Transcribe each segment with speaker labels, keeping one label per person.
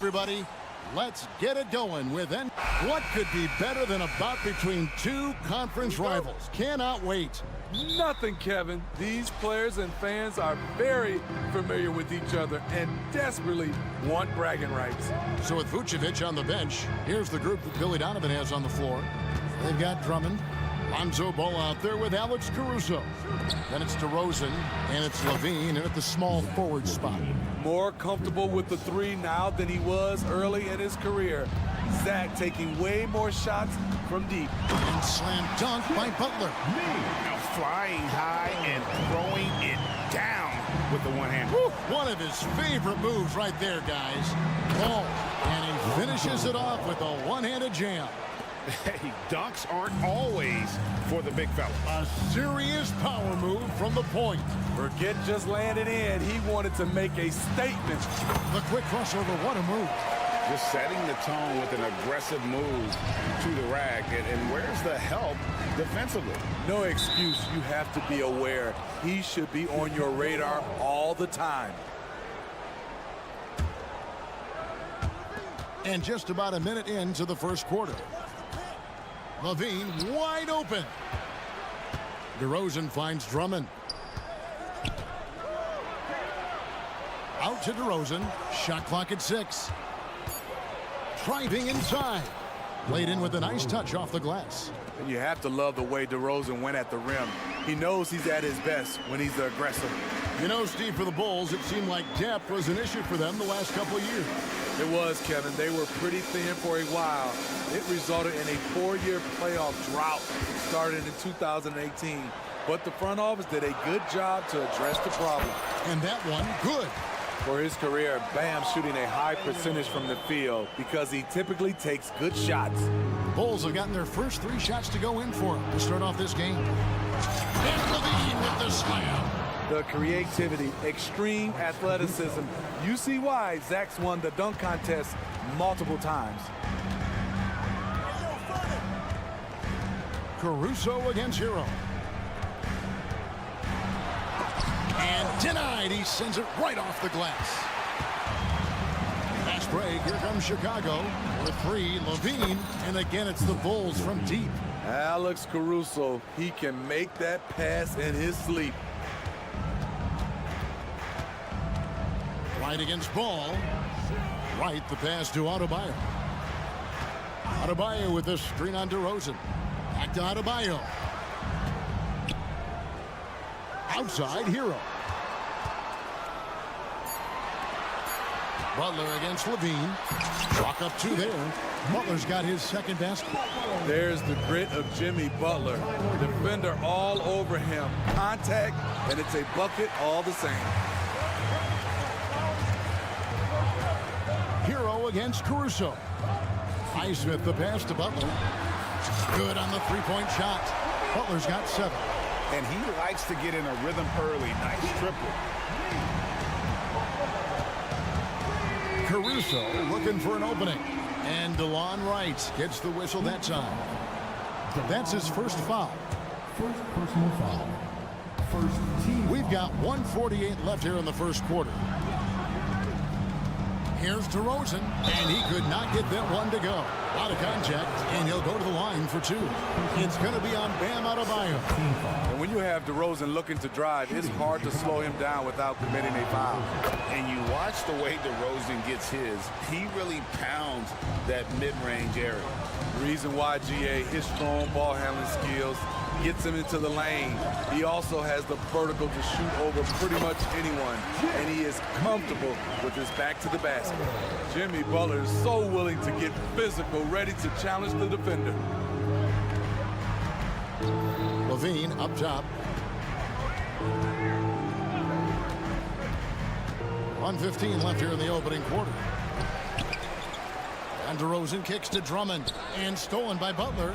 Speaker 1: Everybody, let's get it going with what could be better than a bout between two conference rivals. Cannot wait.
Speaker 2: Nothing, Kevin. These players and fans are very familiar with each other and desperately want bragging rights.
Speaker 1: So with Vucevic on the bench, here's the group that Billy Donovan has on the floor. They've got Drummond, Lonzo Ball out there with Alex Caruso. Then it's DeRozan, and it's Levine, and at the small forward spot.
Speaker 2: More comfortable with the three now than he was early in his career. Zach taking way more shots from deep.
Speaker 1: And slam dunk by Butler.
Speaker 3: Now flying high and throwing it down with the one hand.
Speaker 1: One of his favorite moves right there, guys. Ball, and he finishes it off with a one-handed jam.
Speaker 3: Hey, dunks aren't always for the big fella.
Speaker 1: A serious power move from the point.
Speaker 2: Forget just landing in. He wanted to make a statement.
Speaker 1: The quick crossover, what a move.
Speaker 3: Just setting the tone with an aggressive move to the rack. And where's the help defensively?
Speaker 2: No excuse. You have to be aware. He should be on your radar all the time.
Speaker 1: And just about a minute into the first quarter. Levine wide open. DeRozan finds Drummond. Out to DeRozan. Shot clock at 6. Driving inside. Laid in with a nice touch off the glass.
Speaker 2: And you have to love the way DeRozan went at the rim. He knows he's at his best when he's aggressive.
Speaker 1: You know, Steve, for the Bulls, it seemed like depth was an issue for them the last couple of years.
Speaker 2: It was, Kevin. They were pretty thin for a while. It resulted in a 4-year playoff drought started in 2018. But the front office did a good job to address the problem.
Speaker 1: And that one, good.
Speaker 2: For his career, Bam shooting a high percentage from the field because he typically takes good shots.
Speaker 1: The Bulls have gotten their first 3 shots to go in for him to start off this game. And Levine with the slam.
Speaker 2: The creativity, extreme athleticism. You see why Zach's won the dunk contest multiple times.
Speaker 1: Caruso against Hero. And denied. He sends it right off the glass. Fast break. Here comes Chicago with 3. Levine. And again, it's the Bulls from deep.
Speaker 2: Alex Caruso, he can make that pass in his sleep.
Speaker 1: Right against Ball. Right, the pass to Adebayo. Adebayo with this screen on DeRozan. Back to Adebayo. Outside, Hero. Butler against Levine. Chalk up 2 there. Butler's got his second basket.
Speaker 2: There's the grit of Jimmy Butler. Defender all over him. Contact, and it's a bucket all the same.
Speaker 1: Hero against Caruso. Highsmith the pass to Butler. Good on the 3-point shot. Butler's got 7.
Speaker 3: And he likes to get in a rhythm early. Nice triple.
Speaker 1: Caruso looking for an opening. And DeLon Wright gets the whistle that time. That's his first foul.
Speaker 4: First personal foul. First team.
Speaker 1: We've got 1:48 left here in the first quarter. Here's DeRozan, and he could not get that one to go. Out of contact, and he'll go to the line for 2. It's going to be on Bam Adebayo.
Speaker 2: And when you have DeRozan looking to drive, it's hard to slow him down without committing a foul.
Speaker 3: And you watch the way DeRozan gets his. He really pounds that mid-range area.
Speaker 2: Reason why, GA, his strong ball handling skills gets him into the lane. He also has the vertical to shoot over pretty much anyone, and he is comfortable with his back to the basket. Jimmy Butler is so willing to get physical, ready to challenge the defender.
Speaker 1: Levine up top. 1:15 left here in the opening quarter. And DeRozan kicks to Drummond, and stolen by Butler.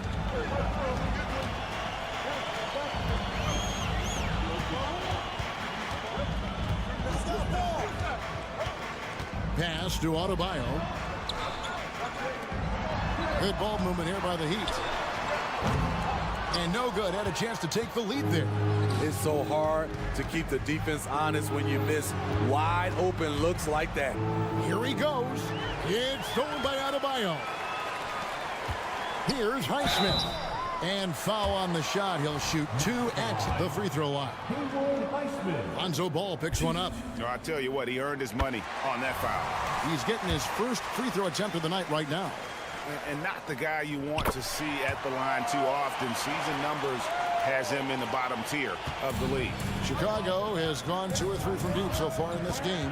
Speaker 1: Pass to Adebayo. Good ball movement here by the Heat. And no good. Had a chance to take the lead there.
Speaker 2: It's so hard to keep the defense honest when you miss wide open looks like that.
Speaker 1: Here he goes. It's stolen by Adebayo. Here's Highsmith. And foul on the shot. He'll shoot 2 at the free throw line. Lonzo Ball picks one up.
Speaker 3: No, I tell you what, he earned his money on that foul.
Speaker 1: He's getting his first free throw attempt of the night right now.
Speaker 3: And not the guy you want to see at the line too often. Season numbers has him in the bottom tier of the league.
Speaker 1: Chicago has gone 2 or 3 from deep so far in this game.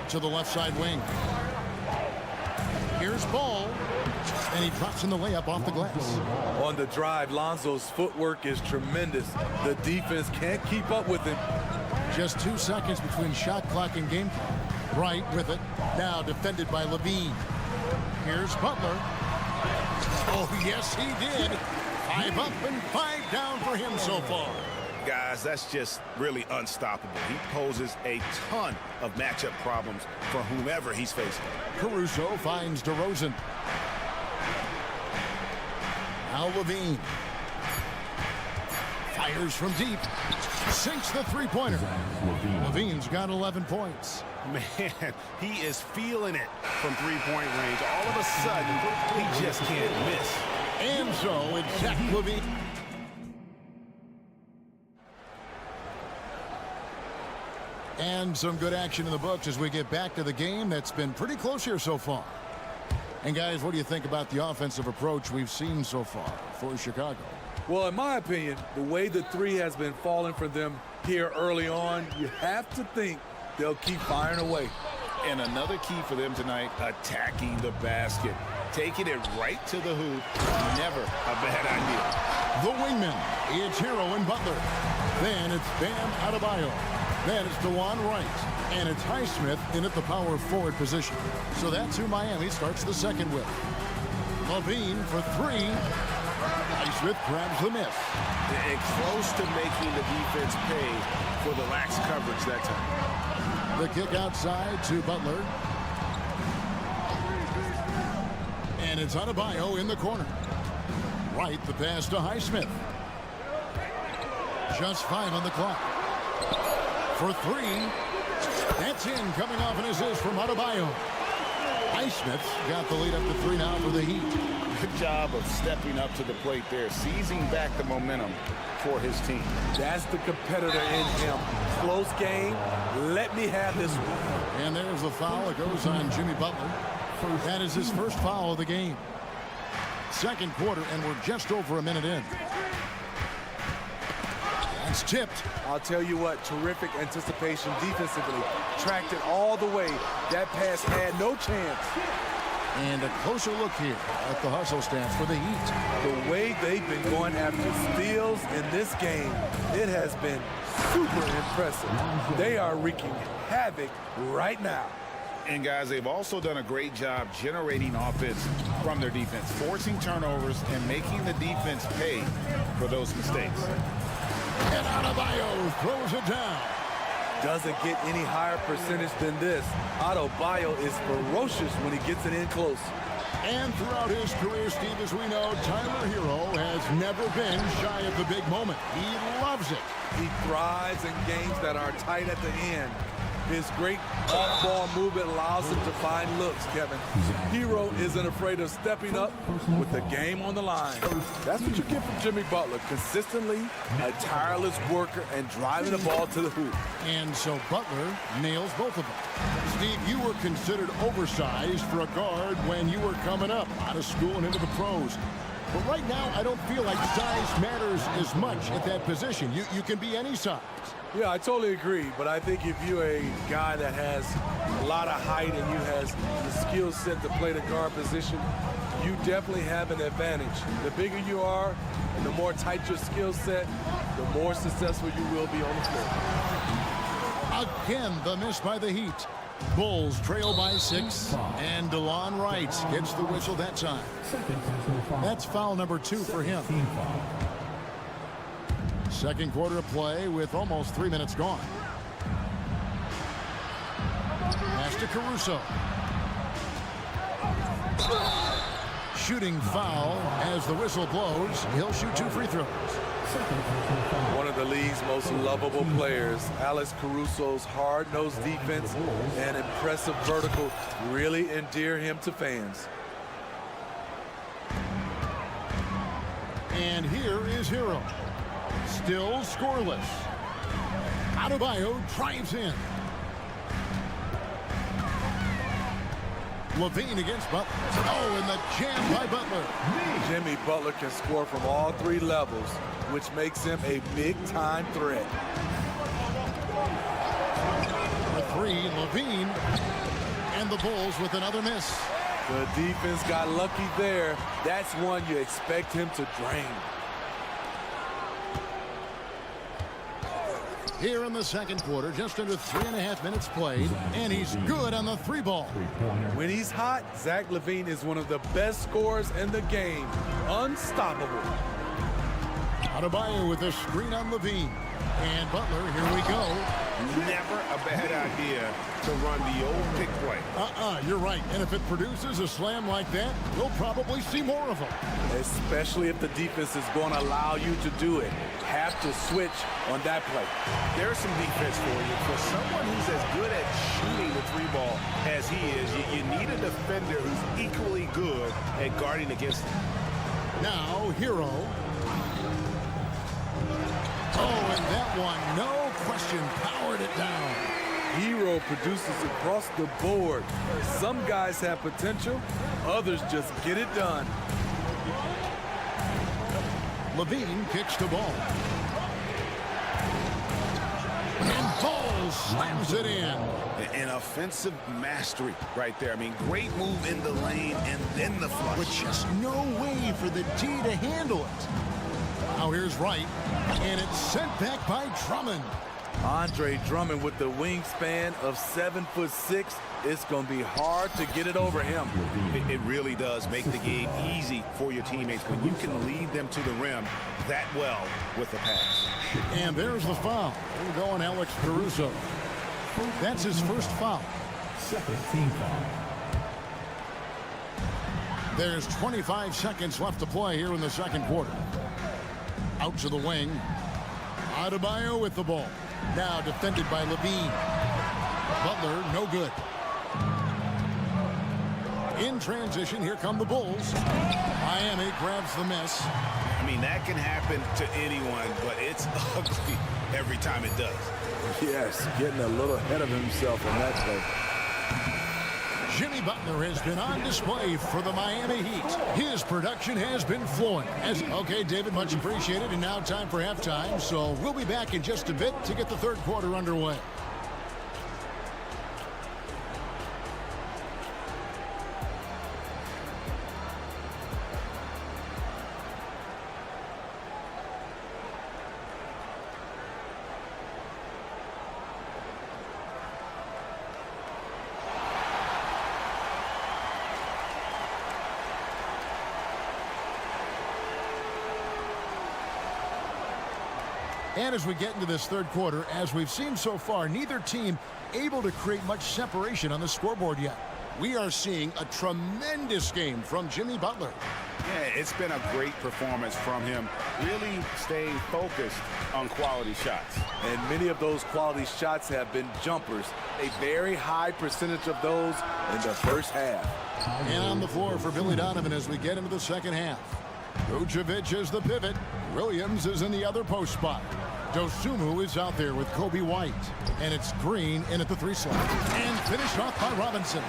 Speaker 1: To the left side wing. Here's Ball. And he drops in the layup off the glass.
Speaker 2: On the drive, Lonzo's footwork is tremendous. The defense can't keep up with him.
Speaker 1: Just 2 seconds between shot clock and game clock. Right with it. Now defended by Levine. Here's Butler. Oh, yes, he did. 5 up and 5 down for him so far.
Speaker 3: Guys, that's just really unstoppable. He poses a ton of matchup problems for whomever he's facing.
Speaker 1: Caruso finds DeRozan. Now Levine. Fires from deep. Sinks the three-pointer. Levine's got 11 points.
Speaker 3: Man, he is feeling it from three-point range. All of a sudden, he just can't miss.
Speaker 1: And so it's Zach Levine. And some good action in the books as we get back to the game that's been pretty close here so far. And guys, what do you think about the offensive approach we've seen so far for Chicago?
Speaker 2: Well, in my opinion, the way the three has been falling for them here early on, you have to think they'll keep firing away.
Speaker 3: And another key for them tonight, attacking the basket. Taking it right to the hoop, never a bad idea.
Speaker 1: The wingman, it's Hero and Butler. Then it's Bam Adebayo. Then it's DeJuan Wright. And it's Highsmith in at the power forward position. So that's who Miami starts the second with. Levine for 3. Highsmith grabs the miss.
Speaker 3: And close to making the defense pay for the lax coverage that time.
Speaker 1: The kick outside to Butler. And it's Adebayo in the corner. Right, the pass to Highsmith. Just 5 on the clock. For 3. That's in, coming off an assist from Adebayo. Highsmith's got the lead up to 3 now for the Heat.
Speaker 3: Good job of stepping up to the plate there, seizing back the momentum for his team.
Speaker 2: That's the competitor in him. Close game. Let me have this one.
Speaker 1: And there's the foul. It goes on Jimmy Butler. That is his first foul of the game. Second quarter, and we're just over a minute in. That's tipped.
Speaker 2: I'll tell you what, terrific anticipation defensively. Tracked it all the way. That pass had no chance.
Speaker 1: And a closer look here at the hustle stance for the Heat.
Speaker 2: The way they've been going after steals in this game, it has been super impressive. They are wreaking havoc right now.
Speaker 3: And guys, they've also done a great job generating offense from their defense, forcing turnovers and making the defense pay for those mistakes.
Speaker 1: And Adebayo throws it down.
Speaker 2: Doesn't get any higher percentage than this. Adebayo is ferocious when he gets it in close.
Speaker 1: And throughout his career, Steve, as we know, Tyler Hero has never been shy of the big moment. He loves it.
Speaker 2: He thrives in games that are tight at the end. His great off-ball movement allows him to find looks, Kevin. Hero isn't afraid of stepping up with the game on the line. That's what you get from Jimmy Butler. Consistently a tireless worker and driving the ball to the hoop.
Speaker 1: And so Butler nails both of them. Steve, you were considered oversized for a guard when you were coming up out of school and into the pros. But right now, I don't feel like size matters as much at that position. You can be any size.
Speaker 2: Yeah, I totally agree. But I think if you're a guy that has a lot of height and you has the skill set to play the guard position, you definitely have an advantage. The bigger you are and the more tight your skill set, the more successful you will be on the floor.
Speaker 1: Again, the miss by the Heat. Bulls trail by 6, and DeLon Wright gets the whistle that time. That's foul number 2 for him. Second quarter of play with almost 3 minutes gone. Pass to Caruso. shooting foul as the whistle blows. He'll shoot 2 free throws.
Speaker 2: One of the league's most lovable players. Alex Caruso's hard-nosed defense and impressive vertical really endear him to fans.
Speaker 1: And here is Hero. Still scoreless. Adebayo drives in. Levine against Butler. Oh, and the jam by Butler.
Speaker 2: Jimmy Butler can score from all 3 levels, which makes him a big-time threat.
Speaker 1: For 3, Levine. And the Bulls with another miss.
Speaker 2: The defense got lucky there. That's one you expect him to drain.
Speaker 1: Here in the second quarter, just under 3.5 minutes played, and he's good on the 3-ball.
Speaker 2: When he's hot, Zach LaVine is one of the best scorers in the game. Unstoppable.
Speaker 1: Adebayo with a screen on Levine. And Butler, here we go.
Speaker 3: Never a bad idea to run the old pick play.
Speaker 1: You're right. And if it produces a slam like that, we'll probably see more of them.
Speaker 2: Especially if the defense is going to allow you to do it. Have to switch on that play.
Speaker 3: There's some defense for you. For someone who's as good at shooting the 3-ball as he is, you need a defender who's equally good at guarding against him.
Speaker 1: Now, Hero. Oh, and that one, no question, powered it down.
Speaker 2: Hero produces across the board. Some guys have potential, others just get it done.
Speaker 1: Levine kicks the ball. And Ball slams it in.
Speaker 3: An offensive mastery right there. I mean, great move in the lane and then the flush.
Speaker 1: With just no way for the D to handle it. Now here's Wright, and it's sent back by Drummond.
Speaker 2: Andre Drummond with the wingspan of 7'6". It's going to be hard to get it over him.
Speaker 3: It really does make the game easy for your teammates when you can lead them to the rim that well with the pass.
Speaker 1: And there's the foul. We're going Alex Caruso. That's his first foul.
Speaker 4: Second team foul.
Speaker 1: There's 25 seconds left to play here in the second quarter. Out to the wing. Adebayo with the ball. Now defended by Levine. Butler, no good. In transition, here come the Bulls. Miami grabs the miss.
Speaker 3: I mean, that can happen to anyone, but it's ugly every time it does.
Speaker 2: Yes, getting a little ahead of himself on that play.
Speaker 1: Jimmy Butler has been on display for the Miami Heat. His production has been flowing. Okay, David, much appreciated. And now time for halftime. So we'll be back in just a bit to get the third quarter underway. And as we get into this third quarter, as we've seen so far, neither team able to create much separation on the scoreboard yet. We are seeing a tremendous game from Jimmy Butler.
Speaker 3: Yeah, it's been a great performance from him, really staying focused on quality shots.
Speaker 2: And many of those quality shots have been jumpers. A very high percentage of those in the first half.
Speaker 1: And on the floor for Billy Donovan as we get into the second half. Vucevic is the pivot. Williams is in the other post spot. Dosunmu is out there with Kobe White. And it's Green in at the 3 slot. And finished off by Robinson.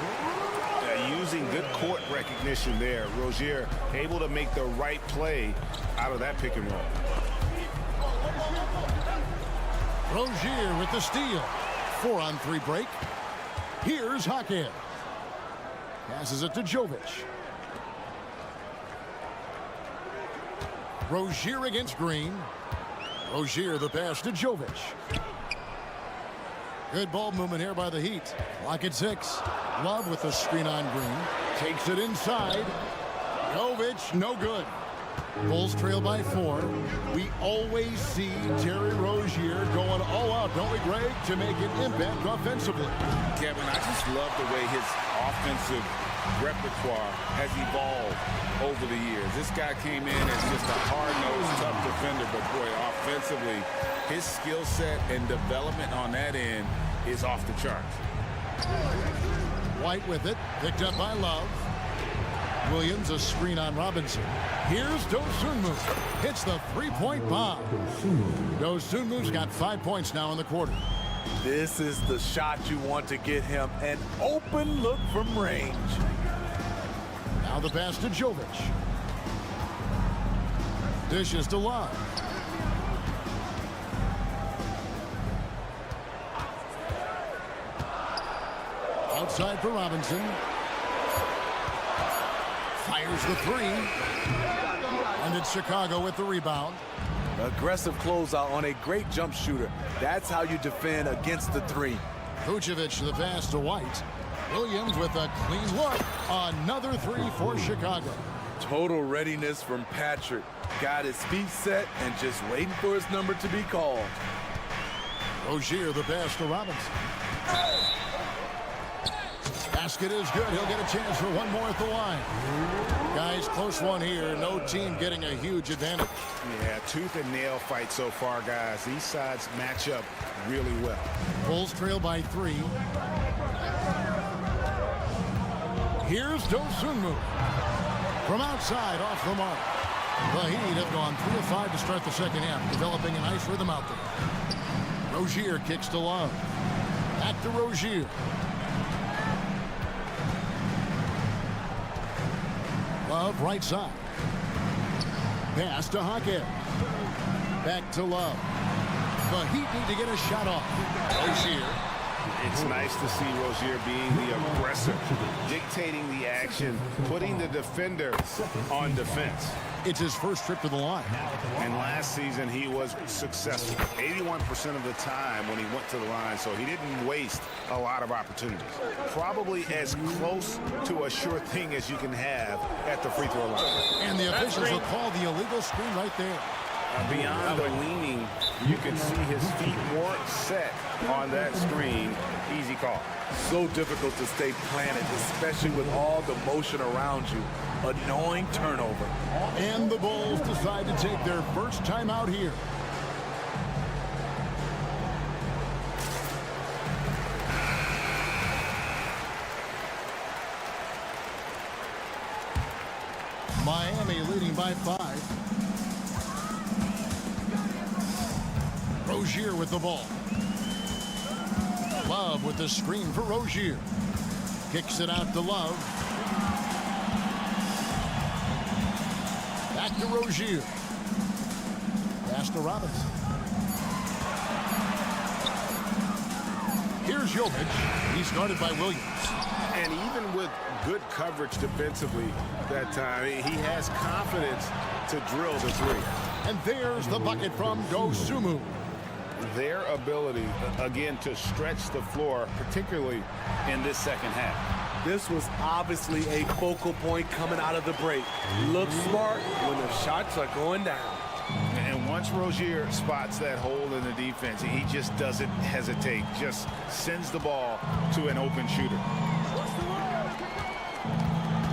Speaker 3: Using good court recognition there. Rozier able to make the right play out of that pick and roll.
Speaker 1: Rozier with the steal. 4-on-3 break. Here's Hackett. Passes it to Jovic. Rozier against Green. Rozier the pass to Jovic. Good ball movement here by the Heat. Lock at 6. Love with the screen on Green. Takes it inside. Jovic, no good. Bulls trail by 4. We always see Terry Rozier going all out, don't we, Greg, to make an impact offensively.
Speaker 3: Kevin, I just love the way his offensive repertoire has evolved over the years. This guy came in as just a hard-nosed, tough defender, but boy, offensively, his skill set and development on that end is off the charts.
Speaker 1: White with it, picked up by Love. Williams, a screen on Robinson. Here's Dosunmu. Hits the three-point bomb. Dosunmu's got 5 points now in the quarter.
Speaker 2: This is the shot you want to get him. An open look from range.
Speaker 1: Now the pass to Jovic. Dishes to Love. Outside for Robinson. Fires the 3. And it's Chicago with the rebound.
Speaker 2: Aggressive closeout on a great jump shooter. That's how you defend against the 3.
Speaker 1: Vucevic the pass to White. Williams with a clean look. Another 3 for Chicago.
Speaker 2: Total readiness from Patrick. Got his feet set and just waiting for his number to be called.
Speaker 1: Rozier the pass to Robinson. Basket is good. He'll get a chance for one more at the line. Guys, close one here. No team getting a huge advantage.
Speaker 3: Yeah, tooth and nail fight so far, guys. These sides match up really well.
Speaker 1: Bulls trail by 3. Here's Dosunmu. From outside, off the mark. The Heat have gone 3 of 5 to start the second half, developing a nice rhythm out there. Rozier kicks to Love. Back to Rozier. Love right side. Pass to Hockett. Back to Love. The Heat need to get a shot off. Rozier.
Speaker 3: It's nice to see Rozier being the aggressor, dictating the action, putting the defender on defense.
Speaker 1: It's his first trip to the line.
Speaker 3: And last season, he was successful 81% of the time when he went to the line, so he didn't waste a lot of opportunities. Probably as close to a sure thing as you can have at the free throw line.
Speaker 1: And the officials will call the illegal screen right there.
Speaker 3: Beyond the leaning, you can see his feet more set on that screen. Easy call.
Speaker 2: So difficult to stay planted, especially with all the motion around you. Annoying turnover.
Speaker 1: And the Bulls decide to take their first timeout here. Miami leading by 5. Rozier with the ball. Love with the screen for Rozier. Kicks it out to Love. Back to Rozier. Pass to Robinson. Here's Jovic. He's guarded by Williams.
Speaker 3: And even with good coverage defensively that time, he has confidence to drill the 3.
Speaker 1: And there's the bucket from Dosunmu.
Speaker 3: Their ability, again, to stretch the floor, particularly in this second half.
Speaker 2: This was obviously a focal point coming out of the break. Look smart when the shots are going down.
Speaker 3: And once Rozier spots that hole in the defense, he just doesn't hesitate, just sends the ball to an open shooter.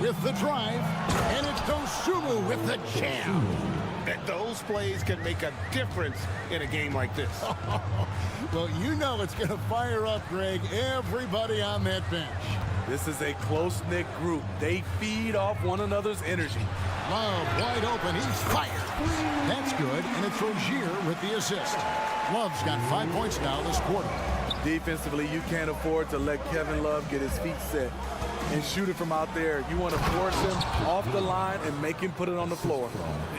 Speaker 1: With the drive, and it's Dosunmu with the jam.
Speaker 3: And those plays can make a difference in a game like this.
Speaker 1: Well, you know it's going to fire up, Greg, everybody on that bench.
Speaker 2: This is a close-knit group. They feed off one another's energy.
Speaker 1: Love wide open. He's fired. That's good, and it's Rozier with the assist. Love's got 5 points now this quarter.
Speaker 2: Defensively, you can't afford to let Kevin Love get his feet set and shoot it from out there. You want to force him off the line and make him put it on the floor.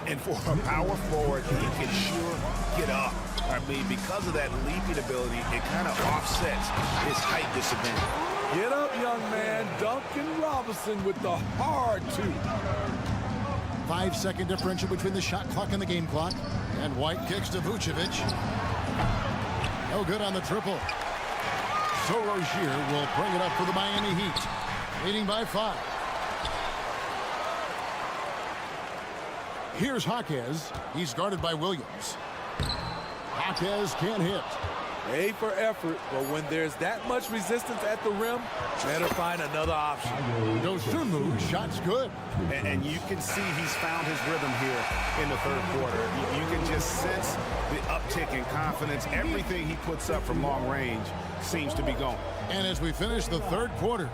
Speaker 3: And for a power forward, he can sure get up. I mean, because of that leaping ability, it kind of offsets his height disadvantage.
Speaker 2: Get up, young man. Duncan Robinson with the hard 2.
Speaker 1: 5-second differential between the shot clock and the game clock. And White kicks to Vucevic. No good on the triple. So Rozier will bring it up for the Miami Heat, leading by 5. Here's Jaquez. He's guarded by Williams. Jaquez can't hit.
Speaker 2: A for effort, but when there's that much resistance at the rim, better find another option.
Speaker 1: Dosunmu, shot's good.
Speaker 5: And you can see he's found his rhythm here in the third quarter. You can just sense the uptick in confidence. Everything he puts up from long range seems to be going.
Speaker 1: And as we finish the third quarter.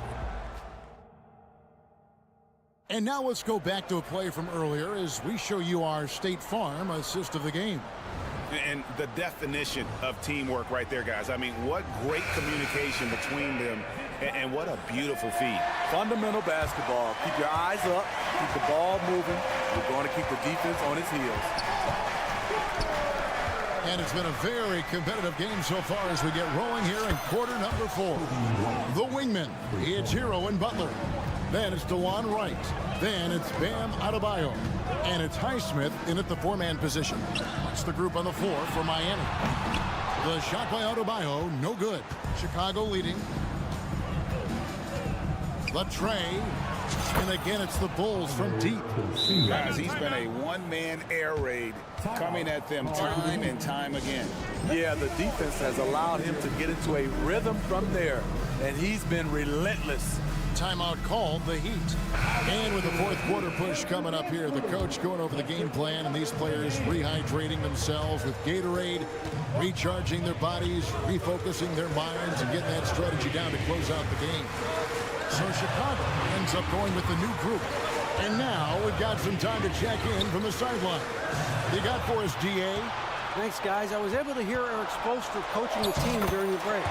Speaker 1: And now let's go back to a play from earlier as we show you our State Farm assist of the game.
Speaker 5: And the definition of teamwork right there, guys. I mean, what great communication between them, and what a beautiful feed.
Speaker 2: Fundamental basketball. Keep your eyes up, keep the ball moving. You're going to keep the defense on its heels.
Speaker 1: And it's been a very competitive game so far as we get rolling here in quarter number 4. The wingman, it's Hero and Butler. Then it's DeJuan Wright. Then it's Bam Adebayo. And it's Highsmith in at the 4-man position. That's the group on the floor for Miami. The shot by Adebayo, no good. Chicago leading. The tray. And again, it's the Bulls from deep.
Speaker 5: Guys, he's been a one-man air raid coming at them time and time again.
Speaker 2: Yeah, the defense has allowed him to get into a rhythm from there, and he's been relentless.
Speaker 1: Timeout called, the Heat. And with the fourth quarter push coming up here, the coach going over the game plan and these players rehydrating themselves with Gatorade, recharging their bodies, refocusing their minds, and getting that strategy down to close out the game. So Chicago ends up going with the new group. And now we've got some time to check in from the sideline. You got for us, DA?
Speaker 6: Thanks, guys. I was able to hear Eric Spoelstra coaching the team during the break.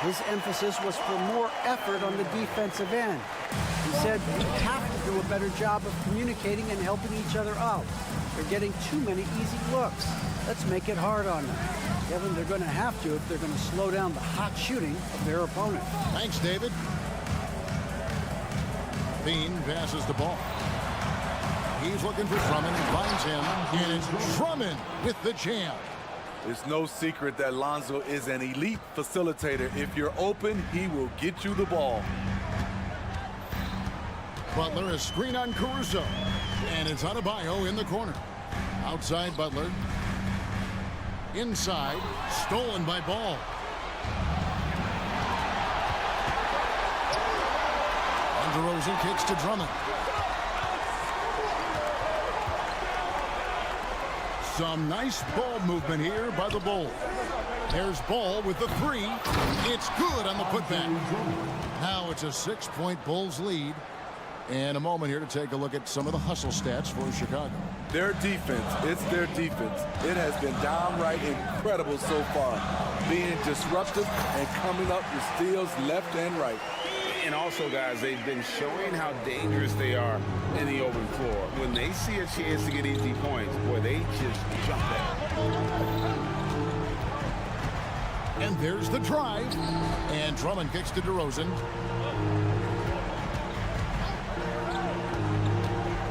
Speaker 6: His emphasis was for more effort on the defensive end. He said we have to do a better job of communicating and helping each other out. They're getting too many easy looks. Let's make it hard on them. Kevin, they're going to have to if they're going to slow down the hot shooting of their opponent.
Speaker 1: Thanks, David. Bean passes the ball. He's looking for Drummond, finds him, and it's Drummond with the jam.
Speaker 2: It's no secret that Lonzo is an elite facilitator. If you're open, he will get you the ball.
Speaker 1: Butler, a screen on Caruso. And it's Adebayo in the corner. Outside Butler. Inside, stolen by Ball. And DeRozan kicks to Drummond. Some nice ball movement here by the Bulls. There's Ball with the 3. It's good on the putback. Now it's a 6-point Bulls lead. And a moment here to take a look at some of the hustle stats for Chicago.
Speaker 2: Their defense, it's their defense. It has been downright incredible so far. Being disruptive and coming up with steals left and right.
Speaker 5: And also, guys, they've been showing how dangerous they are in the open floor. When they see a chance to get easy points, boy, they just jump at it.
Speaker 1: And there's the drive. And Drummond kicks to DeRozan.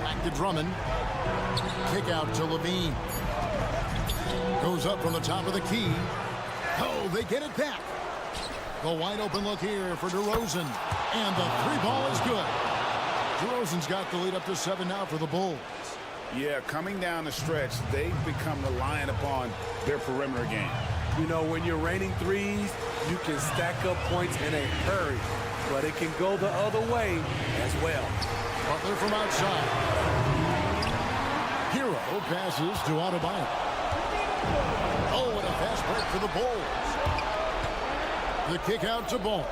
Speaker 1: Back to Drummond. Kick out to Levine. Goes up from the top of the key. Oh, they get it back. The wide open look here for DeRozan. And the 3-ball is good. DeRozan's got the lead up to 7 now for the Bulls.
Speaker 5: Yeah, coming down the stretch, they've become reliant upon their perimeter game.
Speaker 2: You know, when you're raining threes, you can stack up points in a hurry. But it can go the other way as well.
Speaker 1: Butler from outside. Hero passes to Adebayo. Oh, and a fast break for the Bulls. The kick out to Ball.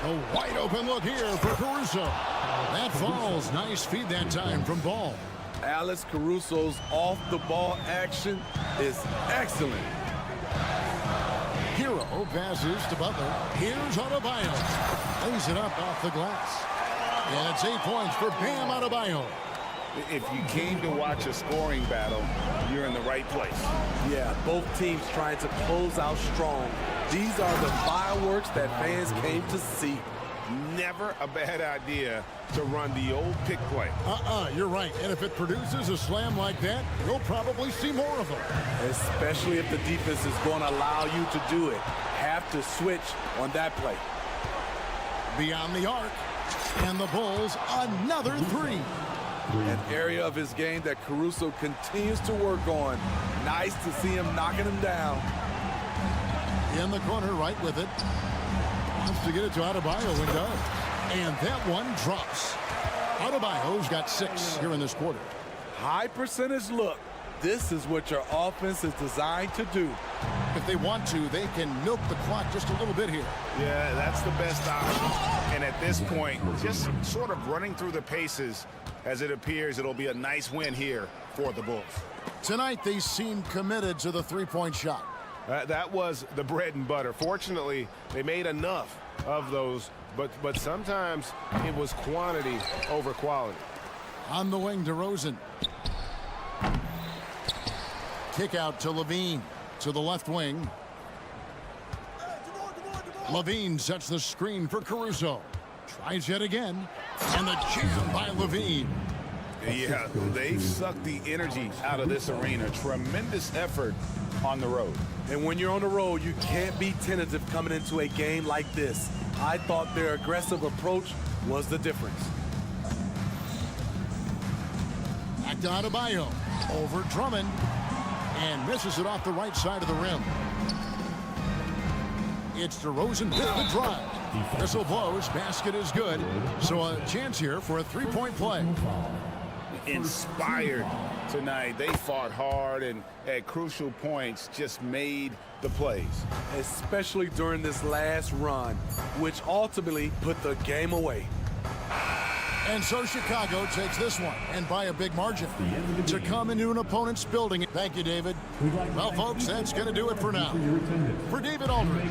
Speaker 1: A wide open look here for Caruso. That falls. Nice feed that time from Ball.
Speaker 2: Alex Caruso's off-the-ball action is excellent.
Speaker 1: Hero passes to Butler. Here's Adebayo. Lays it up off the glass. And it's 8 points for Bam Adebayo.
Speaker 5: If you came to watch a scoring battle, you're in the right place.
Speaker 2: Yeah, both teams trying to close out strong. These are the fireworks that fans came to see.
Speaker 5: Never a bad idea to run the old pick play.
Speaker 1: You're right. And if it produces a slam like that, you'll probably see more of them.
Speaker 2: Especially if the defense is going to allow you to do it. Have to switch on that play.
Speaker 1: Beyond the arc. And the Bulls, another 3.
Speaker 2: An area of his game that Caruso continues to work on. Nice to see him knocking him down.
Speaker 1: In the corner, right with it. Wants to get it to Adebayo and does. And that one drops. Adebayo's got 6 here in this quarter.
Speaker 2: High percentage look. This is what your offense is designed to do.
Speaker 1: If they want to, they can milk the clock just a little bit here.
Speaker 5: Yeah, that's the best option. And at this point, just sort of running through the paces, as it appears it'll be a nice win here for the Bulls.
Speaker 1: Tonight, they seem committed to the three-point shot.
Speaker 5: That was the bread and butter. Fortunately, they made enough of those, but sometimes it was quantity over quality.
Speaker 1: On the wing, DeRozan. Kick out to Levine to the left wing. Levine sets the screen for Caruso. Tries yet again. And the jam by Levine.
Speaker 5: Yeah, they've sucked the energy out of this arena. Tremendous effort on the road.
Speaker 2: And when you're on the road, you can't be tentative coming into a game like this. I thought their aggressive approach was the difference.
Speaker 1: Back to Adebayo. Over Drummond. And misses it off the right side of the rim. It's DeRozan with the drive. Whistle blows. Basket is good. So a chance here for a three-point play.
Speaker 5: Inspired tonight. They fought hard and at crucial points just made the plays.
Speaker 2: Especially during this last run, which ultimately put the game away.
Speaker 1: And so Chicago takes this one, and by a big margin, to come into an opponent's building. Thank you, David. Well, folks, that's going to do it for now. For David Aldridge.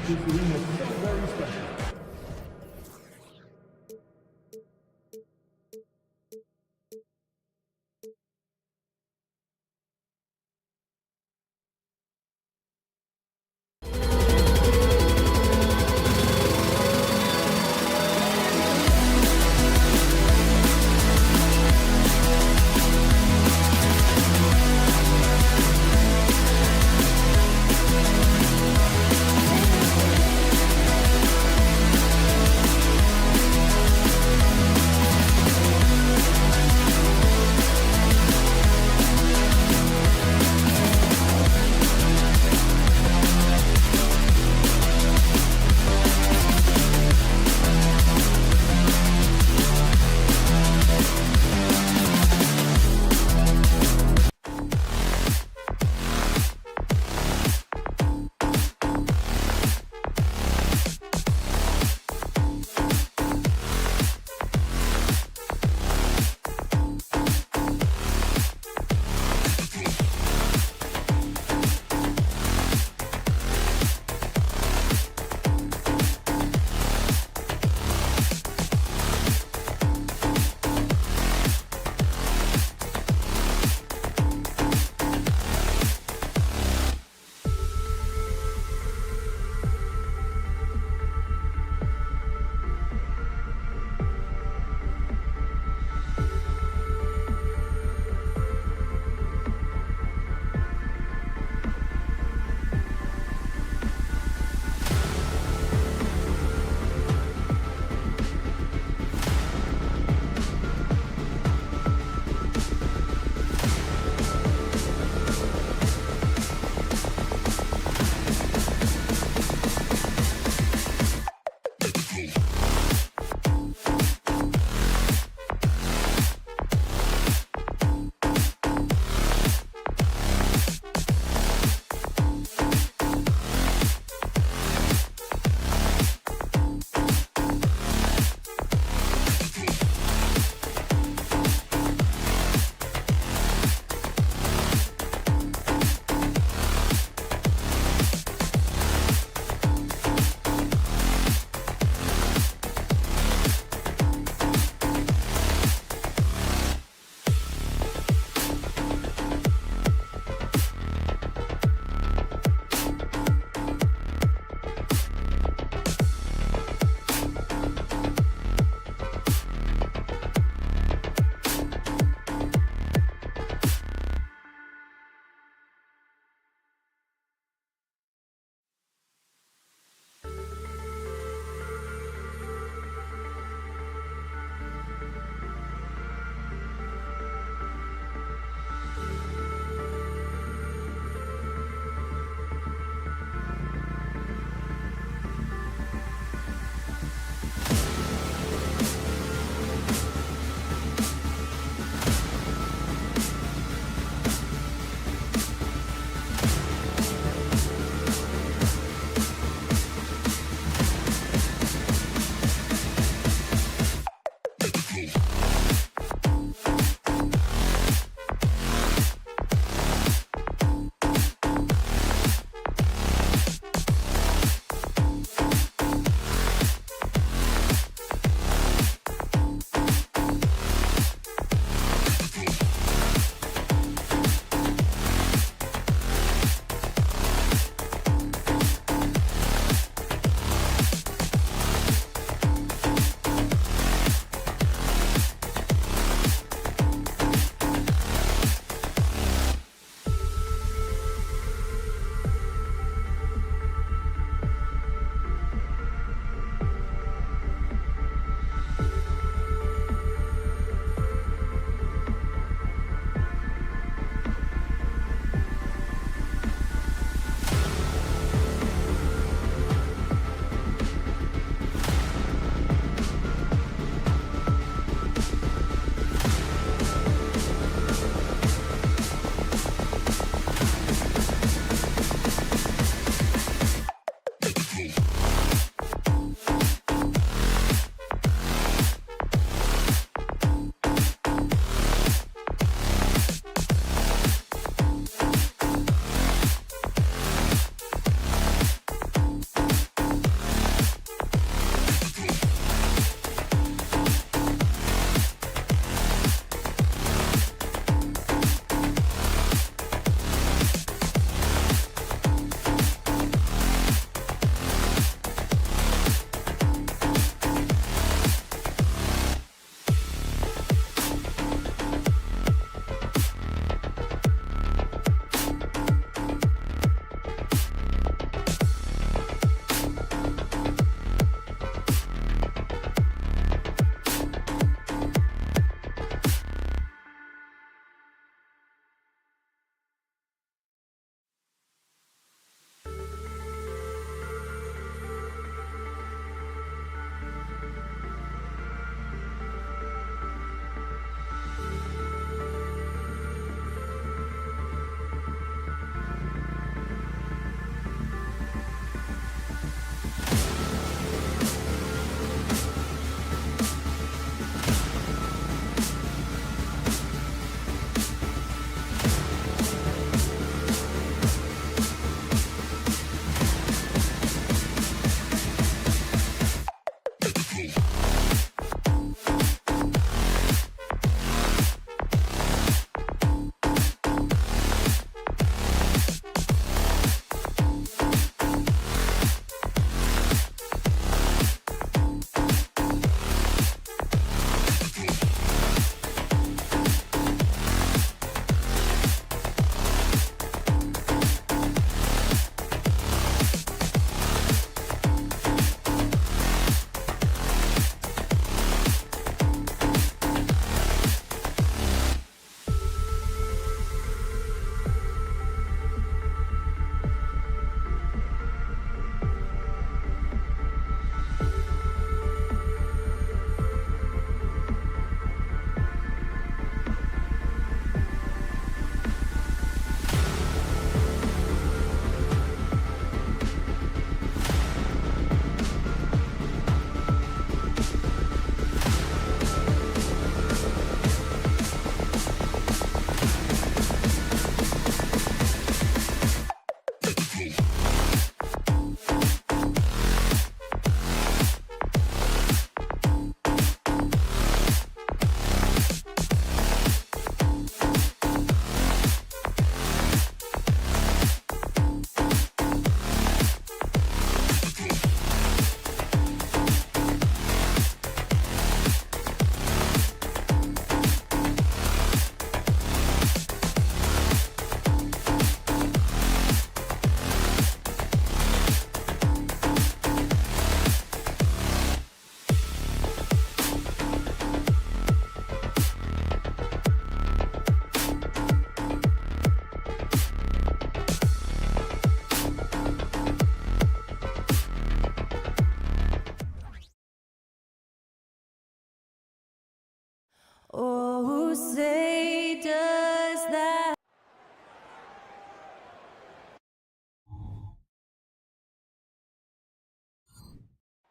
Speaker 7: Oh, who say does that?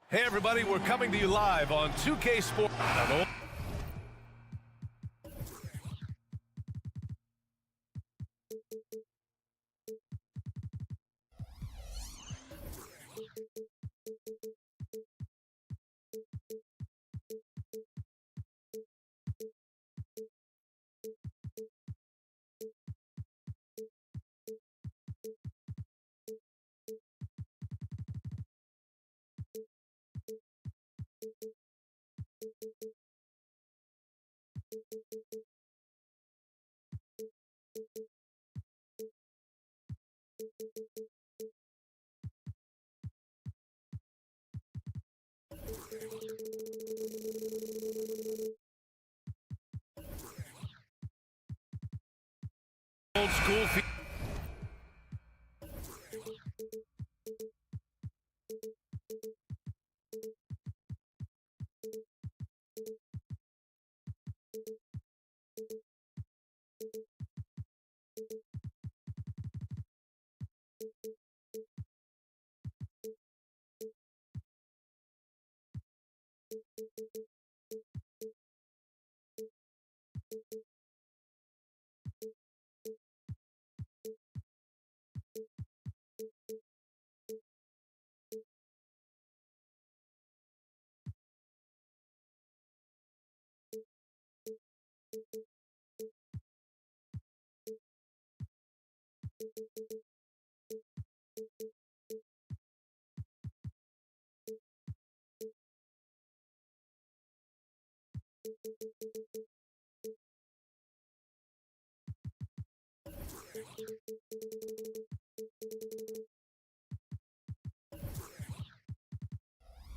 Speaker 8: Hey everybody, we're coming to you live on 2K Sports. Old school.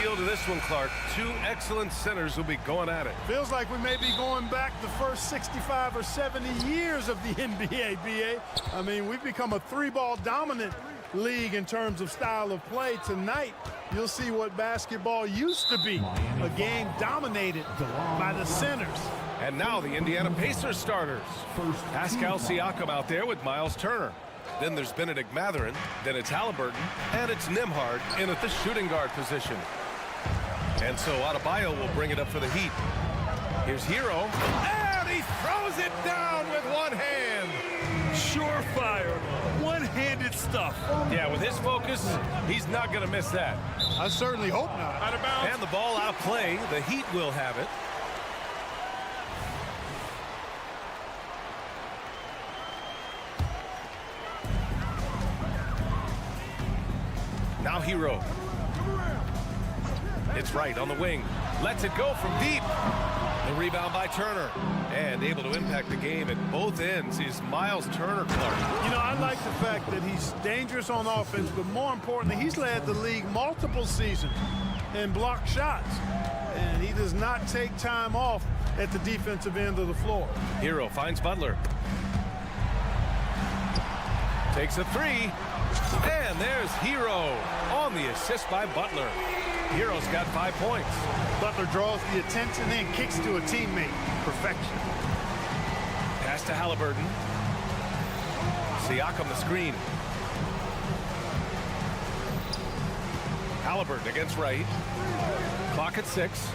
Speaker 8: To this one, Clark. Two excellent centers will be going at it.
Speaker 9: Feels like we may be going back the first 65 or 70 years of the NBA, BA. I mean, we've become a three-ball dominant league in terms of style of play. Tonight, you'll see what basketball used to be, a game dominated by the centers.
Speaker 8: And now the Indiana Pacers starters. Pascal Siakam out there with Miles Turner. Then there's Benedict Mathurin. Then it's Halliburton. And it's Nembhard in at the shooting guard position. And so Adebayo will bring it up for the Heat. Here's Hero. And he throws it down with one hand.
Speaker 9: Surefire, one-handed stuff.
Speaker 8: Yeah, with his focus, he's not going to miss that.
Speaker 9: I certainly hope not.
Speaker 8: Out of bounds. And the ball out of play. The Heat will have it. Now Hero. It's right on the wing. Lets it go from deep. The rebound by Turner. And able to impact the game at both ends is Miles Turner, Clark.
Speaker 9: You know, I like the fact that he's dangerous on offense, but more importantly, he's led the league multiple seasons in blocked shots. And he does not take time off at the defensive end of the floor.
Speaker 8: Hero finds Butler. Takes a three. And there's Hero on the assist by Butler. Hero's got 5 points.
Speaker 9: Butler draws the attention and kicks to a teammate. Perfection.
Speaker 8: Pass to Halliburton. Siakam the screen. Halliburton against Wright. Clock at 6.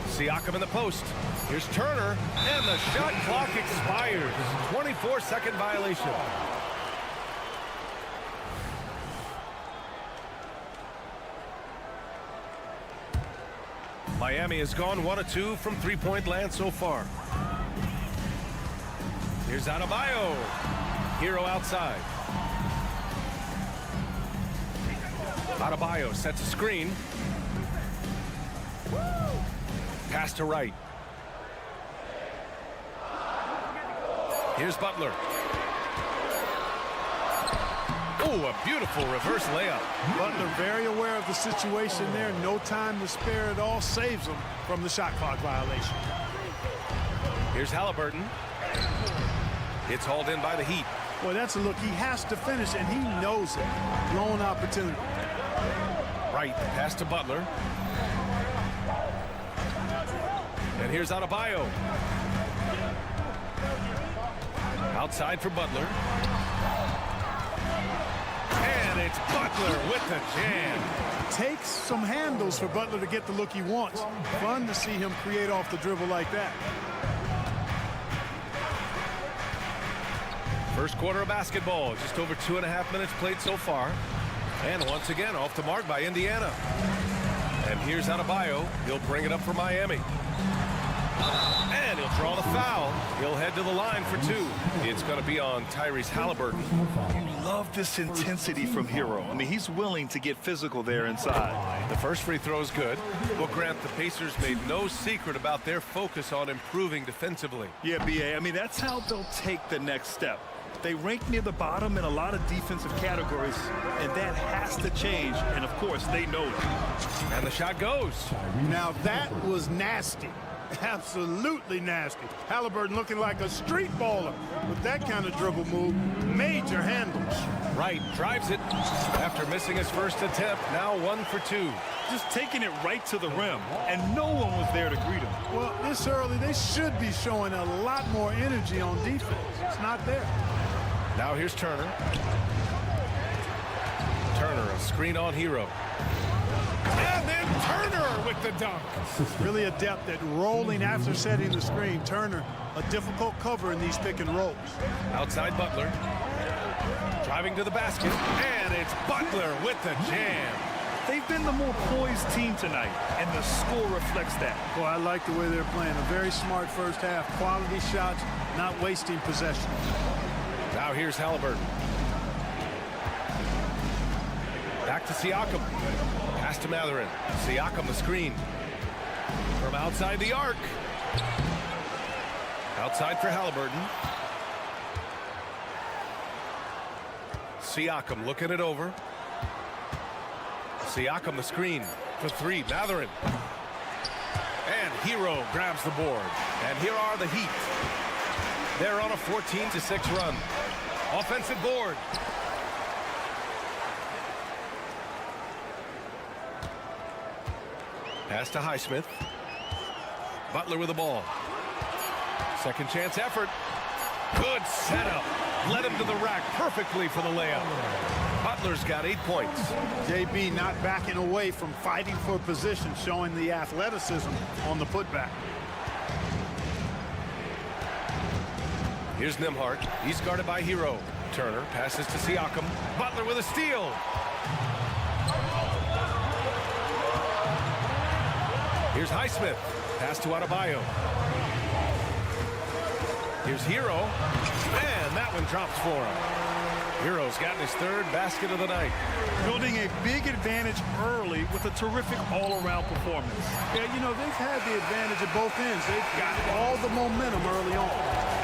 Speaker 8: Siakam in the post. Here's Turner, and the shot clock expires. 24-second violation. Miami has gone 1 of 2 from three-point land so far. Here's Adebayo. Hero outside. Adebayo sets a screen. Pass to Wright. Here's Butler. Oh, a beautiful reverse layup.
Speaker 9: Butler very aware of the situation there. No time to spare at all. Saves him from the shot clock violation.
Speaker 8: Here's Halliburton. It's hauled in by the Heat.
Speaker 9: Boy, that's a look. He has to finish, and he knows it. Blown opportunity.
Speaker 8: Right, pass to Butler. And here's Adebayo. Outside for Butler. And it's Butler with the jam.
Speaker 9: Takes some handles for Butler to get the look he wants. Fun to see him create off the dribble like that.
Speaker 8: First quarter of basketball, just over 2.5 minutes played so far. And once again, off the mark by Indiana. And here's Adebayo. He'll bring it up for Miami. And he'll draw the foul. He'll head to the line for 2. It's going to be on Tyrese Halliburton.
Speaker 10: You love this intensity from Hero. I mean, he's willing to get physical there inside.
Speaker 8: The first free throw is good. Well, Grant, the Pacers made no secret about their focus on improving defensively.
Speaker 10: Yeah, B.A., I mean, that's how they'll take the next step. They rank near the bottom in a lot of defensive categories, and that has to change, and of course, they know it.
Speaker 8: And the shot goes.
Speaker 9: Now that was nasty. Absolutely nasty. Halliburton looking like a street baller with that kind of dribble move. Major handles.
Speaker 8: Wright drives it after missing his first attempt. Now 1 for 2.
Speaker 10: Just taking it right to the rim, and no one was there to greet him.
Speaker 9: Well, this early, they should be showing a lot more energy on defense. It's not there.
Speaker 8: Now here's Turner. Turner, a screen on Hero. And then Turner with the dunk.
Speaker 9: Really adept at rolling after setting the screen. Turner, a difficult cover in these pick and rolls.
Speaker 8: Outside Butler. Driving to the basket. And it's Butler with the jam.
Speaker 10: They've been the more poised team tonight, and the score reflects that.
Speaker 9: Well, I like the way they're playing. A very smart first half. Quality shots, not wasting possession.
Speaker 8: Now here's Halliburton. Back to Siakam. Pass to Mathurin. Siakam the screen. From outside the arc. Outside for Halliburton. Siakam looking it over. Siakam the screen for 3. Mathurin. And Hero grabs the board. And here are the Heat. They're on a 14-6 run. Offensive board. Pass to Highsmith. Butler with the ball. Second chance effort. Good setup. Led him to the rack perfectly for the layup. Butler's got 8 points.
Speaker 9: JB not backing away from fighting for position, showing the athleticism on the putback.
Speaker 8: Here's Nembhard. He's guarded by Hero. Turner passes to Siakam. Butler with a steal. Here's Highsmith. Pass to Adebayo. Here's Hero. And that one drops for him. Hero's gotten his 3rd basket of the night.
Speaker 10: Building a big advantage early with a terrific all-around performance.
Speaker 9: Yeah, you know, they've had the advantage at both ends. They've got all the momentum early on.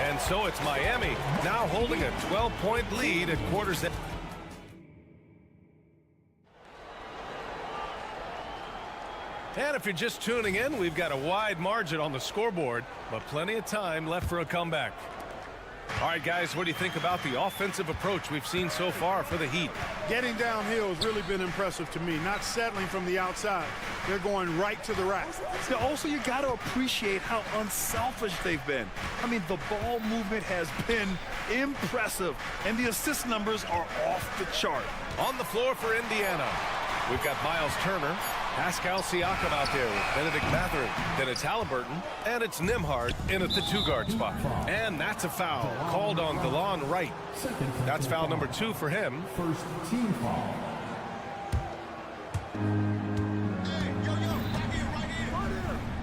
Speaker 8: And so it's Miami now holding a 12-point lead at quarters. And if you're just tuning in, we've got a wide margin on the scoreboard, but plenty of time left for a comeback. All right, guys, what do you think about the offensive approach we've seen so far for the Heat?
Speaker 9: Getting downhill has really been impressive to me. Not settling from the outside. They're going right to the rack.
Speaker 10: So also, you got to appreciate how unselfish they've been. I mean, the ball movement has been impressive, and the assist numbers are off the chart.
Speaker 8: On the floor for Indiana, we've got Miles Turner, Pascal Siakam out there with Benedict Mathurin. Then it's Halliburton, and it's Nembhard in at the 2-guard spot. And that's a foul called on DeLon Wright. That's foul number 2 for him.
Speaker 4: First team foul.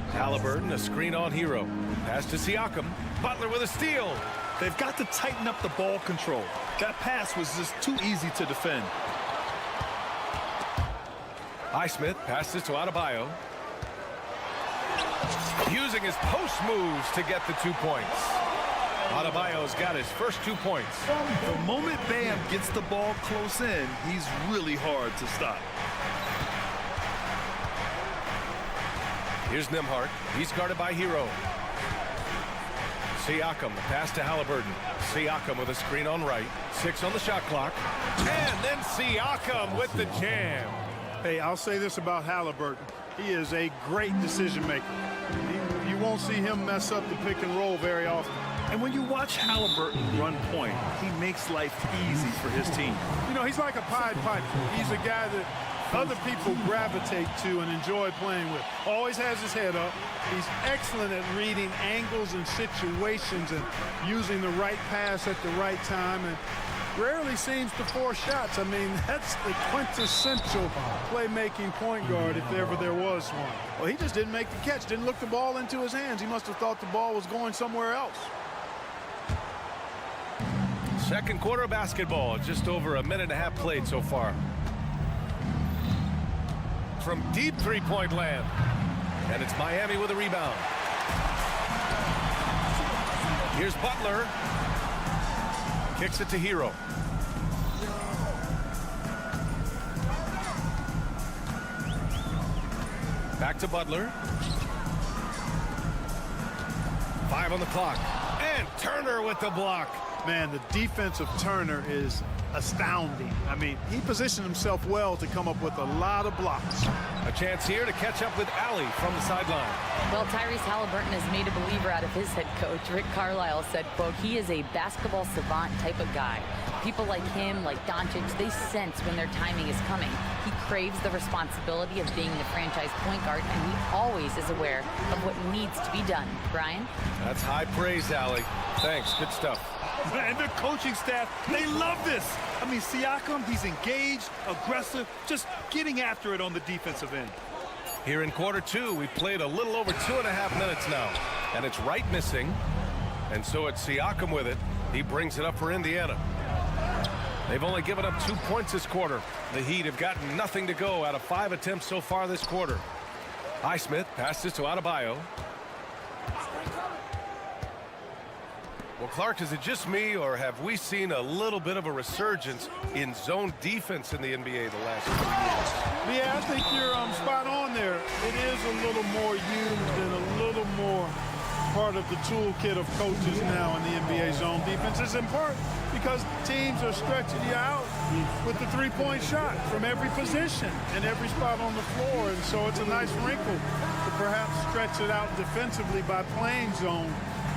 Speaker 8: Halliburton, a screen on Hero. Pass to Siakam. Butler with a steal.
Speaker 10: They've got to tighten up the ball control. That pass was just too easy to defend.
Speaker 8: Highsmith passes to Adebayo. Using his post moves to get the 2 points. Adebayo's got his first 2 points.
Speaker 10: The moment Bam gets the ball close in, he's really hard to stop.
Speaker 8: Here's Nembhard. He's guarded by Hero. Siakam, the pass to Halliburton. Siakam with a screen on right. 6 on the shot clock. And then Siakam with the jam.
Speaker 9: Hey, I'll say this about Halliburton. He is a great decision maker. You won't see him mess up the pick and roll very often.
Speaker 10: And when you watch Halliburton run point, he makes life easy for his team.
Speaker 9: You know, he's like a Pied Piper. He's a guy that other people gravitate to and enjoy playing with. Always has his head up. He's excellent at reading angles and situations and using the right pass at the right time, and rarely seems to force shots. I mean, that's the quintessential playmaking point guard if ever there was one. Well, he just didn't make the catch, didn't look the ball into his hands. He must have thought the ball was going somewhere else.
Speaker 8: Second quarter of basketball, just over a minute and a half played so far. From deep three-point land. And it's Miami with a rebound. Here's Butler. Kicks it to Hero. Back to Butler. 5 on the clock. And Turner with the block.
Speaker 9: Man, the defense of Turner is astounding. I mean, he positioned himself well to come up with a lot of blocks.
Speaker 8: A chance here to catch up with Allie from the sideline.
Speaker 11: Well, Tyrese Halliburton has made a believer out of his head coach. Rick Carlisle said, quote, he is a basketball savant type of guy. People like him, like Doncic, they sense when their timing is coming. He craves the responsibility of being the franchise point guard, and he always is aware of what needs to be done. Brian?
Speaker 8: That's high praise, Allie. Thanks. Good stuff.
Speaker 10: And their coaching staff, they love this. I mean, Siakam, he's engaged, aggressive, just getting after it on the defensive end.
Speaker 8: Here in quarter two, we've played a little over 2.5 minutes now. And it's Wright missing. And so it's Siakam with it. He brings it up for Indiana. They've only given up 2 points this quarter. The Heat have gotten nothing to go out of 5 attempts so far this quarter. Highsmith passes to Adebayo. Well, Clark, is it just me, or have we seen a little bit of a resurgence in zone defense in the NBA the last few years?
Speaker 9: Yeah, I think you're spot on there. It is a little more used and a little more part of the toolkit of coaches now in the NBA zone defense. It's in part because teams are stretching you out with the three-point shot from every position and every spot on the floor. And so it's a nice wrinkle to perhaps stretch it out defensively by playing zone,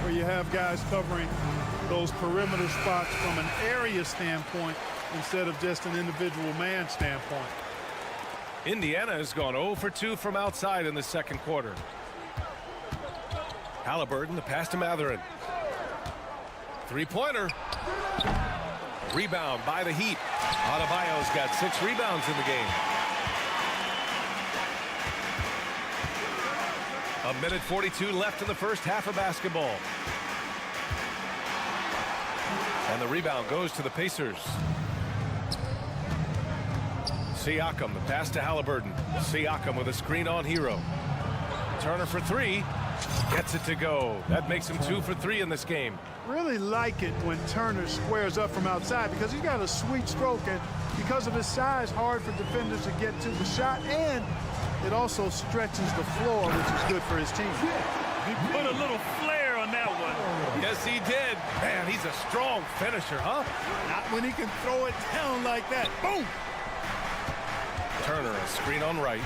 Speaker 9: where you have guys covering those perimeter spots from an area standpoint instead of just an individual man standpoint.
Speaker 8: Indiana has gone 0 for 2 from outside in the second quarter. Halliburton, the pass to Mathurin. Three-pointer. Rebound by the Heat. Adebayo's got 6 rebounds in the game. A minute 42 left in the first half of basketball. And the rebound goes to the Pacers. Siakam, the pass to Halliburton. Siakam with a screen on Hero. Turner for 3. Gets it to go. That makes him 2 for 3 in this game.
Speaker 9: Really like it when Turner squares up from outside because he's got a sweet stroke, and because of his size, hard for defenders to get to the shot, and it also stretches the floor, which is good for his team.
Speaker 10: He put a little flair on that one.
Speaker 8: Yes, he did. Man, he's a strong finisher, huh?
Speaker 9: Not when he can throw it down like that. Boom!
Speaker 8: Turner, a screen on right.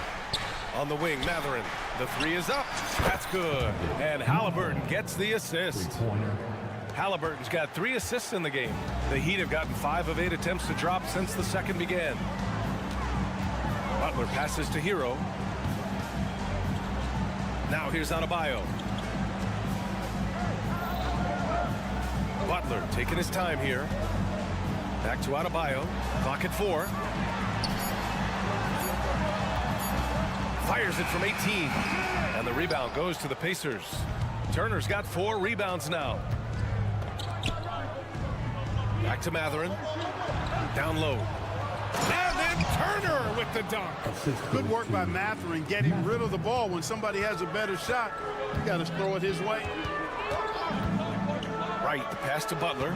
Speaker 8: On the wing, Mathurin. The 3 is up. That's good. And Halliburton gets the assist. Halliburton's got 3 assists in the game. The Heat have gotten 5 of 8 attempts to drop since the second began. Butler passes to Hero. Now here's Adebayo. Butler taking his time here. Back to Adebayo. Clock at 4. Fires it from 18. And the rebound goes to the Pacers. Turner's got 4 rebounds now. Back to Mathurin. Down low. And then Turner with the dunk.
Speaker 9: Good work by Mathurin getting rid of the ball. When somebody has a better shot, you got to throw it his way.
Speaker 8: Right, the pass to Butler.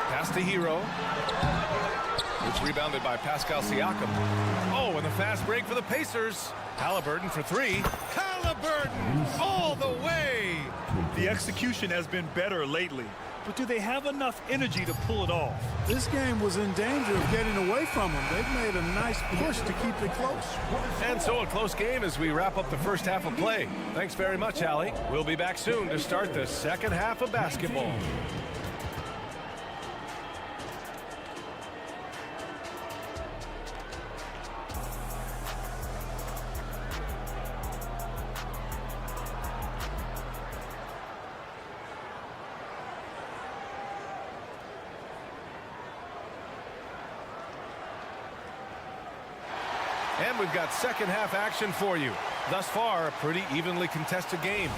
Speaker 8: Pass to Hero. It's rebounded by Pascal Siakam. Oh, and the fast break for the Pacers. Halliburton for 3. Halliburton all the way.
Speaker 10: The execution has been better lately. but do they have enough energy to pull it off?
Speaker 9: This game was in danger of getting away from them. They've made a nice push to keep it close.
Speaker 8: And so a close game as we wrap up the first half of play. Thanks very much, Allie. We'll be back soon to start the second half of basketball. And we've got second half action for you. Thus far, a pretty evenly contested game.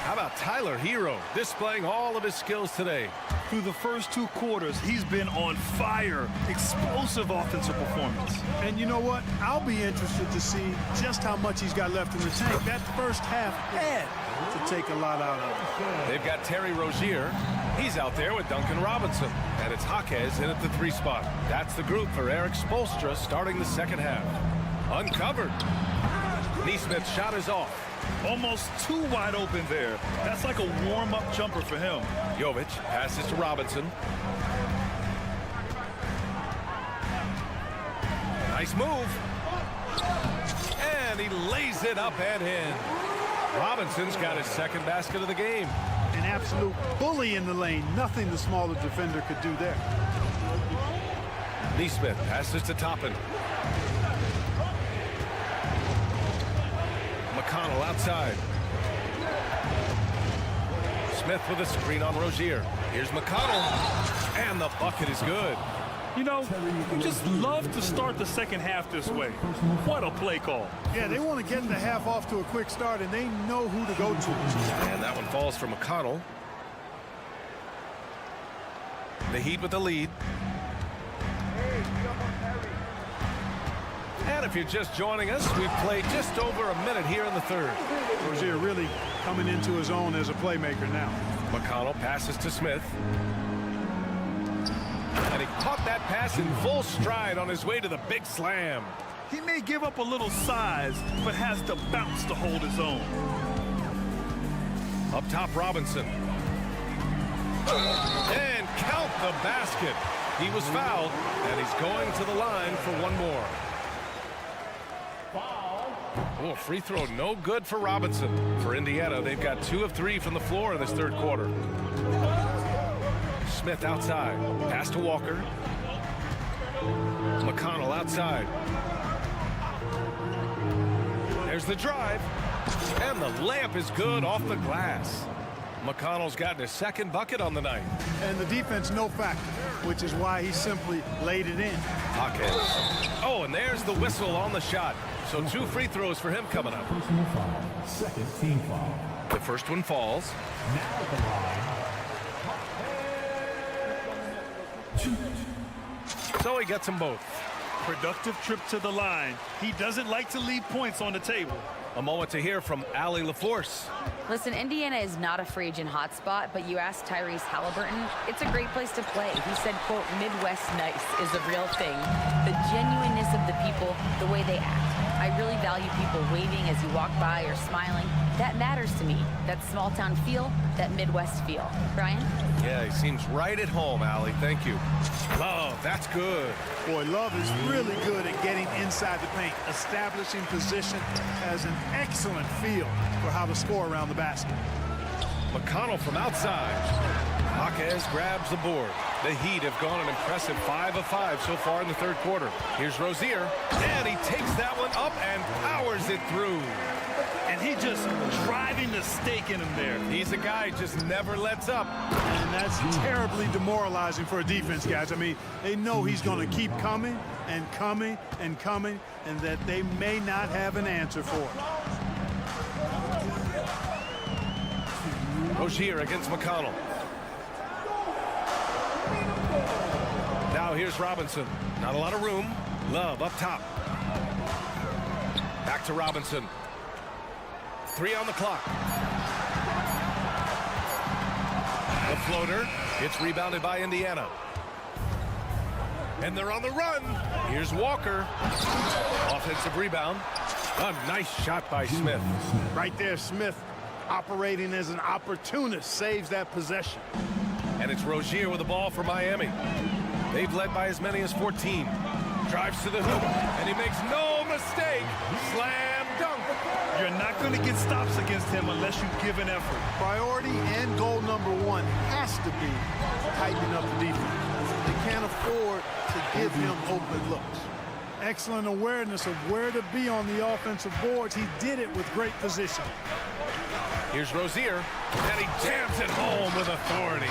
Speaker 8: How about Tyler Hero displaying all of his skills today?
Speaker 10: Through the first 2 quarters, he's been on fire. Explosive offensive performance.
Speaker 9: And you know what? I'll be interested to see just how much he's got left in the tank. That first half had to take a lot out of it.
Speaker 8: They've got Terry Rozier. He's out there with Duncan Robinson. And it's Jaquez in at the 3 spot. That's the group for Eric Spoelstra starting the second half. Uncovered. Neesmith's shot is off.
Speaker 10: Almost too wide open there. That's like a warm-up jumper for him.
Speaker 8: Jovic passes to Robinson. Nice move. And he lays it up and in. Robinson's got his second basket of the game.
Speaker 9: An absolute bully in the lane. Nothing the smaller defender could do there.
Speaker 8: Neesmith passes to Toppin. McConnell outside. Smith with a screen on Rozier. Here's McConnell. And the bucket is good.
Speaker 10: You know, you just love to start the second half this way. What a play call.
Speaker 9: Yeah, they want to get the half off to a quick start, and they know who to go to.
Speaker 8: And that one falls for McConnell. The Heat with the lead. And if you're just joining us, we've played just over a minute here in the third.
Speaker 9: Rozier really coming into his own as a playmaker now.
Speaker 8: McConnell passes to Smith. And he caught that pass in full stride on his way to the big slam.
Speaker 10: He may give up a little size, but has the bounce to hold his own.
Speaker 8: Up top, Robinson. And count the basket. He was fouled, and he's going to the line for one more. Oh, free throw no good for Robinson. For Indiana, they've got 2 of 3 from the floor in this third quarter. Smith outside. Pass to Walker. McConnell outside. There's the drive. And the layup is good off the glass. McConnell's gotten his second bucket on the night.
Speaker 9: And the defense no factor, which is why he simply laid it in.
Speaker 8: Hawkins. Oh, and there's the whistle on the shot. So 2 free throws for him coming up.
Speaker 4: Personal foul. Second team foul.
Speaker 8: The first one falls.
Speaker 4: Now at the line.
Speaker 8: So he gets them both.
Speaker 10: Productive trip to the line. He doesn't like to leave points on the table.
Speaker 8: A moment to hear from Allie LaForce.
Speaker 11: Listen, Indiana is not a free agent hotspot, but you ask Tyrese Halliburton, it's a great place to play. He said, quote, Midwest nice is a real thing. The genuineness of the people, the way they act. I really value people waving as you walk by or smiling. That matters to me. That small town feel, that Midwest feel. Brian?
Speaker 8: Yeah, he seems right at home, Allie. Thank you. Love, that's good.
Speaker 9: Boy, Love is really good at getting inside the paint, establishing position, has an excellent feel for how to score around the basket.
Speaker 8: McConnell from outside. Jaquez grabs the board. The Heat have gone an impressive 5 of 5 so far in the third quarter. Here's Rozier, and he takes that one up and powers it through.
Speaker 10: And he just driving the stake in him there.
Speaker 8: He's a guy who just never lets up.
Speaker 9: And that's terribly demoralizing for a defense, guys. I mean, they know he's going to keep coming and coming and coming, and that they may not have an answer for it.
Speaker 8: Rozier against McConnell. Now here's Robinson. Not a lot of room. Love up top. Back to Robinson. 3 on the clock. The floater. It's rebounded by Indiana. And they're on the run. Here's Walker. Offensive rebound. A nice shot by Smith.
Speaker 9: Right there, Smith operating as an opportunist saves that possession.
Speaker 8: And it's Rozier with the ball for Miami. They've led by as many as 14. Drives to the hoop, and he makes no mistake. Slam dunk.
Speaker 10: You're not going to get stops against him unless you give an effort.
Speaker 9: Priority and goal number one has to be tightening up the defense. They can't afford to give him open looks. Excellent awareness of where to be on the offensive boards. He did it with great position.
Speaker 8: Here's Rozier, and he jams it home with authority.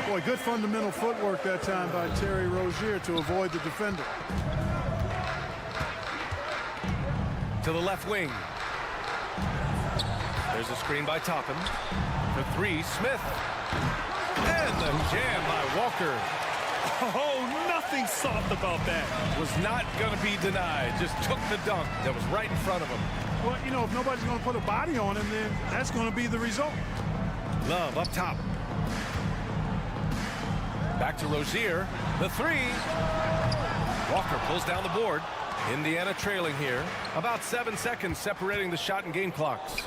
Speaker 9: Boy, good fundamental footwork that time by Terry Rozier to avoid the defender.
Speaker 8: To the left wing. There's a screen by Toppin. For three, Smith. And the jam by Walker.
Speaker 10: Oh, nothing soft about that.
Speaker 8: Was not going to be denied. Just took the dunk that was right in front of him.
Speaker 9: Well, you know, if nobody's going to put a body on him, then that's going to be the result.
Speaker 8: Love up top. Back to Rozier. The three. Walker pulls down the board. Indiana trailing here. About 7 seconds separating the shot and game clocks.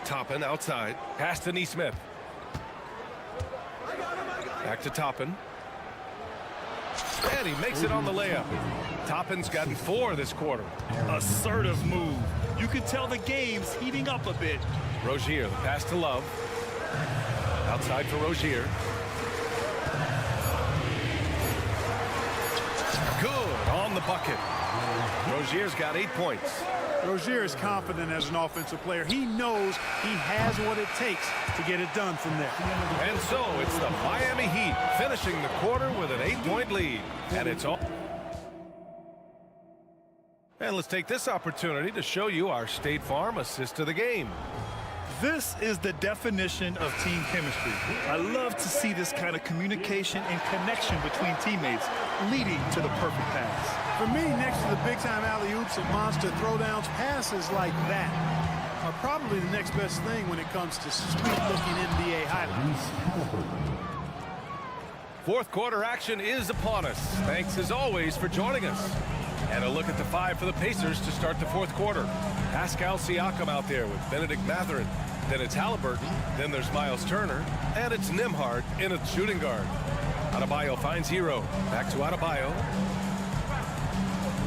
Speaker 8: Toppin outside. Pass to Nesmith. Back to Toppin. And he makes it on the layup. Toppin's gotten 4 this quarter.
Speaker 10: Assertive move. You can tell the game's heating up a bit.
Speaker 8: Rozier, the pass to Love. Outside for Rozier. Good on the bucket. Rozier's got 8 points.
Speaker 9: Rozier is confident as an offensive player. He knows he has what it takes to get it done from there.
Speaker 8: And so it's the Miami Heat finishing the quarter with an 8-point lead. And it's all. And let's take this opportunity to show you our State Farm assist of the game.
Speaker 10: This is the definition of team chemistry. I love to see this kind of communication and connection between teammates leading to the perfect pass.
Speaker 9: For me, next to the big-time alley-oops and monster throwdowns, passes like that are probably the next best thing when it comes to sweet-looking NBA highlights.
Speaker 8: Fourth quarter action is upon us. Thanks, as always, for joining us. And a look at the 5 for the Pacers to start the fourth quarter. Pascal Siakam out there with Benedict Mathurin. Then it's Halliburton. Then there's Miles Turner. And it's Nembhard in a shooting guard. Adebayo finds Hero. Back to Adebayo.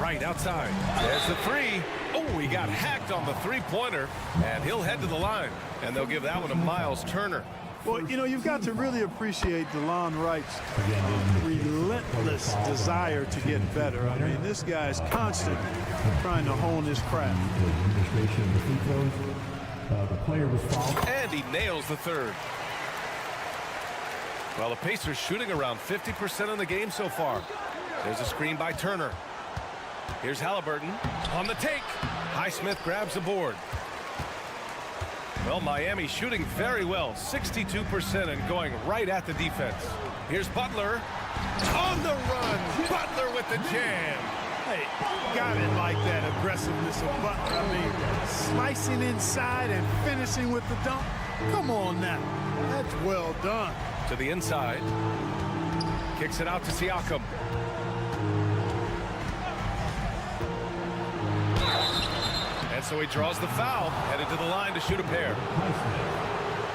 Speaker 8: Right outside. There's the three. Oh, he got hacked on the three-pointer. And he'll head to the line. And they'll give that one to Miles Turner.
Speaker 9: Well, you know, you've got to really appreciate DeLon Wright's relentless desire to get better. I mean, this guy's constantly trying to hone his craft.
Speaker 8: And he nails the third. Well, the Pacers shooting around 50% in the game so far. There's a screen by Turner. Here's Halliburton on the take. Highsmith grabs the board. Well, Miami shooting very well, 62% and going right at the defense. Here's Butler on the run. Butler with the jam.
Speaker 9: Hey, got it like that aggressiveness of Butler. I mean, slicing inside and finishing with the dunk. Come on now. That's well done.
Speaker 8: To the inside. Kicks it out to Siakam. And so he draws the foul, headed to the line to shoot a pair.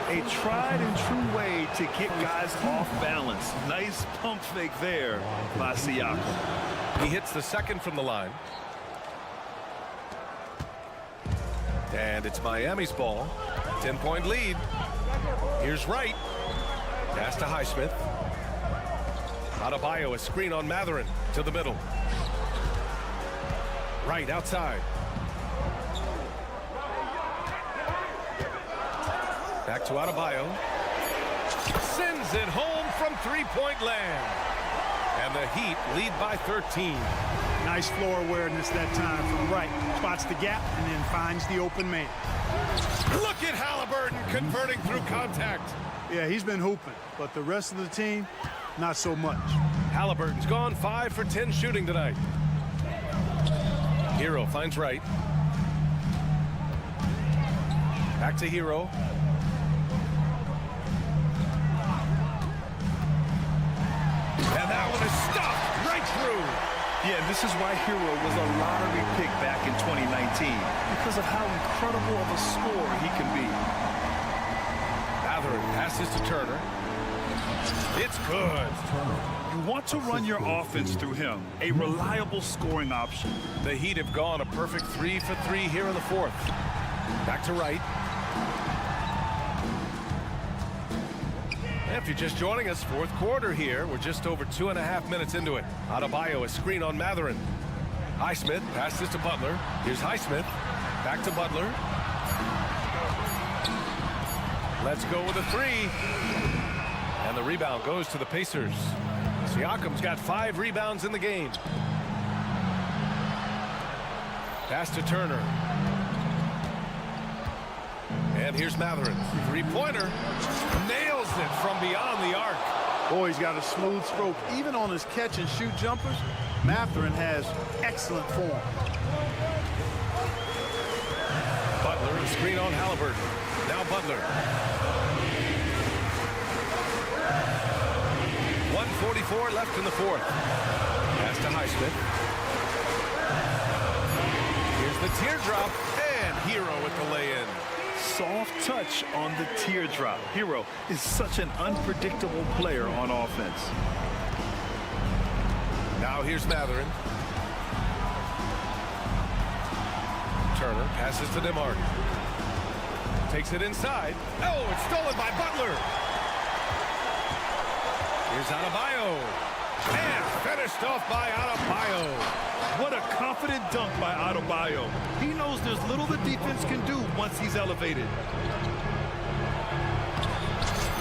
Speaker 10: A tried and true way to get guys off balance. Nice pump fake there by Siakam.
Speaker 8: He hits the second from the line. And it's Miami's ball. 10-point lead. Here's Wright. Pass to Highsmith. Adebayo, a screen on Mathurin to the middle. Wright outside. Back to Adebayo. Sends it home from three-point land. And the Heat lead by 13.
Speaker 9: Nice floor awareness that time from Wright. Spots the gap and then finds the open man.
Speaker 8: Look at Halliburton converting through contact.
Speaker 9: Yeah, he's been hooping, but the rest of the team, not so much.
Speaker 8: Halliburton's gone 5 for 10 shooting tonight. Hero finds Wright. Back to Hero. And that one is stopped right through.
Speaker 10: Yeah, this is why Hero was a lottery pick back in 2019 because of how incredible of a scorer he can be.
Speaker 8: Mathurin passes to Turner. It's good.
Speaker 10: You want to run your offense through him, a reliable scoring option.
Speaker 8: The Heat have gone a perfect 3 for 3 here in the fourth. Back to Wright. If you're just joining us, fourth quarter here. We're just over 2.5 minutes into it. Adebayo, a screen on Mathurin. Highsmith passes to Butler. Here's Highsmith. Back to Butler. Let's go with a three. And the rebound goes to the Pacers. Siakam's got 5 rebounds in the game. Pass to Turner. And here's Mathurin. Three-pointer. Nails it from beyond the arc.
Speaker 9: Boy, he's got a smooth stroke. Even on his catch-and-shoot jumpers, Mathurin has excellent form.
Speaker 8: Butler, a screen on Halliburton. Now Butler. 1:44 left in the fourth. Pass to Highsmith. Here's the teardrop, and Hero with the lay-in.
Speaker 10: Soft touch on the teardrop. Hero is such an unpredictable player on offense.
Speaker 8: Now here's Mathurin. Turner passes to DeMar. Takes it inside. Oh, it's stolen by Butler. Here's Adebayo. And finished off by Adebayo.
Speaker 10: What a confident dunk by Adebayo. He knows there's little the defense can do once he's elevated.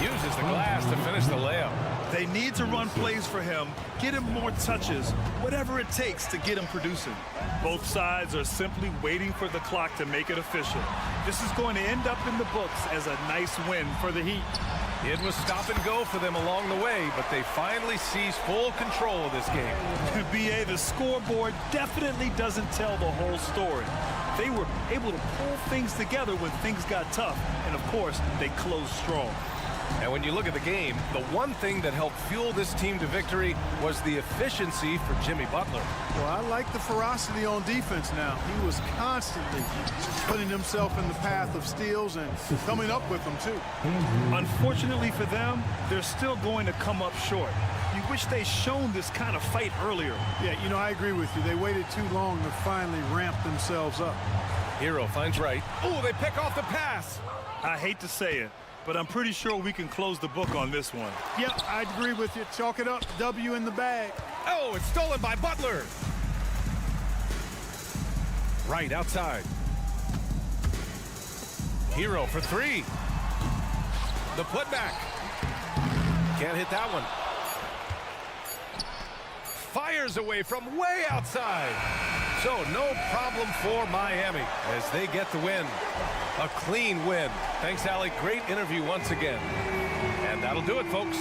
Speaker 8: Uses the glass to finish the layup.
Speaker 10: They need to run plays for him, get him more touches, whatever it takes to get him producing. Both sides are simply waiting for the clock to make it official. This is going to end up in the books as a nice win for the Heat.
Speaker 8: It was stop and go for them along the way, but they finally seized full control of this game.
Speaker 10: BA, the scoreboard definitely doesn't tell the whole story. They were able to pull things together when things got tough, and of course, they closed strong.
Speaker 8: And when you look at the game, the one thing that helped fuel this team to victory was the efficiency for Jimmy Butler.
Speaker 9: Well, I like the ferocity on defense now. He was constantly putting himself in the path of steals and coming up with them, too.
Speaker 10: Unfortunately for them, they're still going to come up short. You wish they'd shown this kind of fight earlier.
Speaker 9: Yeah, you know, I agree with you. They waited too long to finally ramp themselves up.
Speaker 8: Hero finds Wright. Oh, they pick off the pass.
Speaker 10: I hate to say it, but I'm pretty sure we can close the book on this one.
Speaker 9: Yep, I agree with you. Chalk it up. W in the bag.
Speaker 8: Oh, it's stolen by Butler. Right outside. Hero for three. The putback. Can't hit that one. Fires away from way outside. So no problem for Miami as they get the win. A clean win. Thanks, Allie. Great interview once again. And that'll do it, folks.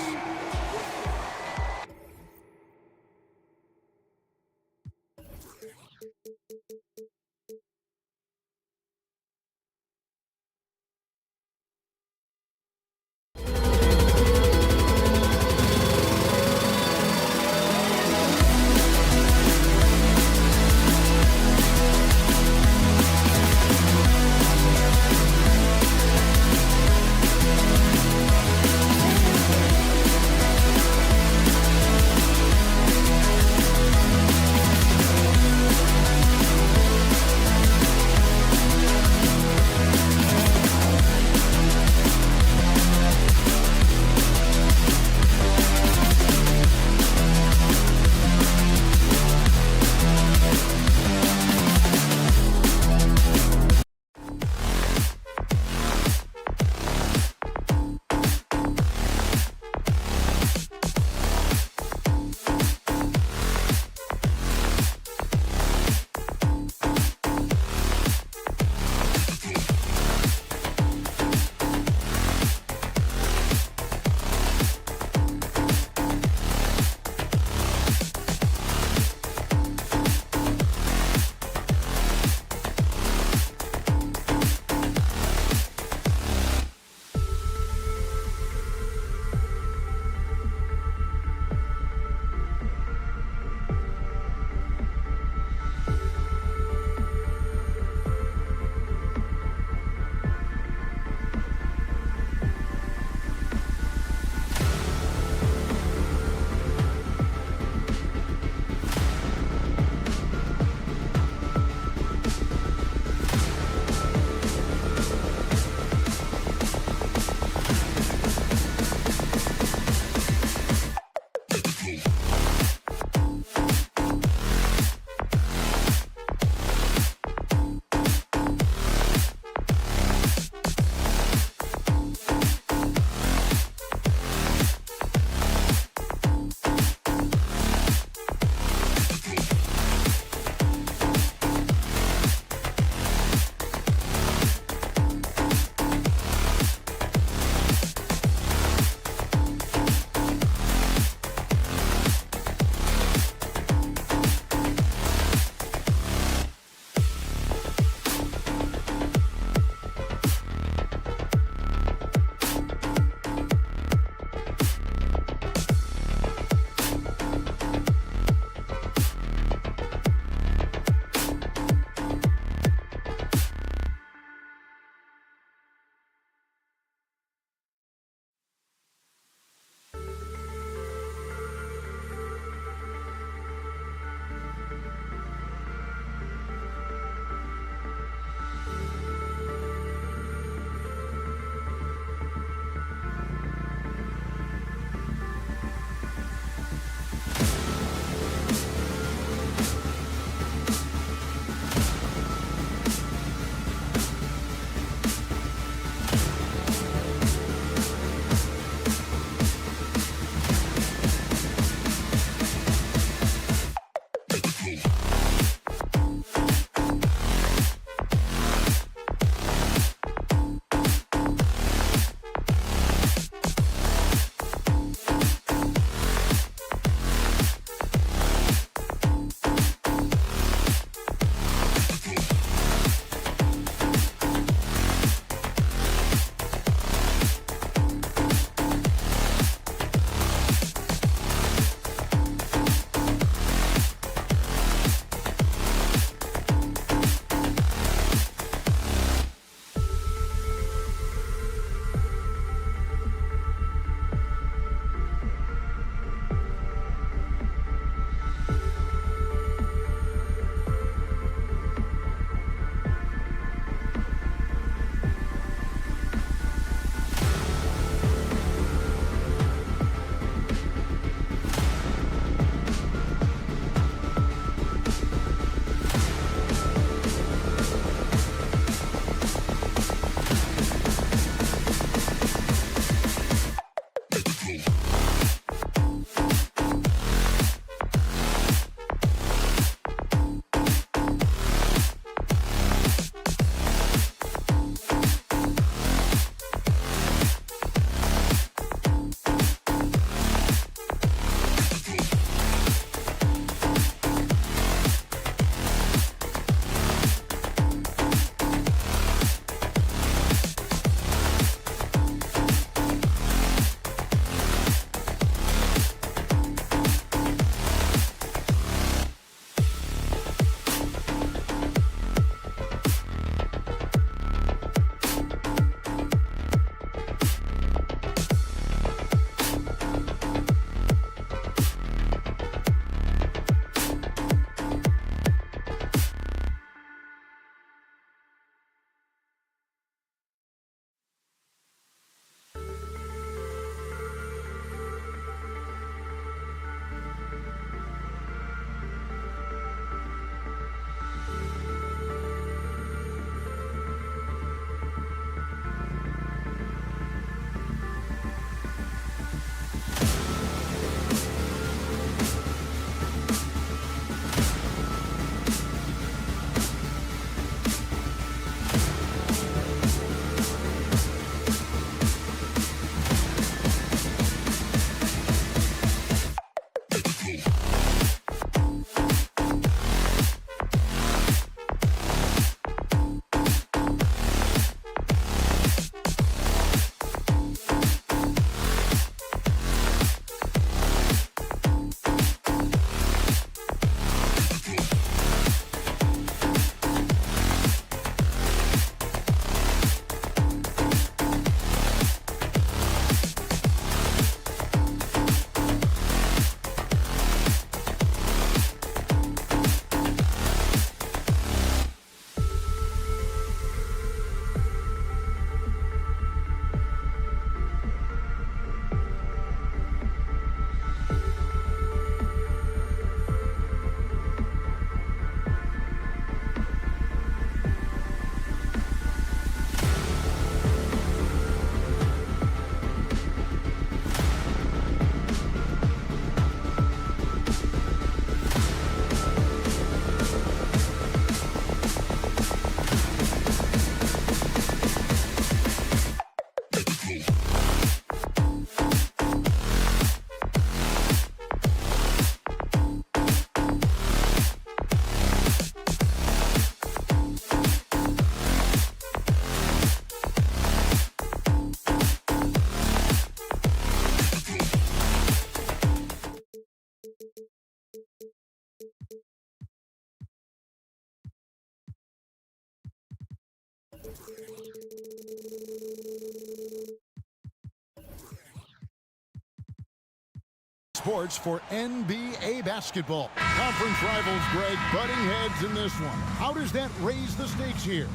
Speaker 1: Sports for NBA basketball. Conference rivals, Greg, butting heads in this one. How does that raise the stakes here?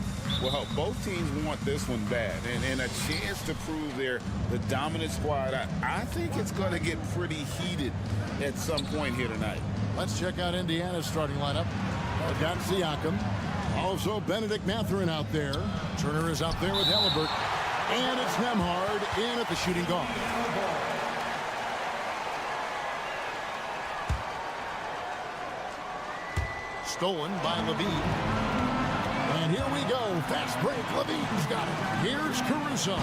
Speaker 3: Well, both teams want this one bad, and a chance to prove they're the dominant squad. I think it's going to get pretty heated at some point here tonight.
Speaker 1: Let's check out Indiana's starting lineup. They've got Siakam. Also, Benedict Mathurin out there. Turner is out there with Halliburton. And it's Nembhard in at the shooting guard. stolen by Levine. And here we go. Fast break. Levine's got it. Here's Caruso.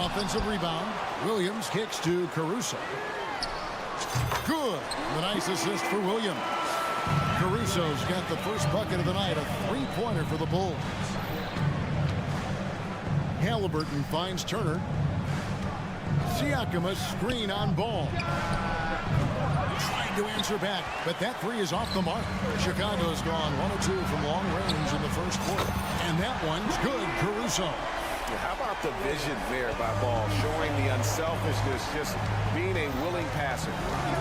Speaker 1: Offensive rebound. Williams kicks to Caruso. Good. The nice assist for Williams. Caruso's got the first bucket of the night. A three-pointer for the Bulls. Halliburton finds Turner. Siakam a screen on Ball. Trying to answer back, but that three is off the mark. Chicago's gone 1 of 2 from long range in the first quarter. And that one's good. Caruso.
Speaker 5: How about the vision there by Ball, showing the unselfishness, just being a willing passer.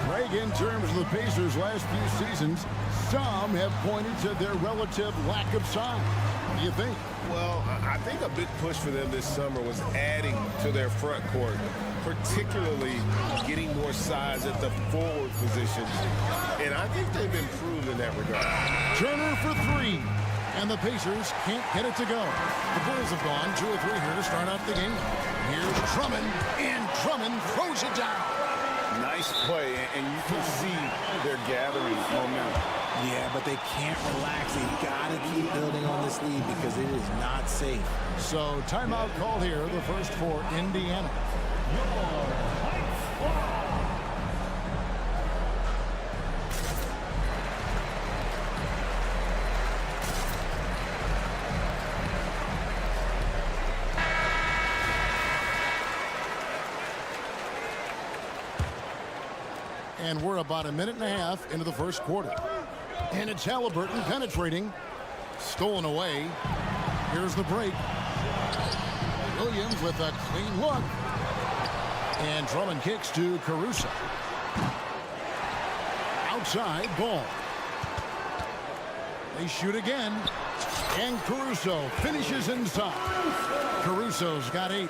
Speaker 1: Greg, in terms of the Pacers' last few seasons, some have pointed to their relative lack of size. What do you think?
Speaker 5: Well, I think a big push for them this summer was adding to their front court, particularly getting more size at the forward positions. And I think they've improved in that regard.
Speaker 1: Turner for three. And the Pacers can't get it to go. The Bulls have gone 2 of 3 here to start out the game. Here's Drummond, and Drummond throws it down.
Speaker 5: Nice play, and you can see they're gathering momentum.
Speaker 12: Yeah, but they can't relax. They got to keep building on this lead because it is not safe.
Speaker 1: So timeout call here, the first for Indiana. And we're about a minute and a half into the first quarter. And it's Halliburton penetrating. Stolen away. Here's the break. Williams with a clean look. And Drummond kicks to Caruso. Outside, Ball. They shoot again. And Caruso finishes inside. Caruso's got 8.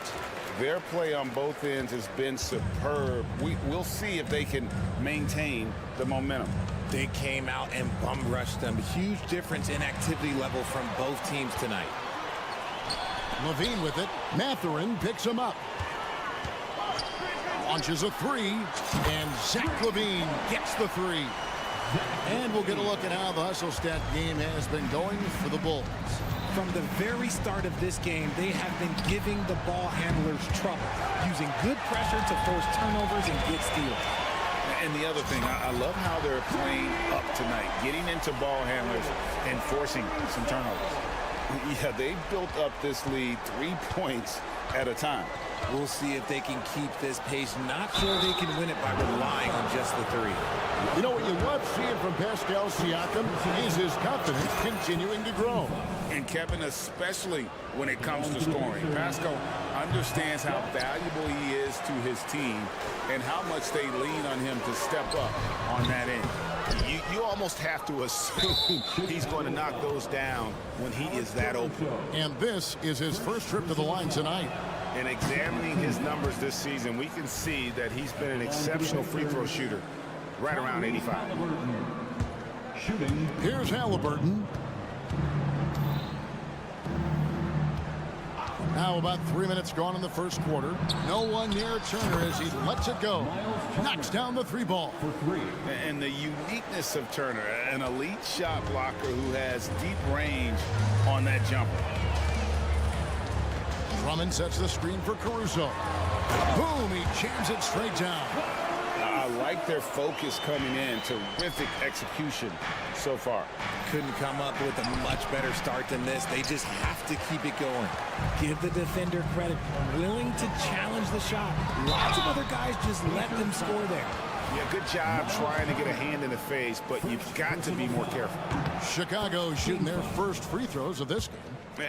Speaker 3: Their play on both ends has been superb. We'll see if they can maintain the momentum.
Speaker 12: They came out and bum rushed them. Huge difference in activity level from both teams tonight.
Speaker 1: Levine with it. Mathurin picks him up. Launches a 3. And Zach Levine gets the 3. And we'll get a look at how the hustle stat game has been going for the Bulls.
Speaker 12: From the very start of this game, they have been giving the ball handlers trouble, using good pressure to force turnovers and get steals.
Speaker 3: And the other thing, I love how they're playing up tonight, getting into ball handlers and forcing some turnovers. Yeah, they built up this lead 3 points at a time.
Speaker 12: We'll see if they can keep this pace. Not sure they can win it by relying on just the 3.
Speaker 1: You know what you love seeing from Pascal Siakam is his confidence continuing to grow.
Speaker 3: And Kevin, especially when it comes to scoring. Pascal understands how valuable he is to his team and how much they lean on him to step up on that end.
Speaker 5: You almost have to assume he's going to knock those down when he is that open.
Speaker 1: And this is his first trip to the line tonight.
Speaker 5: And examining his numbers this season, we can see that he's been an exceptional free throw shooter, right around 85.
Speaker 1: Here's Halliburton. Now about 3 minutes gone in the first quarter. No one near Turner as he lets it go. Knocks down the 3 ball.
Speaker 3: And the uniqueness of Turner, an elite shot blocker who has deep range on that jumper.
Speaker 1: Drummond sets the screen for Caruso. Boom, he jams it straight down.
Speaker 3: I like their focus coming in. Terrific execution so far.
Speaker 12: Couldn't come up with a much better start than this. They just have to keep it going. Give the defender credit. Willing to challenge the shot. Lots of other guys just let them score there.
Speaker 5: Yeah, good job trying to get a hand in the face, but you've got to be more careful.
Speaker 1: Chicago shooting their first free throws of this game.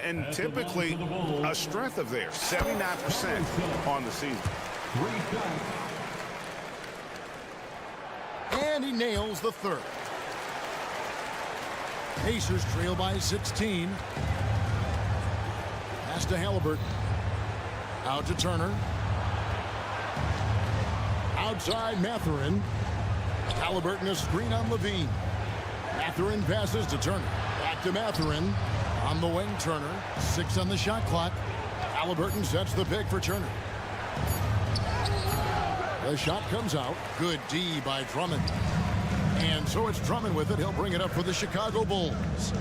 Speaker 5: And typically a strength of theirs, 79% on the season.
Speaker 1: And he nails the 3rd. Pacers trail by 16. Pass to Halliburton. Out to Turner. Outside Mathurin. Halliburton a screen on Levine. Mathurin passes to Turner. Back to Mathurin. On the wing, Turner. 6 on the shot clock. Halliburton sets the pick for Turner. The shot comes out. Good D by Drummond. And so it's Drummond with it. He'll bring it up for the Chicago Bulls.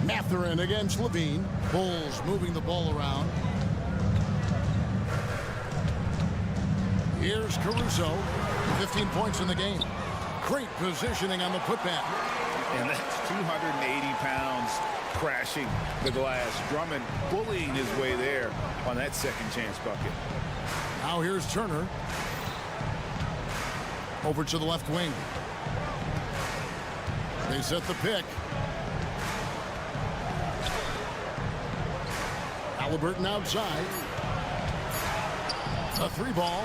Speaker 1: Mathurin against Levine. Bulls moving the ball around. Here's Caruso. 15 points in the game. Great positioning on the putback.
Speaker 3: And that's 280 pounds crashing the glass. Drummond bullying his way there on that second chance bucket.
Speaker 1: Now here's Turner. Over to the left wing. They set the pick. Halliburton outside. A three ball.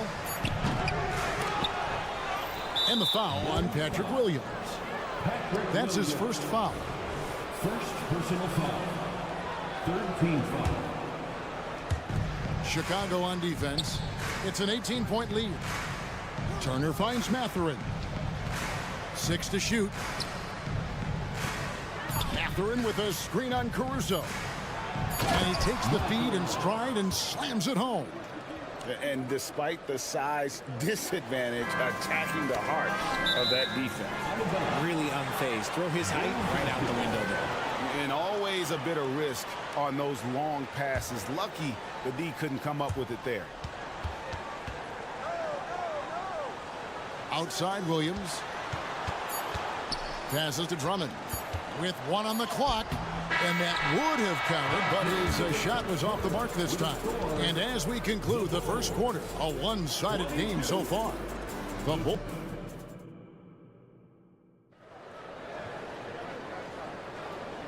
Speaker 1: And the foul on Patrick Williams. That's his first foul.
Speaker 4: First personal foul. Third team foul.
Speaker 1: Chicago on defense. It's an 18-point lead. Turner finds Mathurin. 6 to shoot. Mathurin with a screen on Caruso. And he takes the feed in stride and slams it home.
Speaker 3: And despite the size disadvantage, attacking the heart of that defense.
Speaker 12: Really unfazed. Throw his height right out the window there.
Speaker 3: And always a bit of risk on those long passes. Lucky the D couldn't come up with it there.
Speaker 1: Outside Williams. Passes to Drummond. With 1 on the clock. And that would have counted, but his shot was off the mark this time. And as we conclude the first quarter, a one-sided game so far. The Bulls.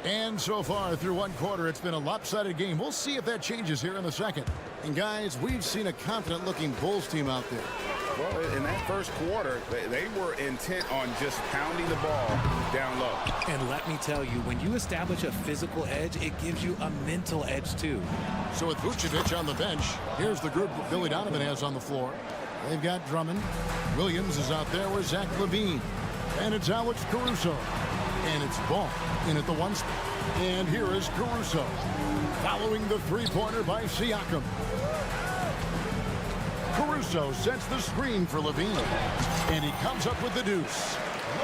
Speaker 1: And so far through one quarter, it's been a lopsided game. We'll see if that changes here in the second. And guys, we've seen a confident-looking Bulls team out there.
Speaker 3: Well, in that first quarter, they were intent on just pounding the ball down low.
Speaker 12: And let me tell you, when you establish a physical edge, it gives you a mental edge too.
Speaker 1: So with Vucevic on the bench, here's the group that Billy Donovan has on the floor. They've got Drummond. Williams is out there with Zach LaVine. And it's Alex Caruso. And it's Ball in at the 1 spot. And here is Caruso. Following the three-pointer by Siakam. Caruso sets the screen for LaVine. And he comes up with the deuce.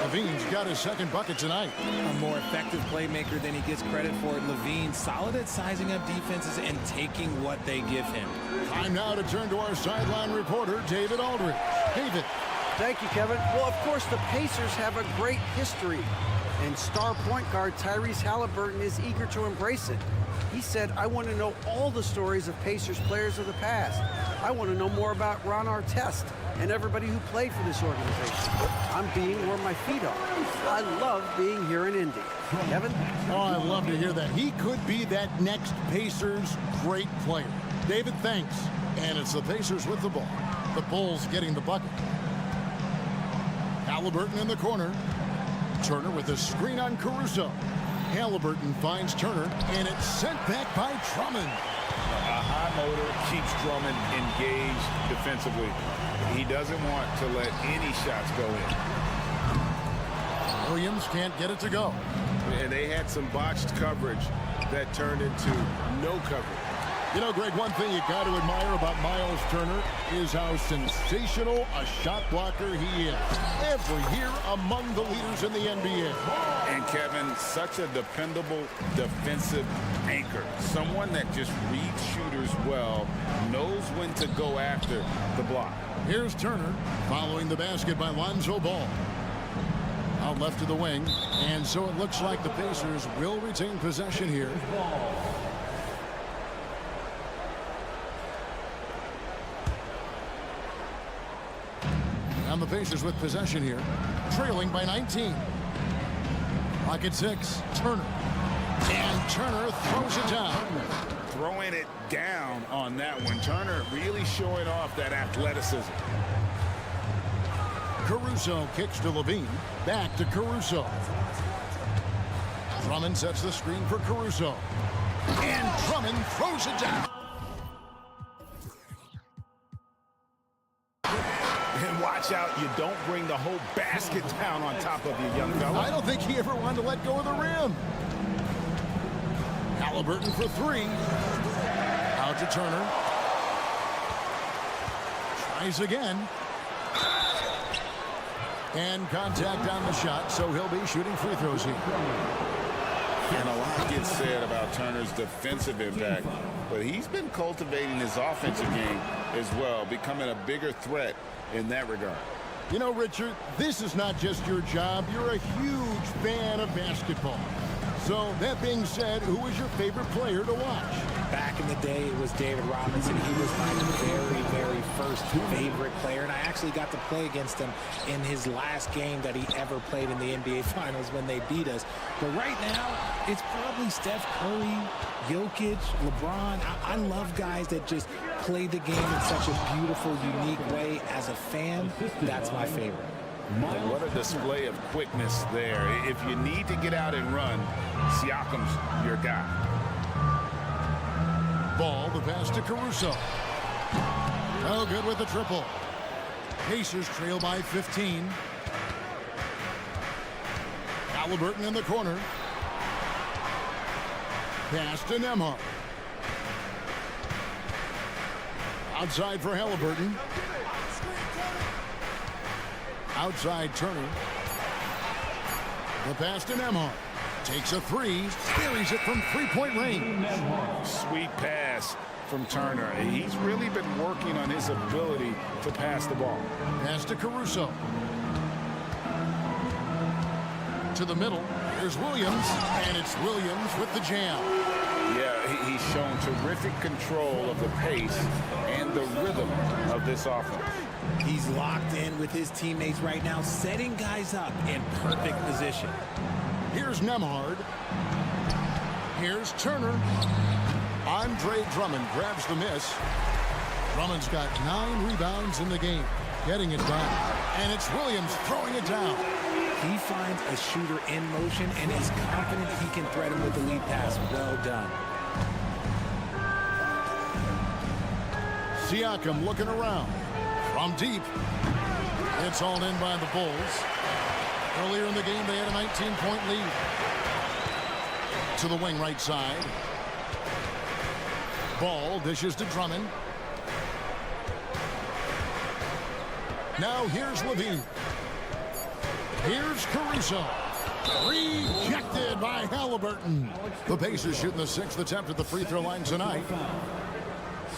Speaker 1: LaVine's got his second bucket tonight.
Speaker 12: A more effective playmaker than he gets credit for. LaVine solid at sizing up defenses and taking what they give him.
Speaker 1: Time now to turn to our sideline reporter, David Aldridge. David.
Speaker 6: Thank you, Kevin. Well, of course, the Pacers have a great history. And star point guard Tyrese Halliburton is eager to embrace it. He said, I want to know all the stories of Pacers players of the past. I want to know more about Ron Artest and everybody who played for this organization. I'm being where my feet are. I love being here in Indy. Kevin?
Speaker 1: Oh, I love to hear that. He could be that next Pacers great player. David, thanks. And it's the Pacers with the ball. The Bulls getting the bucket. Halliburton in the corner. Turner with a screen on Caruso. Halliburton finds Turner, and it's sent back by Drummond.
Speaker 3: A high motor keeps Drummond engaged defensively. He doesn't want to let any shots go in.
Speaker 1: Williams can't get it to go.
Speaker 5: And they had some botched coverage that turned into no coverage.
Speaker 1: You know, Greg, one thing you got to admire about Miles Turner is how sensational a shot blocker he is. Every year among the leaders in the NBA.
Speaker 3: And Kevin, such a dependable defensive anchor. Someone that just reads shooters well, knows when to go after the block.
Speaker 1: Here's Turner following the basket by Lonzo Ball. Out left to the wing. And so it looks like the Pacers will retain possession here. And the Pacers with possession here, trailing by 19. Clock at 6. Turner. And Turner throws it down.
Speaker 3: Throwing it down on that one. Turner really showing off that athleticism.
Speaker 1: Caruso kicks to LaVine. Back to Caruso. Drummond sets the screen for Caruso. And Drummond throws it down.
Speaker 3: And watch out, you don't bring the whole basket down on top of you, young fella.
Speaker 1: I don't think he ever wanted to let go of the rim. Halliburton for 3. Out to Turner. Tries again. And contact on the shot, so he'll be shooting free throws here.
Speaker 3: And a lot gets said about Turner's defensive impact, but he's been cultivating his offensive game as well, becoming a bigger threat in that regard.
Speaker 1: You know, Richard, this is not just your job. You're a huge fan of basketball. So, that being said, who was your favorite player to watch?
Speaker 12: Back in the day, it was David Robinson. He was my very, very first favorite player, and I actually got to play against him in his last game that he ever played in the NBA Finals when they beat us. But right now, it's probably Steph Curry, Jokic, LeBron. I love guys that just play the game in such a beautiful, unique way. As a fan, that's my favorite.
Speaker 3: And what a display of quickness there. If you need to get out and run, Siakam's your guy.
Speaker 1: Ball, the pass to Caruso. No good with the triple. Pacers trail by 15. Halliburton in the corner. Pass to Nembhard. Outside for Halliburton. Outside Turner. The pass to Nembhard. Takes a three. Buries it from three-point range.
Speaker 3: Sweet pass from Turner. And he's really been working on his ability to pass the ball.
Speaker 1: Pass to Caruso. To the middle. Here's Williams. And it's Williams with the jam.
Speaker 3: Yeah, he's shown terrific control of the pace and the rhythm of this offense.
Speaker 12: He's locked in with his teammates right now, setting guys up in perfect position.
Speaker 1: Here's Nembhard. Here's Turner. Andre Drummond grabs the miss. Drummond's got 9 rebounds in the game, getting it done. And it's Williams throwing it down.
Speaker 12: He finds a shooter in motion and is confident he can thread him with the lead pass. Well done.
Speaker 1: Siakam looking around. From deep. It's all in by the Bulls. Earlier in the game, they had a 19-point lead. To the wing right side. Ball dishes to Drummond. Now here's Levine. Here's Caruso. Rejected by Halliburton. The Pacers shooting the 6th attempt at the free throw line tonight.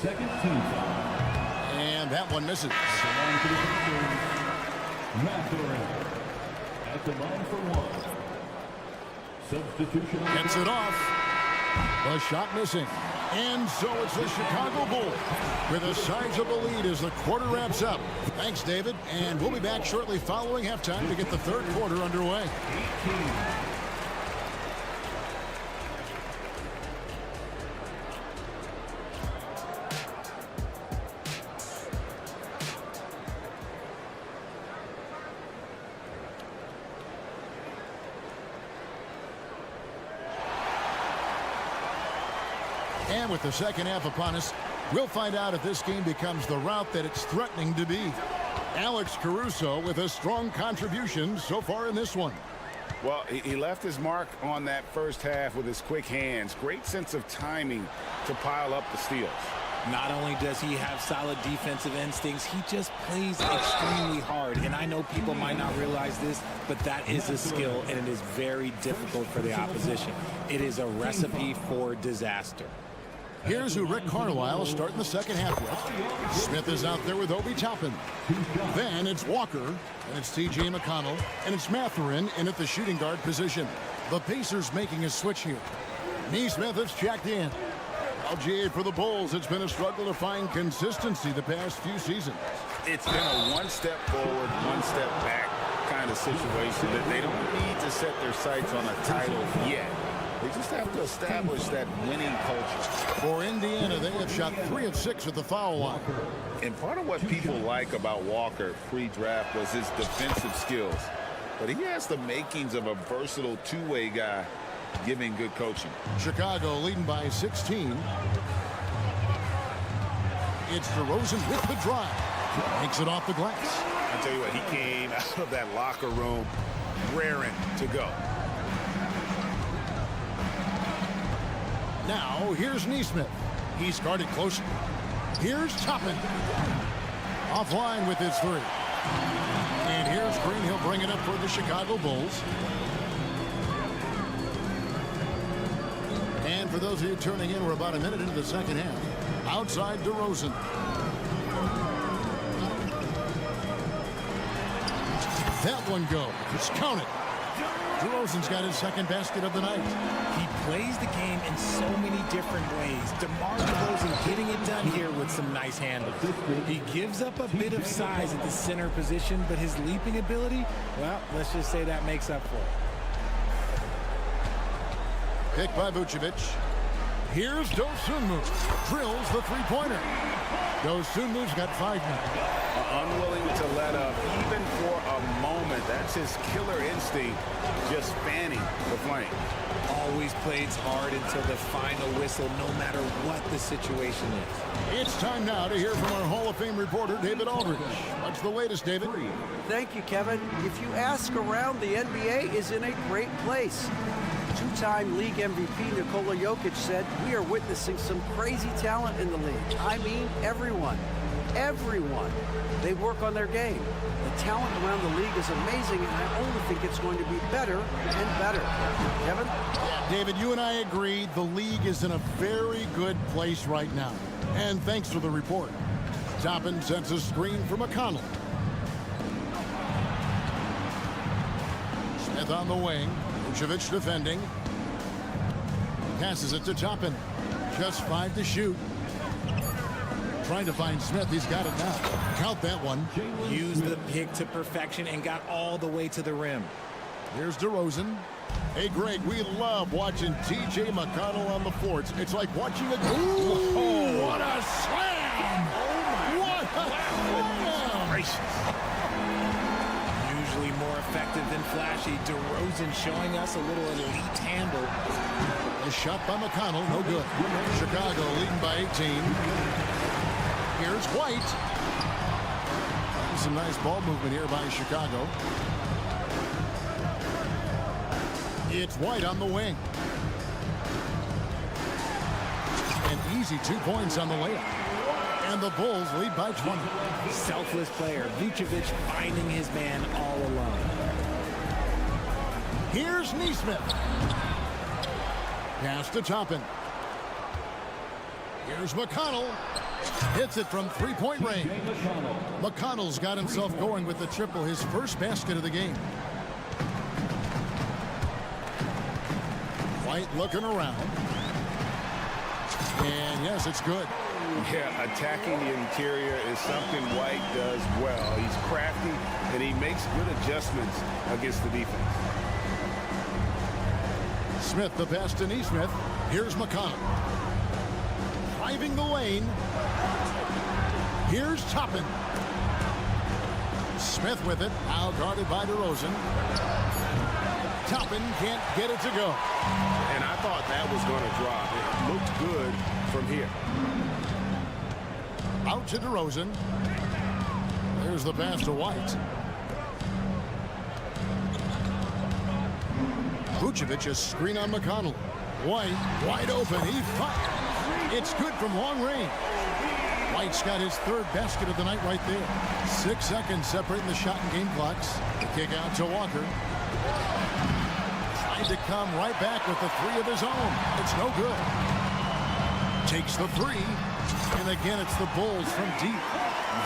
Speaker 4: Second team foul.
Speaker 1: And that one misses.
Speaker 4: At the line for one. Substitution.
Speaker 1: Gets it off. The shot missing. And so it's the Chicago Bulls with a sizable lead as the quarter wraps up. Thanks, David. And we'll be back shortly following halftime to get the third quarter underway. And with the second half upon us, we'll find out if this game becomes the route that it's threatening to be. Alex Caruso with a strong contribution so far in this one.
Speaker 3: Well, he left his mark on that first half with his quick hands. Great sense of timing to pile up the steals.
Speaker 12: Not only does he have solid defensive instincts, he just plays extremely hard. And I know people might not realize this, but that is a skill, and it is very difficult for the opposition. It is a recipe for disaster.
Speaker 1: Here's who Rick Carlisle is starting the second half with. Smith is out there with Obi Toppin. Then it's Walker, and it's T.J. McConnell, and it's Mathurin in at the shooting guard position. The Pacers making a switch here. Nesmith has checked in. LGA for the Bulls. It's been a struggle to find consistency the past few seasons.
Speaker 3: It's been a one step forward, one step back kind of situation that they don't need to set their sights on a title yet. They just have to establish that winning culture.
Speaker 1: For Indiana, they have shot 3 of 6 at the foul line.
Speaker 3: And part of what people like about Walker pre-draft was his defensive skills. But he has the makings of a versatile two-way guy giving good coaching.
Speaker 1: Chicago leading by 16. It's DeRozan with the drive. Makes it off the glass.
Speaker 3: I tell you what, he came out of that locker room raring to go.
Speaker 1: Now, here's Nesmith. He's guarded closely. Here's Toppin. Offline with his 3. And here's Green. He'll bring it up for the Chicago Bulls. And for those of you turning in, we're about a minute into the second half. Outside DeRozan. That one goes. It's counted. DeRozan's got his second basket of the night.
Speaker 12: He plays the game in so many different ways. DeMar DeRozan getting it done here with some nice handles. He gives up a bit of size at the center position, but his leaping ability, well, let's just say that makes up for it.
Speaker 1: Picked by Vucevic. Here's Dosunmu. Drills the three-pointer. Dosunmu's got 5 now.
Speaker 3: Unwilling to let up, even for a moment. That's his killer instinct, just fanning the flame.
Speaker 12: Always plays hard until the final whistle, no matter what the situation is.
Speaker 1: It's time now to hear from our Hall of Fame reporter, David Aldridge. What's the latest, David?
Speaker 6: Thank you, Kevin. If you ask around, the NBA is in a great place. Two-time league MVP Nikola Jokic said, "We are witnessing some crazy talent in the league." I mean, everyone. Everyone. They work on their game. The talent around the league is amazing, and I only think it's going to be better and better. Kevin?
Speaker 1: Yeah, David, you and I agree the league is in a very good place right now. And thanks for the report. Toppin sends a screen for McConnell. Smith on the wing. Vucevic defending. Passes it to Toppin. Just 5 to shoot. Trying to find Smith. He's got it now. Count that one.
Speaker 12: Used the pick to perfection and got all the way to the rim.
Speaker 1: Here's DeRozan. Hey, Greg, we love watching T.J. McConnell on the floor. It's like watching a... Ooh, what a slam! Oh, my... What a slam!
Speaker 12: Gracious. Usually more effective than flashy. DeRozan showing us a little elite handle.
Speaker 1: A shot by McConnell. No good. Chicago leading by 18. Here's White. Some nice ball movement here by Chicago. It's White on the wing. An easy 2 points on the layup. And the Bulls lead by 20.
Speaker 12: Selfless player. Vucevic finding his man all alone.
Speaker 1: Here's Nesmith. Pass to Toppin. Here's McConnell. Hits it from three-point range. McConnell's got himself going with the triple, his first basket of the game. White looking around. And yes, it's good.
Speaker 3: Yeah, attacking the interior is something White does well. He's crafty, and he makes good adjustments against the defense.
Speaker 1: Smith, the pass to Nesmith. Here's McConnell. Driving the lane. Here's Toppin. Smith with it. Now guarded by DeRozan. Toppin can't get it to go.
Speaker 3: And I thought that was going to drop. It looked good from here.
Speaker 1: Out to DeRozan. There's the pass to White. Vucevic, a screen on McConnell. White, wide open. He fired. It's good from long range. White's got his third basket of the night right there. 6 seconds separating the shot and game clocks. The kick out to Walker. Trying to come right back with the three of his own. It's no good. Takes the three. And again, it's the Bulls from deep.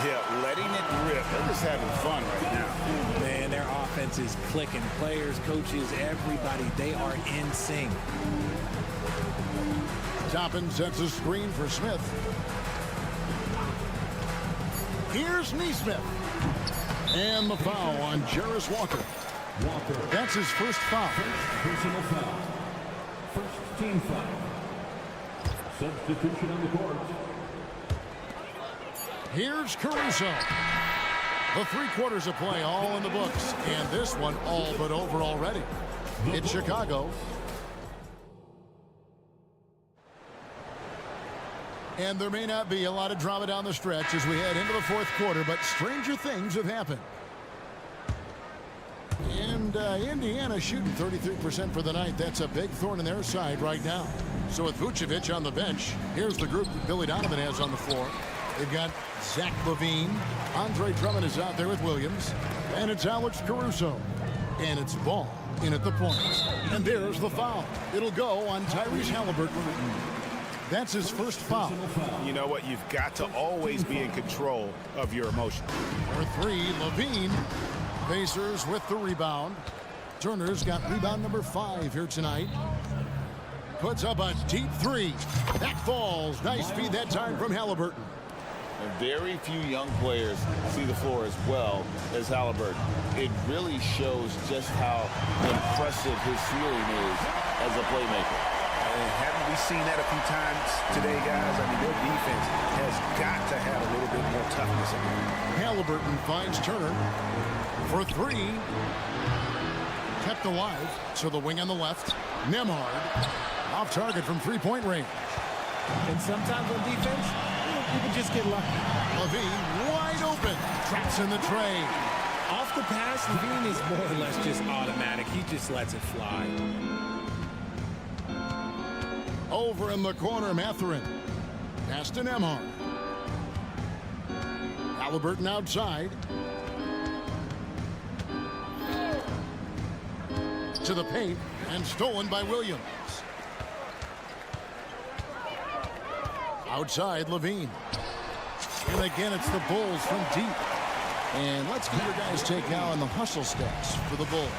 Speaker 3: Yeah, letting it rip. They're just having fun right now.
Speaker 12: Man, their offense is clicking. Players, coaches, everybody, they are in sync.
Speaker 1: Toppin sets a screen for Smith. Here's Nesmith. And the foul on Jarris Walker. That's his first foul.
Speaker 4: Personal foul. First team foul. Substitution on the court.
Speaker 1: Here's Caruso. The 3 quarters of play all in the books. And this one all but over already. It's Chicago. And there may not be a lot of drama down the stretch as we head into the 4th quarter, but stranger things have happened. And Indiana shooting 33% for the night. That's a big thorn in their side right now. So with Vucevic on the bench, here's the group that Billy Donovan has on the floor. They've got Zach LaVine. Andre Drummond is out there with Williams. And it's Alex Caruso. And it's Ball in at the point. And there's the foul. It'll go on Tyrese Halliburton. That's his first foul.
Speaker 5: You know what? You've got to always be in control of your emotions.
Speaker 1: For three, LaVine. Pacers with the rebound. Turner's got rebound number 5 here tonight. Puts up a deep three. That falls. Nice feed that time from Halliburton.
Speaker 3: And very few young players see the floor as well as Halliburton. It really shows just how impressive his ceiling is as a playmaker.
Speaker 5: And haven't we seen that a few times today, guys? I mean, their defense has got to have a little bit more toughness in it.
Speaker 1: Halliburton finds Turner for 3. Kept alive to the wing on the left. Nembhard off target from three-point range.
Speaker 12: And sometimes on defense, people just get lucky.
Speaker 1: LaVine wide open. Traps in the tray.
Speaker 12: Off the pass, LaVine is more or less just automatic. He just lets it fly.
Speaker 1: Over in the corner, Mathurin. Pass to Nembhard. Halliburton outside. To the paint and stolen by Williams. Outside, LaVine. And again, it's the Bulls from deep. And let's get your guys' take now on the hustle stats for the Bulls.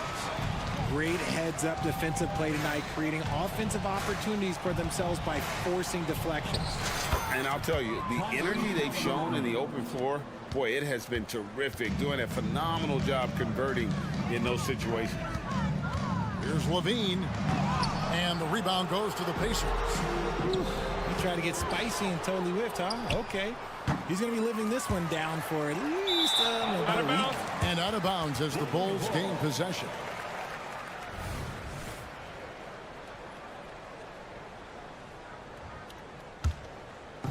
Speaker 12: Great heads-up defensive play tonight, creating offensive opportunities for themselves by forcing deflections.
Speaker 3: And I'll tell you, the energy they've shown in the open floor, boy, it has been terrific. Doing a phenomenal job converting in those situations.
Speaker 1: Here's LaVine. And the rebound goes to the Pacers.
Speaker 12: He tried to get spicy and totally whiffed, huh? Okay. He's going to be living this one down for at least about a week.
Speaker 1: And out of bounds as the Bulls gain possession.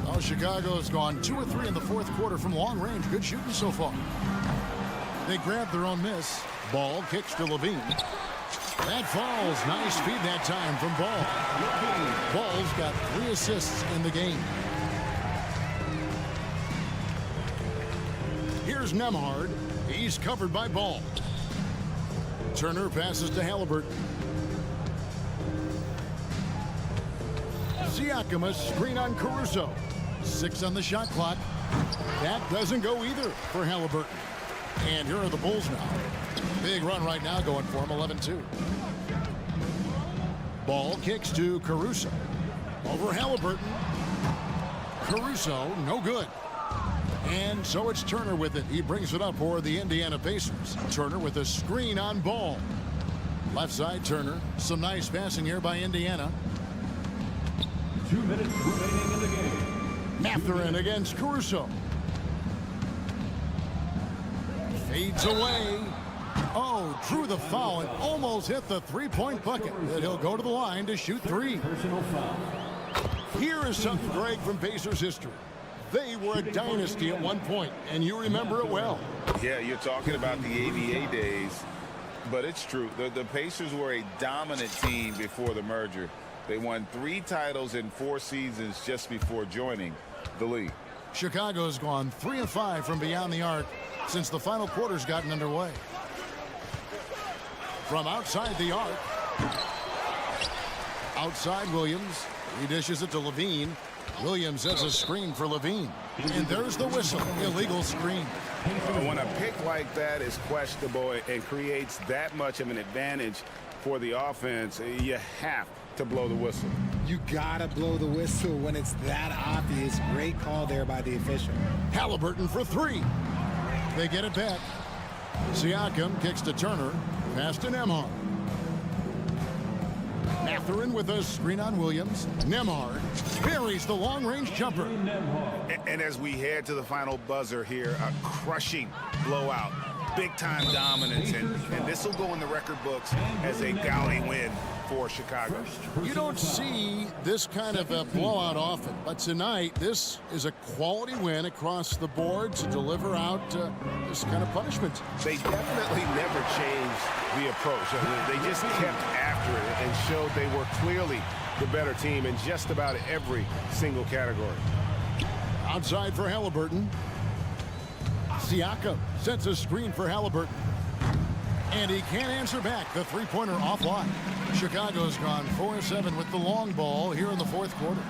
Speaker 1: Well, Chicago's gone 2 or 3 in the fourth quarter from long range. Good shooting so far. They grabbed their own miss. Ball kicks to LaVine. That falls. Nice feed that time from Ball. Ball's got 3 assists in the game. Here's Nembhard. He's covered by Ball. Turner passes to Halliburton. Siakam, a screen on Caruso. 6 on the shot clock. That doesn't go either for Halliburton. And here are the Bulls now. Big run right now going for him, 11-2. Ball kicks to Caruso. Over Halliburton. Caruso, no good. And so it's Turner with it. He brings it up for the Indiana Pacers. Turner with a screen on Ball. Left side, Turner. Some nice passing here by Indiana.
Speaker 4: 2 minutes remaining in the game.
Speaker 1: Mathurin against Caruso. Fades away. Oh, drew the foul and almost hit the three-point bucket. And he'll go to the line to shoot 3.
Speaker 4: Personal foul.
Speaker 1: Here is something, Greg, from Pacers history. They were a dynasty at one point, and you remember it well.
Speaker 3: Yeah, you're talking about the ABA days, but it's true. The Pacers were a dominant team before the merger. They won 3 titles in 4 seasons just before joining the league.
Speaker 1: Chicago's gone 3 of 5 from beyond the arc since the final quarter's gotten underway. From outside the arc. Outside Williams. He dishes it to LaVine. Williams has a screen for LaVine. And there's the whistle. Illegal screen.
Speaker 5: When a pick like that is questionable and creates that much of an advantage for the offense, you have to blow the whistle.
Speaker 12: You gotta blow the whistle when it's that obvious. Great call there by the official.
Speaker 1: Halliburton for 3. They get it back. Siakam kicks to Turner. Pass to Nembhard. Mathurin with a screen on Williams. Nembhard buries the long-range jumper.
Speaker 5: And as we head to the final buzzer here, a crushing blowout. Big-time dominance, and this will go in the record books as a gaudy win for Chicago.
Speaker 1: You don't see this kind of a blowout often, but tonight this is a quality win across the board to deliver out this kind of punishment.
Speaker 5: They definitely never changed the approach. They just kept after it and showed they were clearly the better team in just about every single category.
Speaker 1: Outside for Halliburton. Siakam sets a screen for Halliburton. And he can't answer back. The three-pointer offline. Chicago's gone 4-7 with the long ball here in the fourth quarter.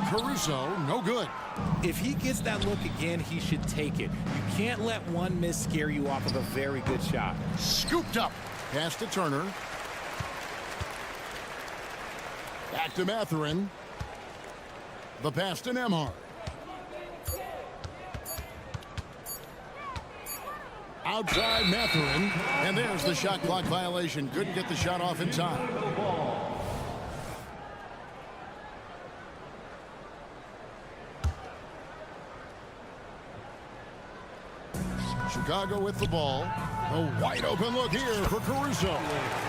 Speaker 1: Caruso, no good.
Speaker 12: If he gets that look again, he should take it. You can't let one miss scare you off of a very good shot.
Speaker 1: Scooped up. Pass to Turner. Back to Mathurin. The pass to Nembhard. Outside Mathurin. And there's the shot clock violation. Couldn't get the shot off in time. Chicago with the ball. A wide open look here for Caruso.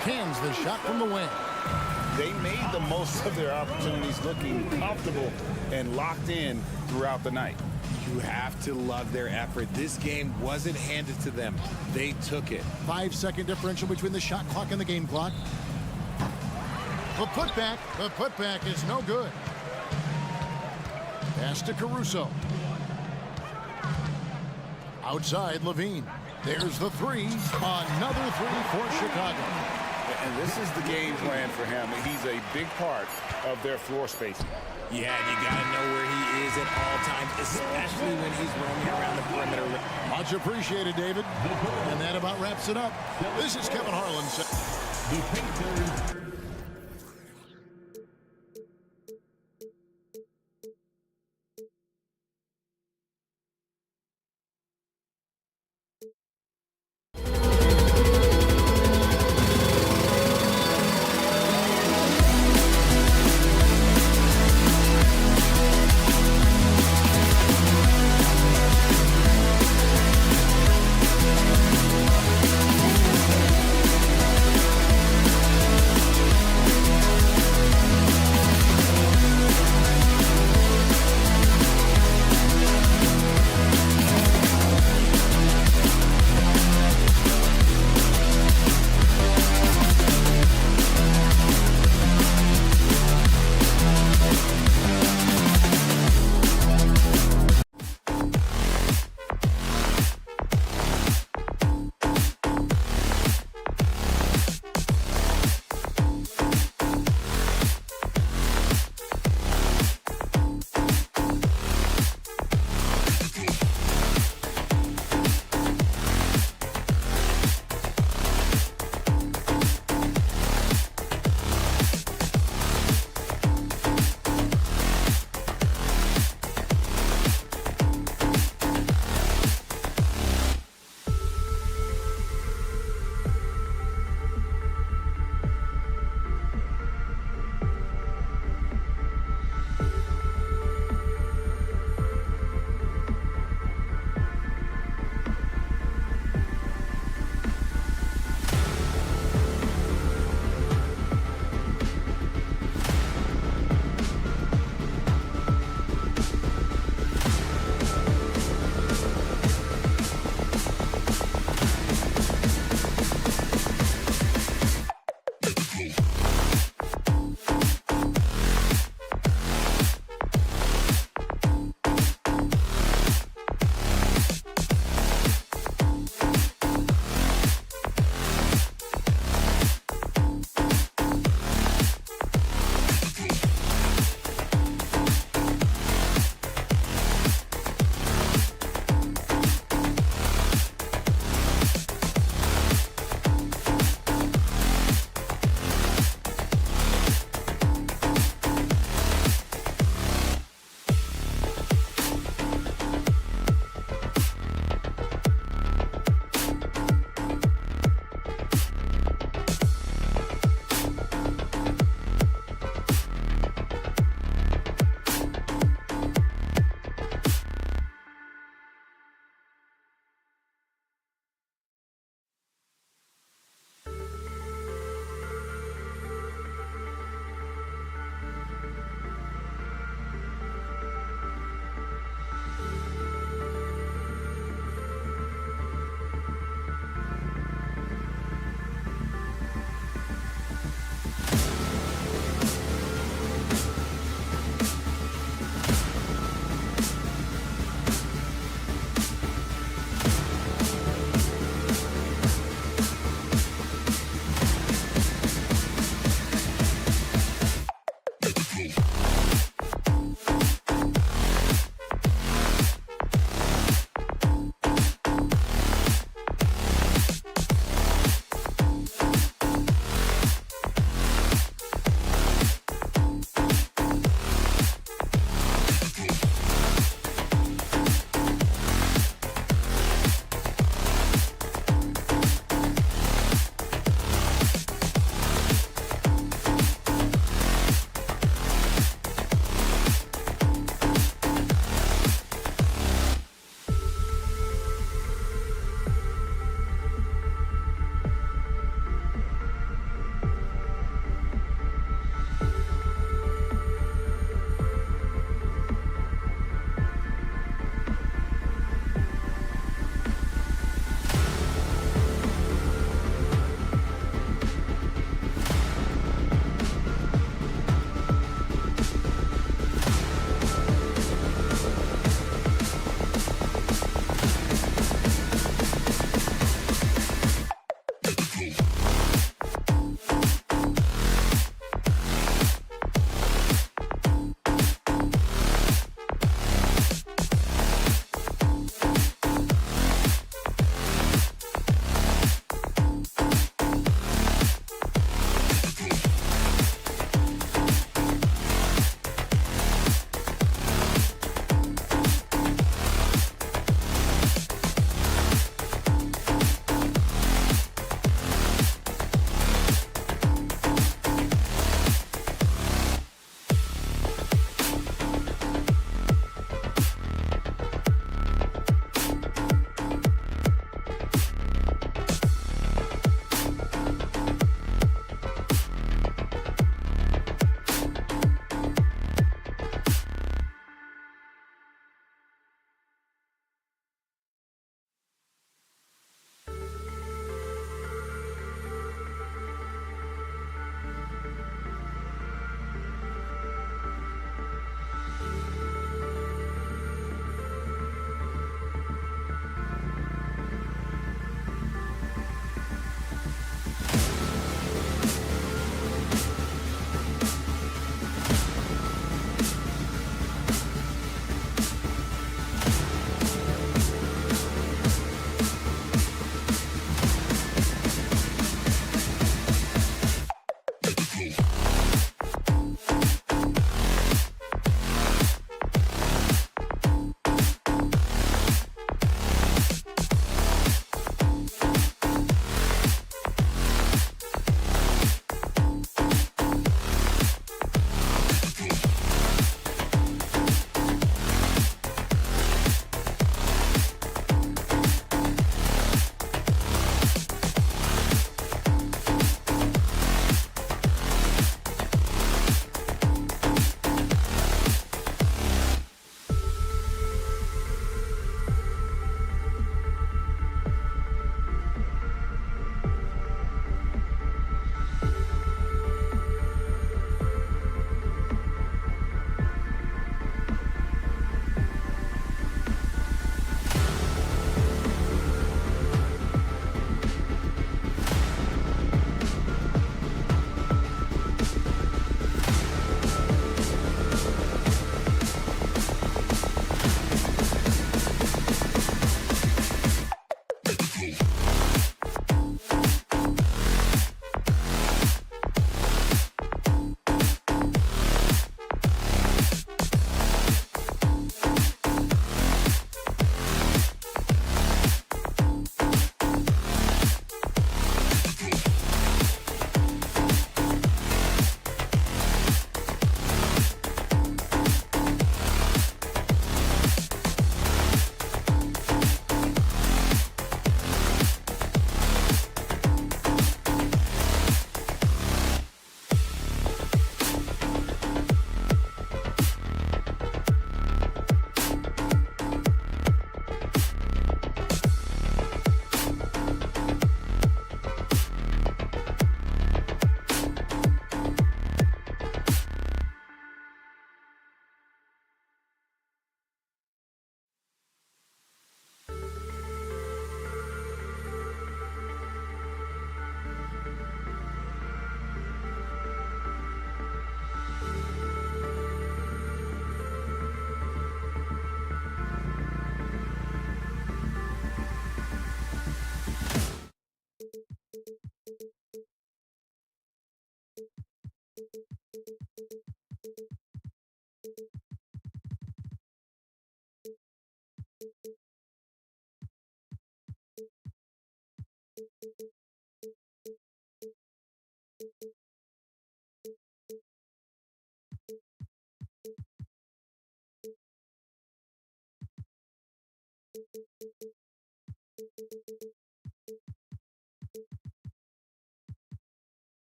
Speaker 1: Cans the shot from the wing.
Speaker 3: They made the most of their opportunities, looking comfortable and locked in throughout the night.
Speaker 12: You have to love their effort. This game wasn't handed to them. They took it.
Speaker 1: 5-second differential between the shot clock and the game clock. The putback is no good. Pass to Caruso. Outside Levine. There's the three. Another three for Chicago.
Speaker 3: And this is the game plan for him. He's a big part of their floor spacing.
Speaker 12: Yeah, you got to know where he is at all times, especially when he's roaming around the perimeter.
Speaker 1: Much appreciated, David. And that about wraps it up. This is Kevin Harlan.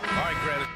Speaker 8: All right, Grant.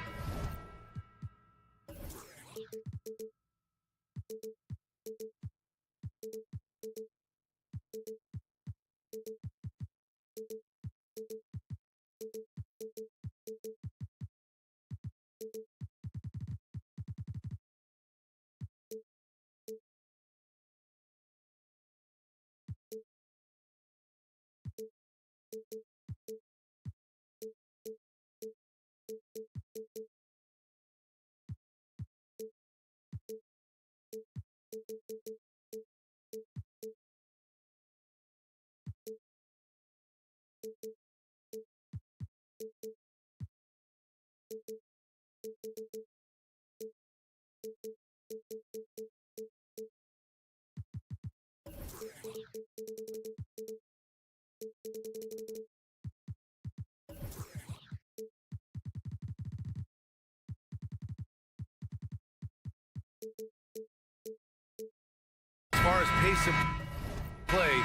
Speaker 8: As far as pace of play,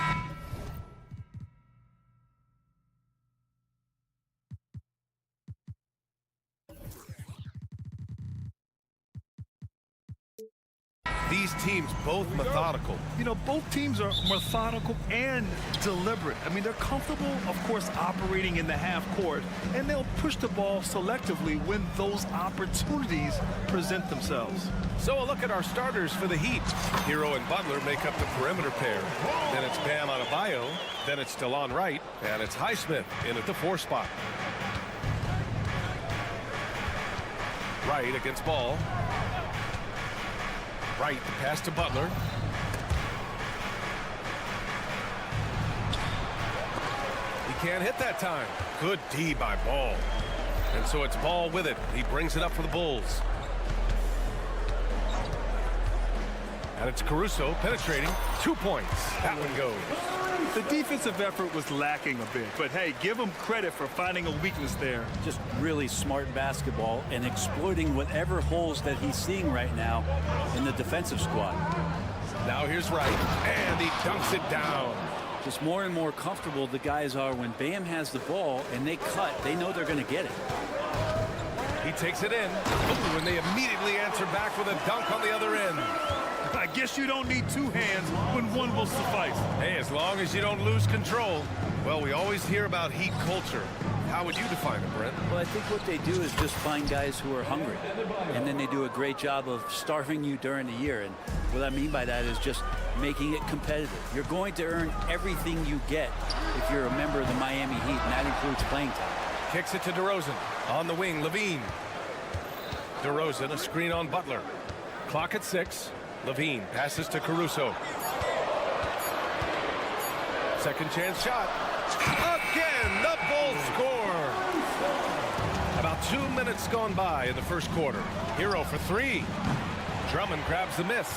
Speaker 8: these teams both methodical.
Speaker 10: You know, both teams are methodical and deliberate. I mean, they're comfortable, of course, operating in the half court, and they'll push the ball selectively when those opportunities present themselves.
Speaker 8: So a look at our starters for the Heat. Hero and Butler make up the perimeter pair. Then it's Bam Adebayo. Then it's DeLon Wright. And it's Highsmith in at the 4 spot. Wright against Ball. Wright, the pass to Butler. He can't hit that time. Good D by Ball. And so it's Ball with it. He brings it up for the Bulls. And it's Caruso penetrating. 2 points. That one goes.
Speaker 10: The defensive effort was lacking a bit, but hey, give them credit for finding a weakness there.
Speaker 13: Just really smart basketball and exploiting whatever holes that he's seeing right now in the defensive squad.
Speaker 8: Now here's Wright, and he dunks it down.
Speaker 13: Just more and more comfortable the guys are when Bam has the ball and they cut, they know they're going to get it.
Speaker 8: He takes it in. Ooh, and they immediately answer back with a dunk on the other end.
Speaker 10: I guess you don't need 2 hands when one will suffice.
Speaker 8: Hey, as long as you don't lose control. Well, we always hear about Heat culture. How would you define it, Brent?
Speaker 13: Well, I think what they do is just find guys who are hungry. And then they do a great job of starving you during the year. And what I mean by that is just making it competitive. You're going to earn everything you get if you're a member of the Miami Heat, and that includes playing time.
Speaker 8: Kicks it to DeRozan. On the wing, Levine. DeRozan, a screen on Butler. Clock at 6. Levine passes to Caruso. Second chance shot. Again, the Bulls score. About 2 minutes gone by in the first quarter. Hero for 3. Drummond grabs the miss.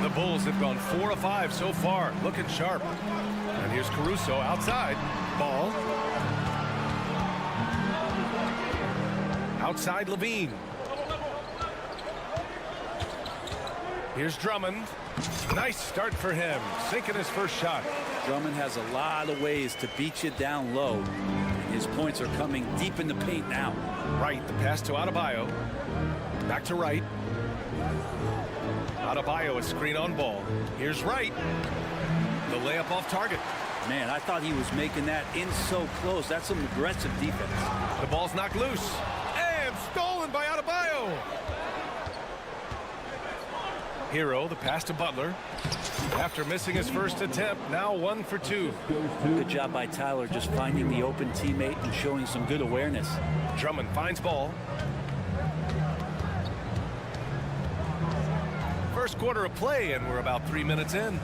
Speaker 8: The Bulls have gone 4 of 5 so far, looking sharp. And here's Caruso outside. Ball. Outside Levine. Here's Drummond. Nice start for him, sinking his first shot.
Speaker 13: Drummond has a lot of ways to beat you down low. His points are coming deep in the paint now.
Speaker 8: Wright, the pass to Adebayo. Back to Wright. Adebayo, a screen on Ball. Here's Wright. The layup off target.
Speaker 13: Man, I thought he was making that in so close. That's some aggressive defense.
Speaker 8: The ball's knocked loose. And stolen by Adebayo. Hero, the pass to Butler. After missing his first attempt, now 1 for 2.
Speaker 13: Good job by Tyler just finding the open teammate and showing some good awareness.
Speaker 8: Drummond finds Ball. first quarter of play, and we're about 3 minutes in.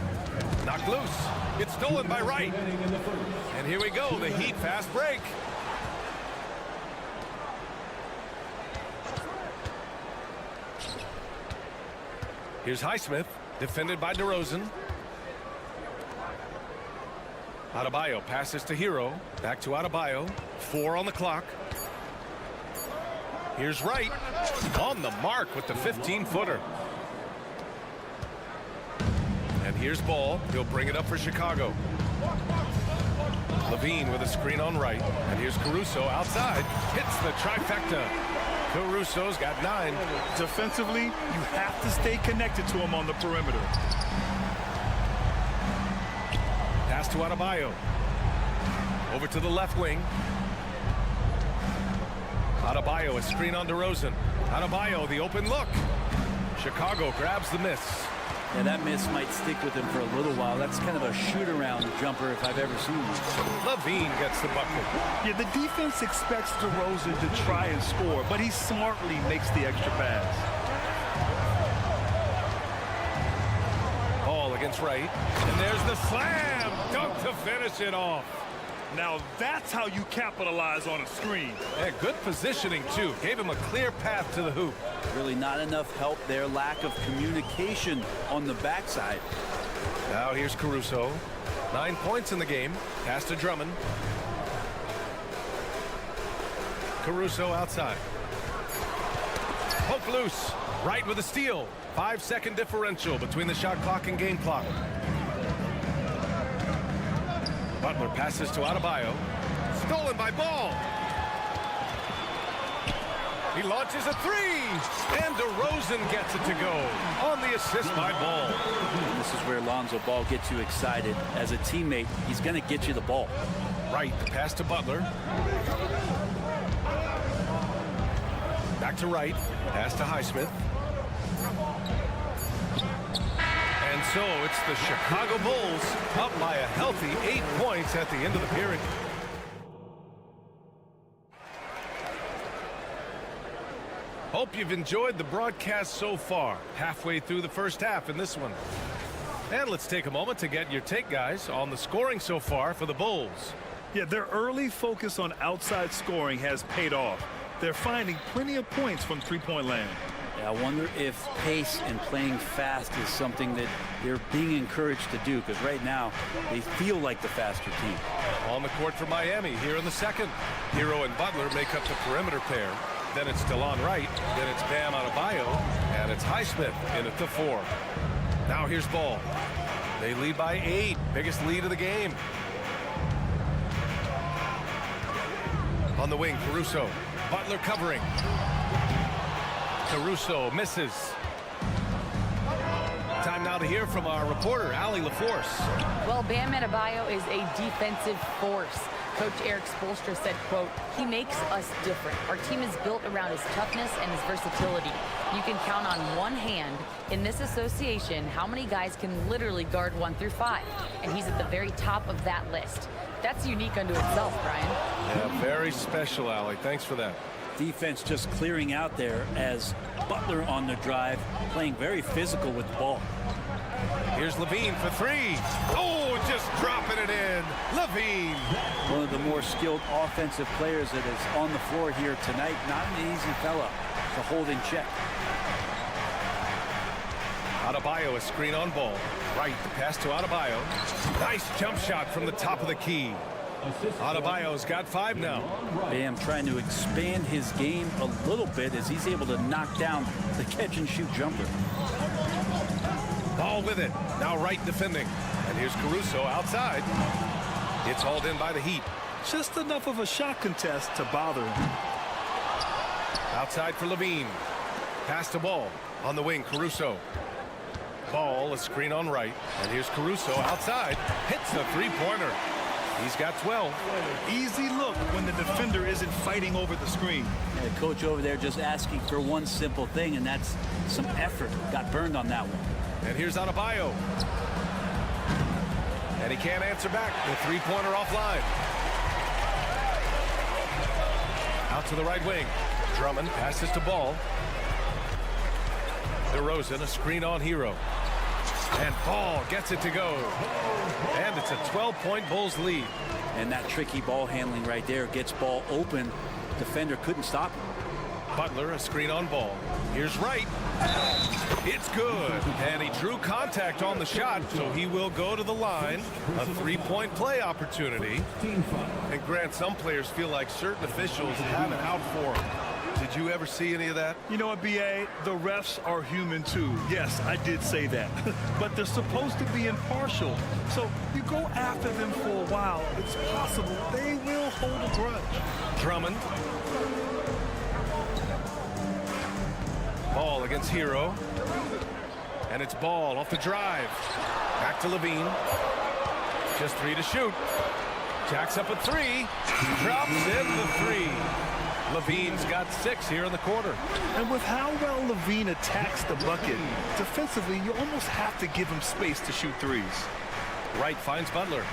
Speaker 8: Knocked loose. It's stolen by Wright. And here we go, the Heat fast break. Here's Highsmith, defended by DeRozan. Adebayo passes to Hero. Back to Adebayo. 4 on the clock. Here's Wright. On the mark with the 15-footer. And here's Ball. He'll bring it up for Chicago. Levine with a screen on Wright. And here's Caruso outside. Hits the trifecta. Caruso's got 9.
Speaker 10: Defensively, you have to stay connected to him on the perimeter.
Speaker 8: Pass to Adebayo. Over to the left wing. Adebayo, a screen on DeRozan. Adebayo, the open look. Chicago grabs the miss.
Speaker 13: Yeah, that miss might stick with him for a little while. That's kind of a shoot-around jumper if I've ever seen one.
Speaker 8: Levine gets the bucket.
Speaker 10: Yeah, the defense expects DeRozan to try and score, but he smartly makes the extra pass.
Speaker 8: Ball against Wright. And there's the slam. Dunk to finish it off.
Speaker 10: Now that's how you capitalize on a screen.
Speaker 8: Yeah, good positioning, too. Gave him a clear path to the hoop.
Speaker 13: Really not enough help there. Lack of communication on the backside.
Speaker 8: Now here's Caruso. 9 points in the game. Pass to Drummond. Caruso outside. Poke loose. Wright with a steal. 5-second differential between the shot clock and game clock. Butler passes to Adebayo. Stolen by Ball. He launches a 3. And DeRozan gets it to go on the assist by Ball.
Speaker 13: This is where Lonzo Ball gets you excited. As a teammate, he's going to get you the ball.
Speaker 8: Right, the pass to Butler. Back to Wright. Pass to Highsmith. And so it's the Chicago Bulls up by a healthy 8 points at the end of the period. Hope you've enjoyed the broadcast so far. Halfway through the first half in this one. And let's take a moment to get your take, guys, on the scoring so far for the Bulls.
Speaker 10: Yeah, their early focus on outside scoring has paid off. They're finding plenty of points from three-point land.
Speaker 13: I wonder if pace and playing fast is something that they're being encouraged to do, because right now they feel like the faster team.
Speaker 8: On the court for Miami here in the second. Hero and Butler make up the perimeter pair. Then it's DeLon Wright. Then it's Bam Adebayo. And it's Highsmith in at the 4. Now here's Ball. They lead by 8. Biggest lead of the game. On the wing, Caruso. Butler covering. Caruso misses. Time now to hear from our reporter, Allie LaForce.
Speaker 11: Well, Bam Adebayo is a defensive force. Coach Eric Spoelstra said, quote, "He makes us different. Our team is built around his toughness and his versatility. You can count on one hand in this association how many guys can literally guard 1 through 5. And he's at the very top of that list. That's unique unto itself, Brian."
Speaker 8: Yeah, very special, Allie. Thanks for that.
Speaker 13: Defense just clearing out there as Butler on the drive, playing very physical with the ball.
Speaker 8: Here's Levine for 3. Oh, just dropping it in. Levine.
Speaker 13: One of the more skilled offensive players that is on the floor here tonight. Not an easy fella to hold in check.
Speaker 8: Adebayo, a screen on Ball. Right, the pass to Adebayo. Nice jump shot from the top of the key. Adebayo's got 5 now.
Speaker 13: Bam trying to expand his game a little bit as he's able to knock down the catch-and-shoot jumper.
Speaker 8: Ball with it. Now Wright defending. And here's Caruso outside. It's hauled in by the Heat.
Speaker 10: Just enough of a shot contest to bother him.
Speaker 8: Outside for Levine. Pass to Ball. On the wing, Caruso. Ball, a screen on Wright. And here's Caruso outside. Hits a 3-pointer. He's got 12.
Speaker 10: Easy look when the defender isn't fighting over the screen.
Speaker 13: Yeah, the coach over there just asking for one simple thing, and that's some effort. Got burned on that one.
Speaker 8: And here's Adebayo. And he can't answer back. The 3-pointer offline. Out to the right wing. Drummond passes to Ball. DeRozan, a screen on Hero. And Ball gets it to go. And it's a 12-point Bulls lead.
Speaker 13: And that tricky ball handling right there gets Ball open. Defender couldn't stop him.
Speaker 8: Butler, a screen on Ball. Here's Wright. It's good. And he drew contact on the shot, so he will go to the line. A three-point play opportunity. And Grant, some players feel like certain officials have it out for them. Did you ever see any of that?
Speaker 10: You know what, B.A.? The refs are human, too. Yes, I did say that. But they're supposed to be impartial. So you go after them for a while, it's possible they will hold a grudge.
Speaker 8: Drummond. Ball against Hero. And it's Ball off the drive. Back to Levine. Just 3 to shoot. Jacks up a 3. Drops in the 3. Levine's got 6 here in the quarter.
Speaker 10: And with how well Levine attacks the bucket, defensively, you almost have to give him space to shoot threes.
Speaker 8: Wright finds Butler.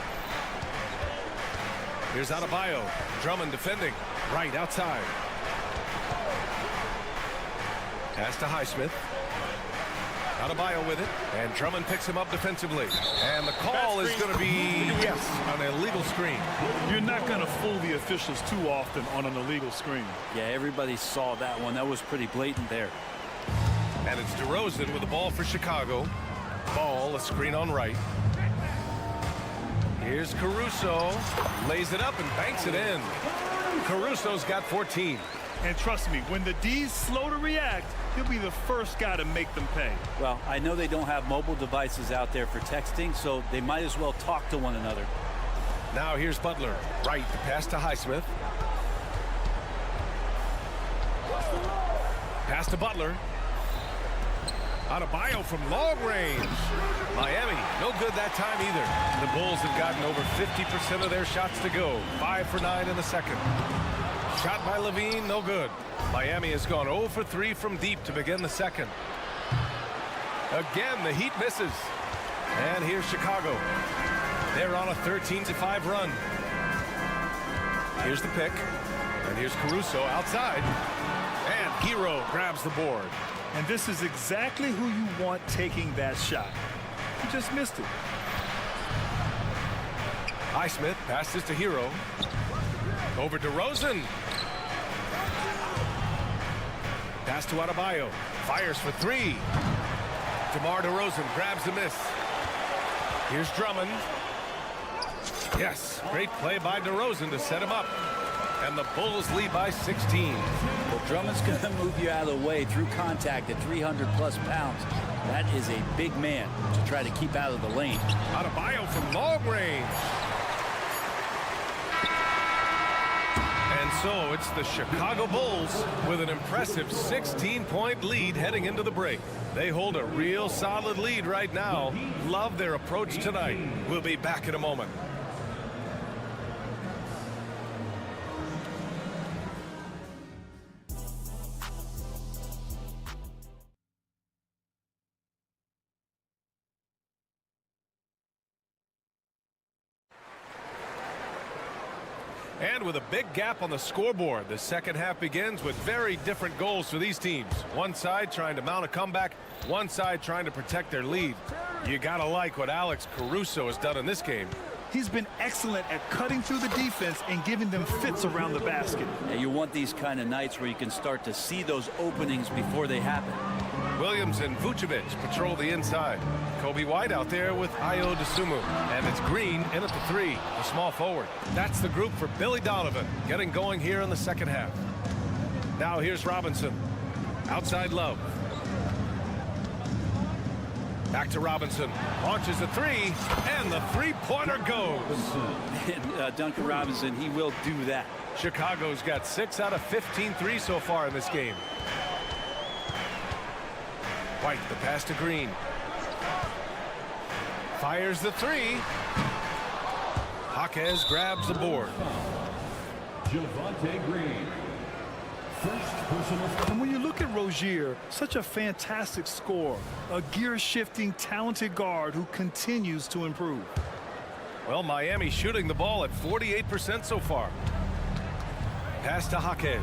Speaker 8: Here's Adebayo. Drummond defending. Wright outside. Pass to Highsmith. Adebayo with it. And Drummond picks him up defensively. And the call is going to be, yes, an illegal screen.
Speaker 10: You're not going to fool the officials too often on an illegal screen.
Speaker 13: Yeah, everybody saw that one. That was pretty blatant there.
Speaker 8: And it's DeRozan with the ball for Chicago. Ball, a screen on Wright. Here's Caruso. Lays it up and banks it in. Caruso's got 14.
Speaker 10: And trust me, when the D's slow to react, he'll be the first guy to make them pay.
Speaker 13: Well, I know they don't have mobile devices out there for texting, so they might as well talk to one another.
Speaker 8: Now here's Butler. Wright, the pass to Highsmith. Pass to Butler. Adebayo from long range. Miami, no good that time either. The Bulls have gotten over 50% of their shots to go. 5 for 9 in the second. Shot by Levine, no good. Miami has gone 0 for 3 from deep to begin the second. Again, the Heat misses. And here's Chicago. They're on a 13-5 run. Here's the pick. And here's Caruso outside. And Hero grabs the board.
Speaker 10: And this is exactly who you want taking that shot. You just missed it.
Speaker 8: Highsmith passes to Hero. Over to DeRozan. Pass to Adebayo. Fires for 3. DeMar DeRozan grabs the miss. Here's Drummond. Yes, great play by DeRozan to set him up. And the Bulls lead by 16.
Speaker 13: Well, Drummond's going to move you out of the way through contact at 300-plus pounds. That is a big man to try to keep out of the lane.
Speaker 8: Adebayo from long range. And so it's the Chicago Bulls with an impressive 16-point lead heading into the break. They hold a real solid lead right now. Love their approach tonight. We'll be back in a moment. And with a big gap on the scoreboard, the second half begins with very different goals for these teams. One side trying to mount a comeback, one side trying to protect their lead. You gotta like what Alex Caruso has done in this game.
Speaker 10: He's been excellent at cutting through the defense and giving them fits around the basket.
Speaker 13: Yeah, you want these kind of nights where you can start to see those openings before they happen.
Speaker 8: Williams and Vucevic patrol the inside. Kobe White out there with Ayo Dosunmu. And it's Green in at the 3, the small forward. That's the group for Billy Donovan getting going here in the second half. Now here's Robinson. Outside Love. Back to Robinson. Launches a 3, and the three-pointer goes.
Speaker 13: And, Duncan Robinson, he will do that.
Speaker 8: Chicago's got 6 out of 15 threes so far in this game. White, the pass to Green. Fires the 3. Jaquez grabs the board.
Speaker 4: Javonte Green. First personal foul.
Speaker 10: And when you look at Rozier, such a fantastic scorer, a gear-shifting, talented guard who continues to improve.
Speaker 8: Well, Miami shooting the ball at 48% so far. Pass to Jaquez.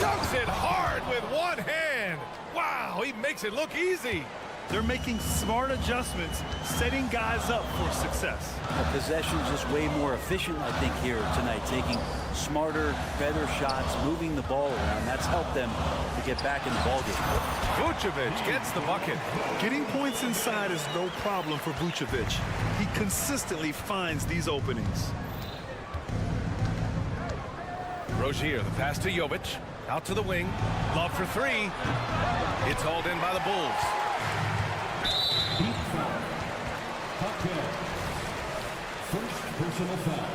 Speaker 8: Dunks it hard with one hand. Wow, he makes it look easy.
Speaker 10: They're making smart adjustments, setting guys up for success.
Speaker 13: The possession's just way more efficient, I think, here tonight, taking smarter, better shots, moving the ball around. That's helped them to get back in the ballgame.
Speaker 8: Vucevic gets the bucket.
Speaker 10: Getting points inside is no problem for Vucevic. He consistently finds these openings.
Speaker 8: Rozier, the pass to Jovic. Out to the wing. Love for three. It's hauled in by the Bulls.
Speaker 4: Deep foul. Cocktail. First personal foul.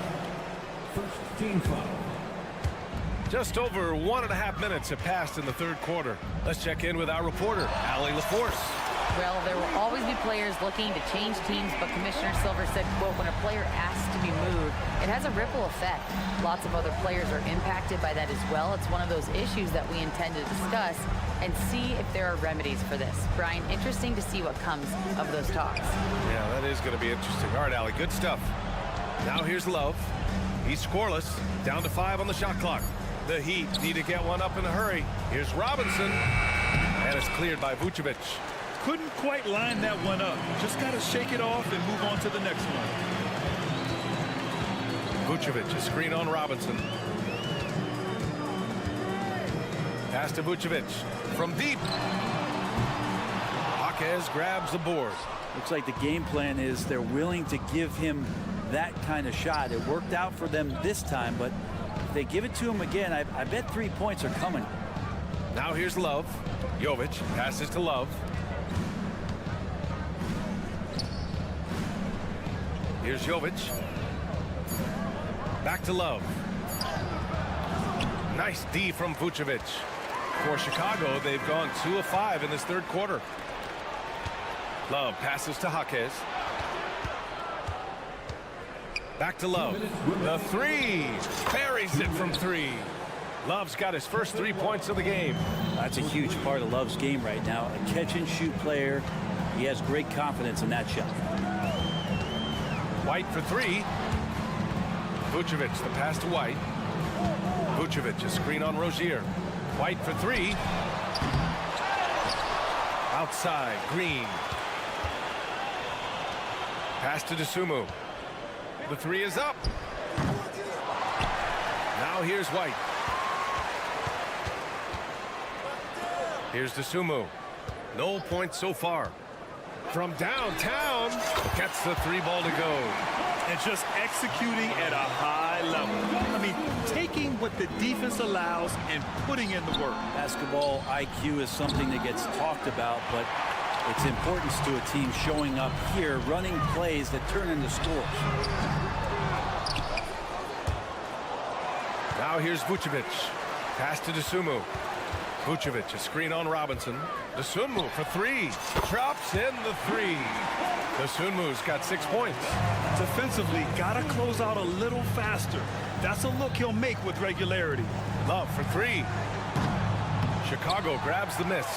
Speaker 4: First team foul.
Speaker 8: Just over 1.5 minutes have passed in the third quarter. Let's check in with our reporter, Allie LaForce.
Speaker 11: Well, there will always be players looking to change teams, but Commissioner Silver said, quote, when a player asks to be moved, it has a ripple effect. Lots of other players are impacted by that as well. It's one of those issues that we intend to discuss and see if there are remedies for this. Brian, interesting to see what comes of those talks.
Speaker 8: Yeah, that is going to be interesting. All right, Allie, good stuff. Now here's Love. He's scoreless, down to 5 on the shot clock. The Heat need to get one up in a hurry. Here's Robinson, and it's cleared by Vucevic.
Speaker 10: Couldn't quite line that one up. Just got to shake it off and move on to the next one.
Speaker 8: Vucevic, a screen on Robinson. Pass to Vucevic from deep. Jaquez grabs the board.
Speaker 13: Looks like the game plan is they're willing to give him that kind of shot. It worked out for them this time, but if they give it to him again, I bet 3 points are coming.
Speaker 8: Now here's Love. Jovic passes to Love. Here's Jovic. Back to Love. Nice D from Vucevic. For Chicago, they've gone 2 of 5 in this third quarter. Love passes to Jaquez. Back to Love. The three. Buries it from 3. Love's got his first 3 points of the game.
Speaker 13: That's a huge part of Love's game right now. A catch-and-shoot player. He has great confidence in that shot.
Speaker 8: White for 3. Vucevic, the pass to White. Vucevic, a screen on Rozier. White for 3. Outside, Green. Pass to DeSumo. The 3 is up. Now here's White. Here's DeSumo. No points so far. From downtown, gets the 3 ball to go.
Speaker 10: And just executing at a high level. I mean, taking what the defense allows and putting in the work.
Speaker 13: Basketball IQ is something that gets talked about, but its importance to a team showing up here, running plays that turn into scores.
Speaker 8: Now here's Vucevic. Pass to DeSumo. Vucevic, a screen on Robinson. DeSumo for 3. Drops in the 3. DeSumu's got 6 points.
Speaker 10: Defensively, gotta close out a little faster. That's a look he'll make with regularity.
Speaker 8: Love for 3. Chicago grabs the miss.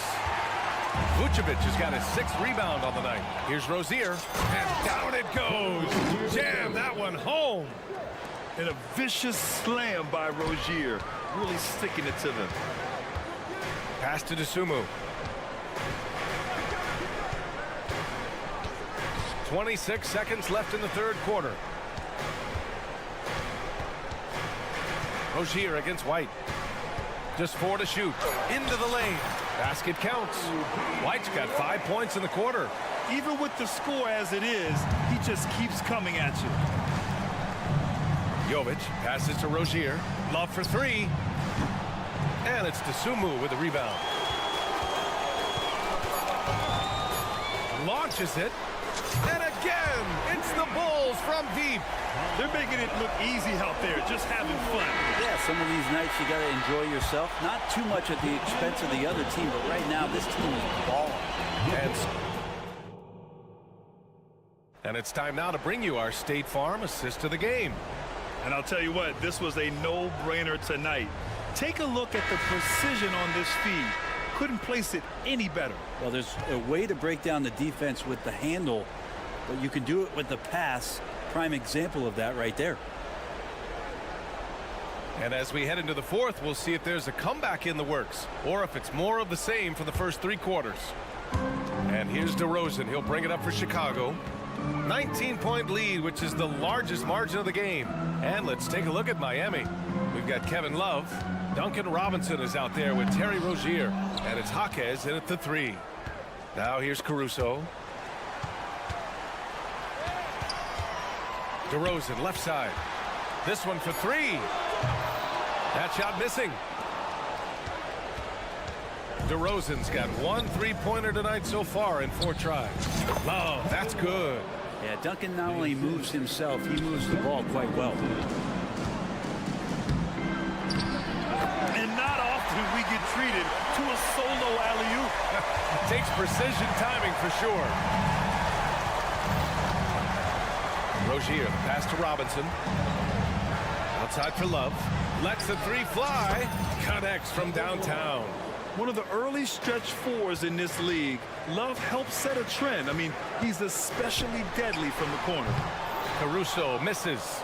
Speaker 8: Vucevic has got his 6th rebound on the night. Here's Rozier, and down it goes. Jam that one home.
Speaker 10: And a vicious slam by Rozier, really sticking it to them.
Speaker 8: Pass to DeSumo. 26 seconds left in the third quarter. Rozier against White. Just 4 to shoot. Into the lane. Basket counts. White's got 5 points in the quarter.
Speaker 10: Even with the score as it is, he just keeps coming at you.
Speaker 8: Jovic passes to Rozier. Love for 3. And it's DeSumo with the rebound. Launches it. And again, it's the Bulls from deep.
Speaker 10: They're making it look easy out there, just having fun.
Speaker 13: Yeah, some of these nights you got to enjoy yourself. Not too much at the expense of the other team, but right now this team is balling.
Speaker 8: And it's time now to bring you our State Farm assist of the game.
Speaker 10: And I'll tell you what, this was a no-brainer tonight. Take a look at the precision on this feed. Couldn't place it any better.
Speaker 13: Well, there's a way to break down the defense with the handle, but you can do it with the pass. Prime example of that right there.
Speaker 8: And as we head into the fourth, we'll see if there's a comeback in the works or if it's more of the same for the first 3 quarters. And here's DeRozan. He'll bring it up for Chicago. 19-point lead, which is the largest margin of the game. And let's take a look at Miami. We've got Kevin Love. Duncan Robinson is out there with Terry Rozier. And it's Jaquez in at the 3. Now here's Caruso. DeRozan, left side. This one for 3. That shot missing. DeRozan's got 1 3-pointer tonight so far in 4 tries. Love, that's good.
Speaker 13: Yeah, Duncan not only moves himself, he moves the ball quite well.
Speaker 10: And not often we get treated to a solo alley-oop.
Speaker 8: Takes precision timing for sure. Rozier, the pass to Robinson. Outside for Love. Lets the 3 fly. Connects from downtown.
Speaker 10: One of the early stretch 4s in this league. Love helps set a trend. I mean, he's especially deadly from the corner.
Speaker 8: Caruso misses.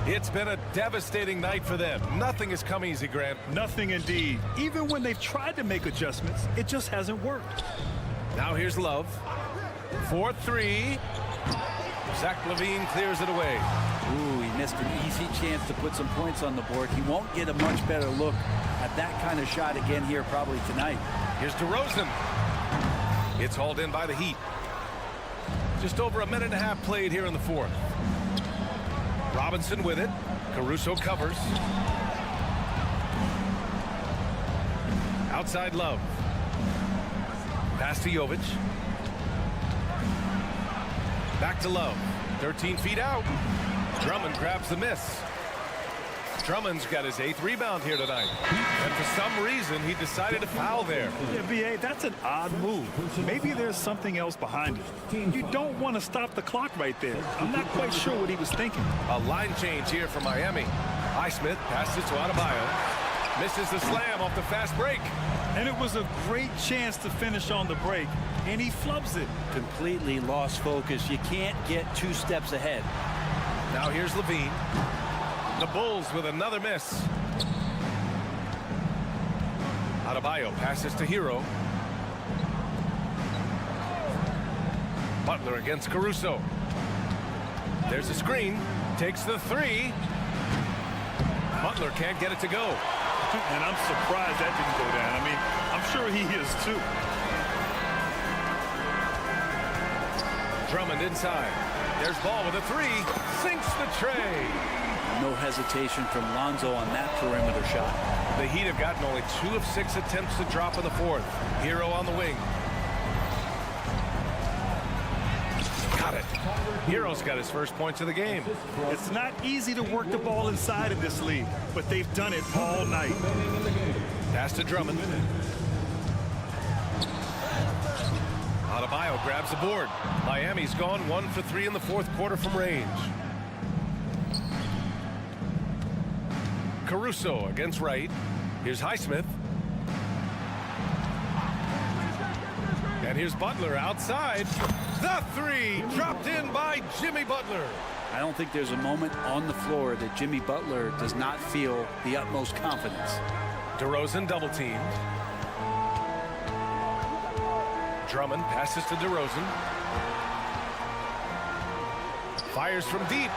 Speaker 8: It's been a devastating night for them. Nothing has come easy, Grant.
Speaker 10: Nothing indeed. Even when they've tried to make adjustments, it just hasn't worked.
Speaker 8: Now here's Love. 4-3. Zach LaVine clears it away.
Speaker 13: Ooh, he missed an easy chance to put some points on the board. He won't get a much better look at that kind of shot again here probably tonight.
Speaker 8: Here's DeRozan. It's hauled in by the Heat. Just over a minute and a half played here in the fourth. Robinson with it. Caruso covers. Outside Love. Pass to Jovic. Back to Love. 13 feet out. Drummond grabs the miss. Drummond's got his 8th rebound here tonight. And for some reason, he decided to foul there.
Speaker 10: Yeah, B.A., that's an odd move. Maybe there's something else behind it. You don't want to stop the clock right there. I'm not quite sure what he was thinking.
Speaker 8: A line change here for Miami. Highsmith passes to Adebayo. Misses the slam off the fast break.
Speaker 10: And it was a great chance to finish on the break. And he flubs it.
Speaker 13: Completely lost focus. You can't get 2 steps ahead.
Speaker 8: Now here's LaVine. The Bulls with another miss. Adebayo passes to Hero. Butler against Caruso. There's a screen. Takes the 3. Butler can't get it to go.
Speaker 10: And I'm surprised that didn't go down. I mean, I'm sure he is too.
Speaker 8: Drummond inside. There's Ball with a 3. Sinks the tray.
Speaker 13: No hesitation from Lonzo on that perimeter shot.
Speaker 8: The Heat have gotten only 2 of 6 attempts to drop in the fourth. Hero on the wing. Got it. Hero's got his first points of the game.
Speaker 10: It's not easy to work the ball inside in this league, but they've done it all night.
Speaker 8: Pass to Drummond. Adebayo grabs the board. Miami's gone 1 for 3 in the fourth quarter from range. Caruso against Wright. Here's Highsmith. And here's Butler outside. The 3 dropped in by Jimmy Butler.
Speaker 13: I don't think there's a moment on the floor that Jimmy Butler does not feel the utmost confidence.
Speaker 8: DeRozan double teamed. Drummond passes to DeRozan. Fires from deep.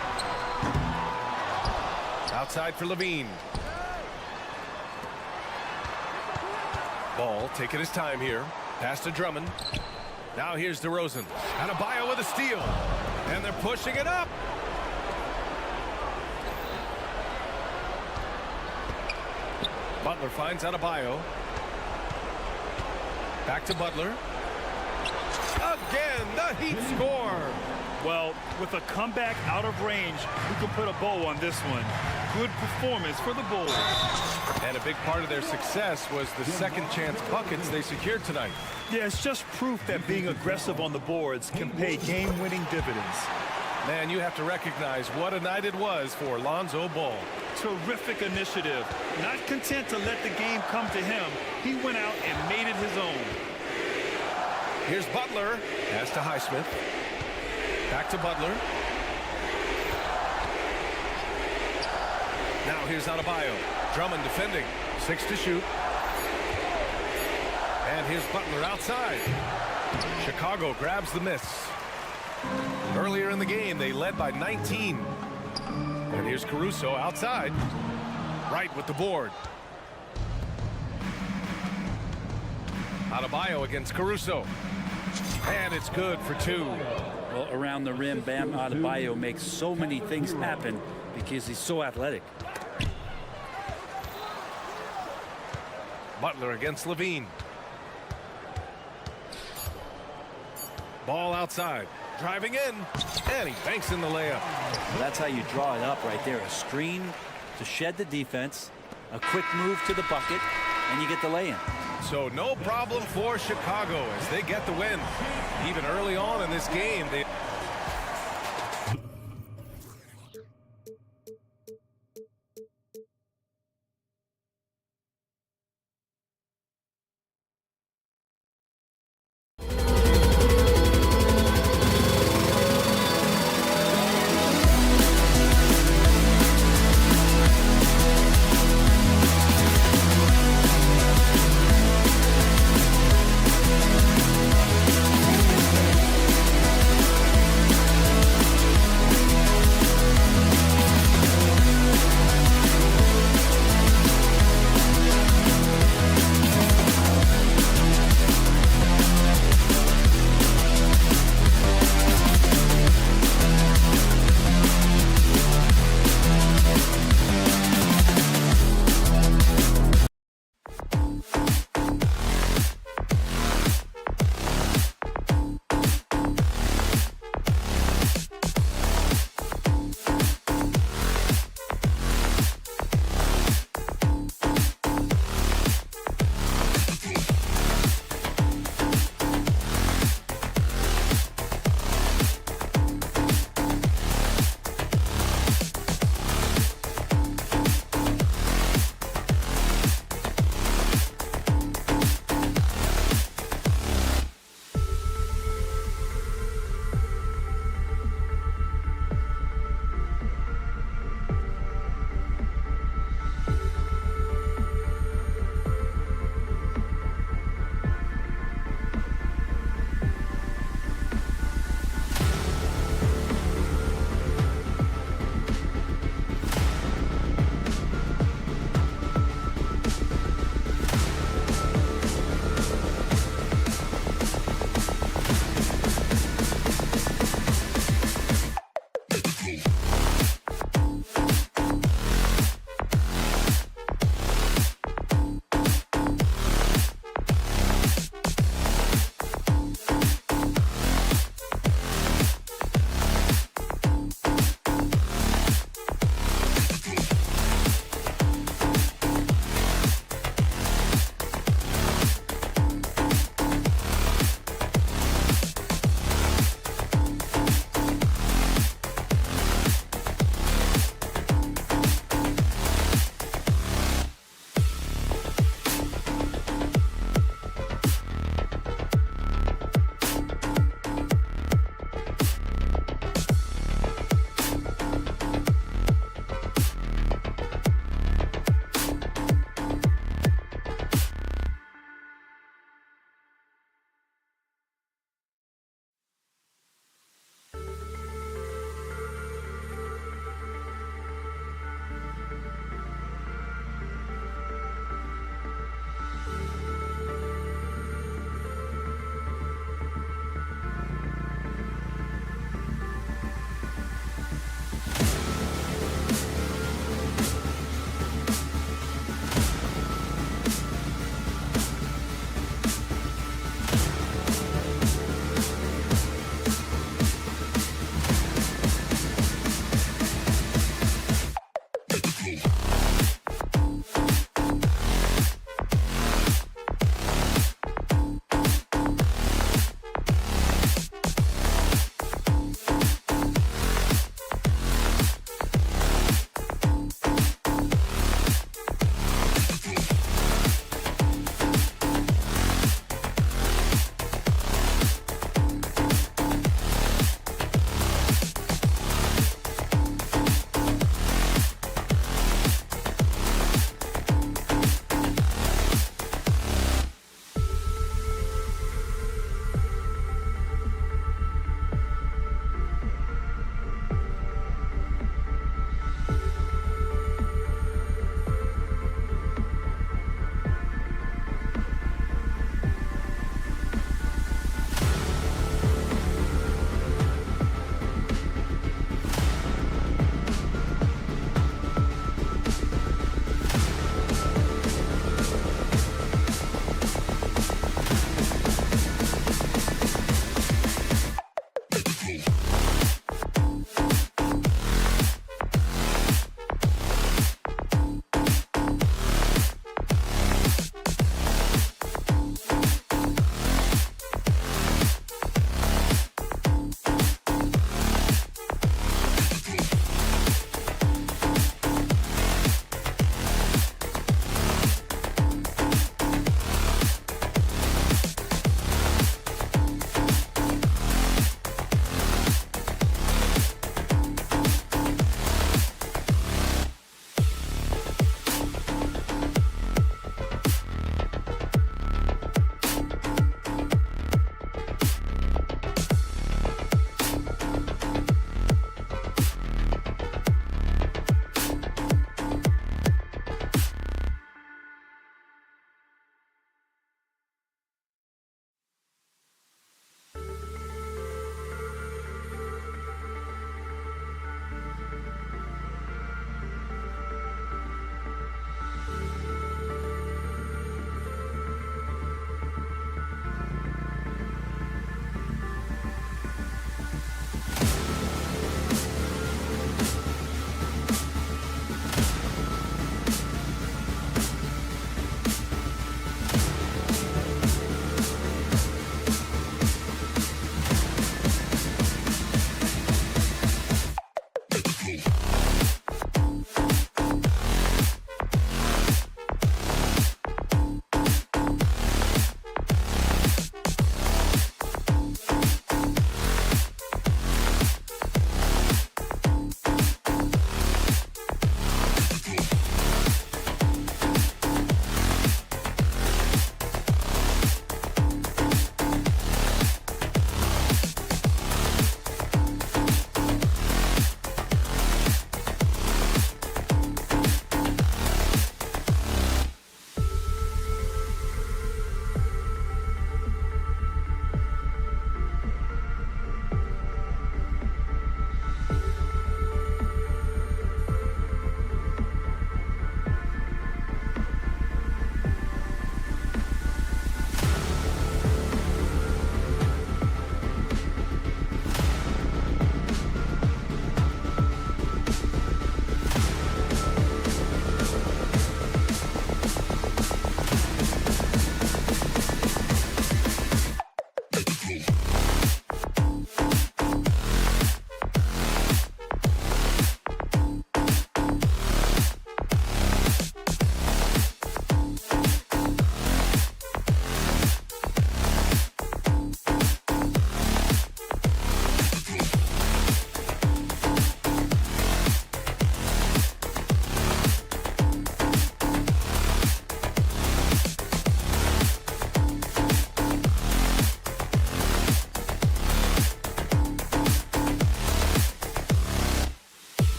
Speaker 8: Outside for LaVine. Ball taking his time here. Pass to Drummond. Now here's DeRozan. Adebayo with a steal. And they're pushing it up. Butler finds Adebayo. Back to Butler. Again, the Heat score.
Speaker 10: Well, with a comeback out of range, we can put a bow on this one. Good performance for the Bulls.
Speaker 8: And a big part of their success was the second chance buckets they secured tonight.
Speaker 10: Yeah, it's just proof that being aggressive on the boards can pay game-winning dividends.
Speaker 8: Man, you have to recognize what a night it was for Lonzo Ball.
Speaker 10: Terrific initiative. Not content to let the game come to him, he went out and made it his own.
Speaker 8: Here's Butler. Pass to Highsmith. Back to Butler. Now here's Adebayo. Drummond defending. 6 to shoot. And here's Butler outside. Chicago grabs the miss. Earlier in the game, they led by 19. And here's Caruso outside. Right with the board. Adebayo against Caruso. And it's good for 2.
Speaker 13: Well, around the rim, Bam Adebayo makes so many things happen because he's so athletic.
Speaker 8: Butler against Levine. Ball outside. Driving in. And he banks in the layup.
Speaker 13: Well, that's how you draw it up right there. A screen to shed the defense, a quick move to the bucket, and you get the lay-in.
Speaker 8: So no problem for Chicago as they get the win. Even early on in this game, they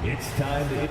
Speaker 4: It's time to hit.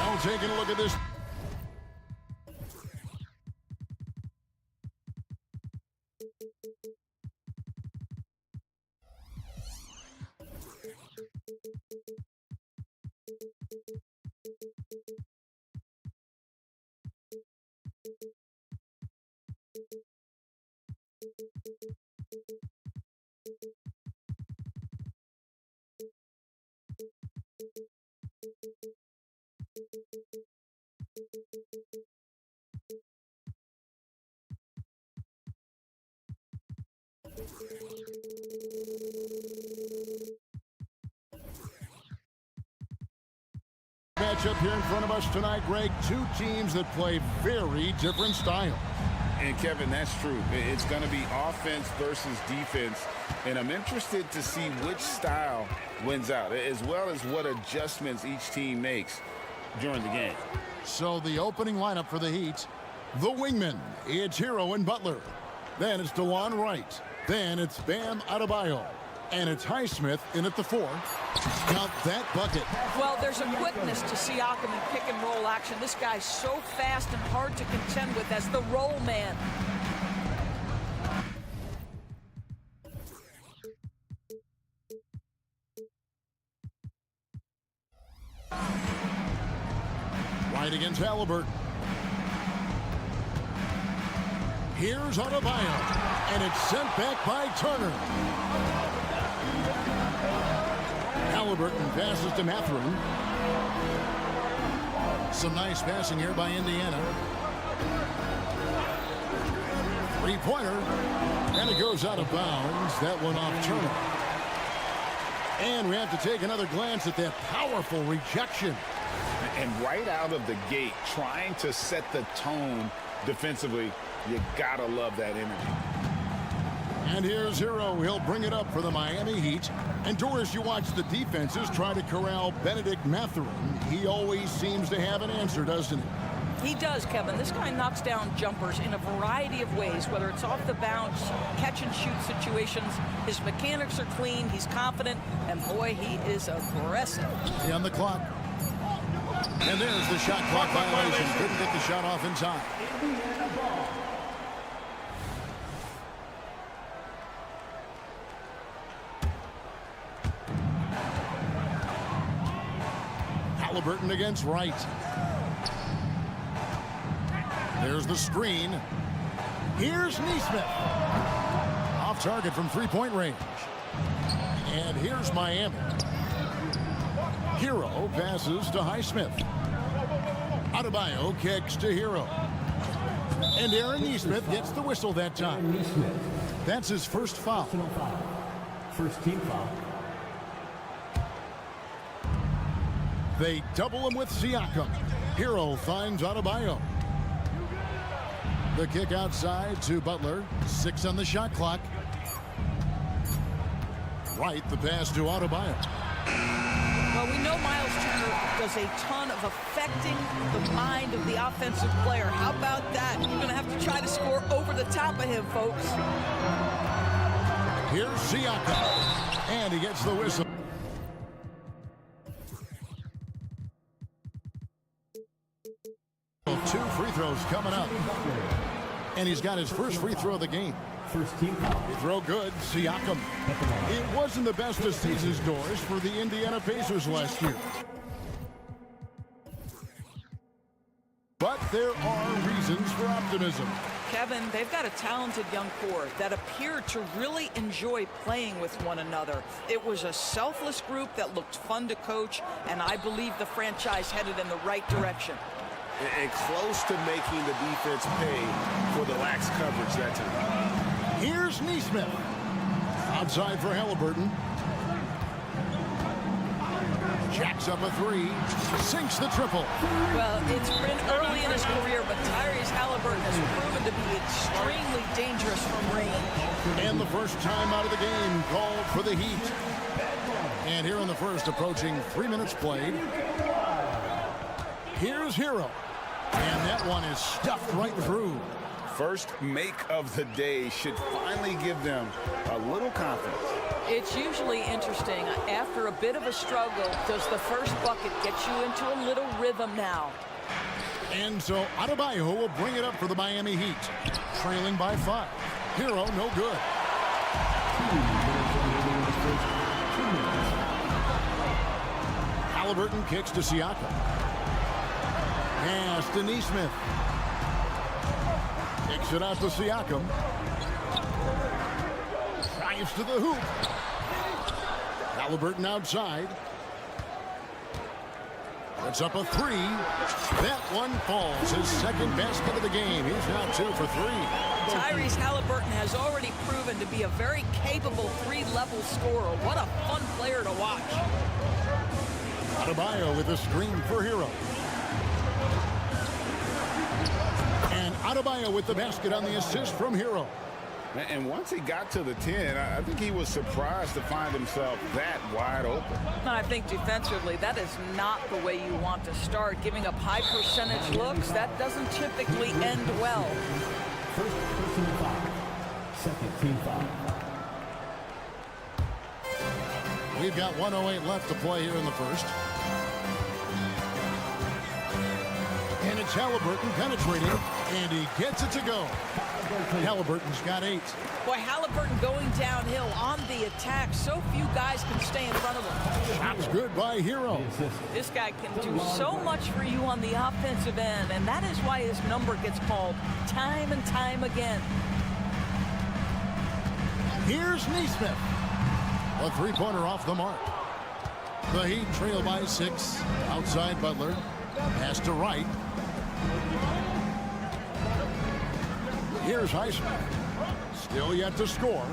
Speaker 1: Now taking a look at this. Matchup here in front of us tonight, Greg. Two teams that play very different styles.
Speaker 3: And Kevin, that's true. It's going to be offense versus defense. And I'm interested to see which style wins out, as well as what adjustments each team makes during the game.
Speaker 1: So the opening lineup for the Heat, the wingmen, it's Hero and Butler. Then it's DeJuan Wright. Then it's Bam Adebayo. And it's Highsmith in at the 4. Count that bucket.
Speaker 14: Well, there's a quickness to Siakam in pick and roll action. This guy's so fast and hard to contend with as the roll man.
Speaker 1: Right against Halliburton. Here's Adebayo. And it's sent back by Turner. Halliburton passes to Mathurin. Some nice passing here by Indiana. Three-pointer. And it goes out of bounds. That one off Turner. And we have to take another glance at that powerful rejection.
Speaker 3: And right out of the gate, trying to set the tone defensively, you gotta love that energy.
Speaker 1: And here's Hero. He'll bring it up for the Miami Heat. And Doris, you watch the defenses try to corral Benedict Mathurin. He always seems to have an answer, doesn't he?
Speaker 14: He does, Kevin. This guy knocks down jumpers in a variety of ways, whether it's off the bounce, catch and shoot situations. His mechanics are clean, he's confident, and boy, he is aggressive.
Speaker 1: See on the clock. And there's the shot clock violation. Couldn't get the shot off in time. Halliburton against Wright. There's the screen. Here's Nesmith. Off target from three-point range. And here's Miami. Hero passes to Highsmith. Adebayo kicks to Hero. And Aaron Nesmith gets the whistle that time. That's his first foul.
Speaker 4: First team foul.
Speaker 1: They double him with Siakam. Hero finds Adebayo. The kick outside to Butler. 6 on the shot clock. Wright, the pass to Adebayo.
Speaker 14: Well, we know Miles Turner does a ton of affecting the mind of the offensive player. How about that? You're going to have to try to score over the top of him, folks.
Speaker 1: Here's Siakam. And he gets the whistle. Two free throws coming up. And he's got his first free throw of the game.
Speaker 4: First team foul.
Speaker 1: Free throw good. Siakam. It wasn't the best of season's doors for the Indiana Pacers last year. But there are reasons for optimism.
Speaker 14: Kevin, they've got a talented young core that appeared to really enjoy playing with one another. It was a selfless group that looked fun to coach, and I believe the franchise headed in the right direction.
Speaker 5: And close to making the defense pay for the lax coverage that time.
Speaker 1: Here's Nesmith. Outside for Halliburton. Jacks up a three. Sinks the triple.
Speaker 14: Well, it's been early in his career, but Tyrese Halliburton has proven to be extremely dangerous from range.
Speaker 1: And the first time out of the game called for the Heat. And here in the first, approaching 3 minutes played. Here's Hero. And that one is stuffed right through.
Speaker 3: First make of the day should finally give them a little confidence.
Speaker 14: It's usually interesting. After a bit of a struggle, does the first bucket get you into a little rhythm now?
Speaker 1: And so Adebayo will bring it up for the Miami Heat. Trailing by 5. Hero, no good. Halliburton kicks to Siakam. Pass to Nesmith. Kicks it out to Siakam. Drives to the hoop. Halliburton outside. Puts up a three. That one falls. His second basket of the game. He's now 2 for 3.
Speaker 14: Tyrese Halliburton has already proven to be a very capable three-level scorer. What a fun player to watch.
Speaker 1: Adebayo with a screen for Hero. And Adebayo with the basket on the assist from Hero.
Speaker 3: And once he got to the 10, I think he was surprised to find himself that wide open.
Speaker 14: I think defensively, that is not the way you want to start. Giving up high percentage looks, that doesn't typically end well.
Speaker 4: First personal foul. Second team foul.
Speaker 1: We've got 1:08 left to play here in the first. And it's Halliburton penetrating, and he gets it to go. Halliburton's got 8.
Speaker 14: Boy, Halliburton going downhill on the attack. So few guys can stay in front of him.
Speaker 1: Shot's good by Hero.
Speaker 14: This guy can do so much for you on the offensive end, and that is why his number gets called time and time again.
Speaker 1: Here's Nesmith. A three-pointer off the mark. The Heat trail by 6. Outside Butler. Pass to Wright. Here's Highsmith. Still yet to score.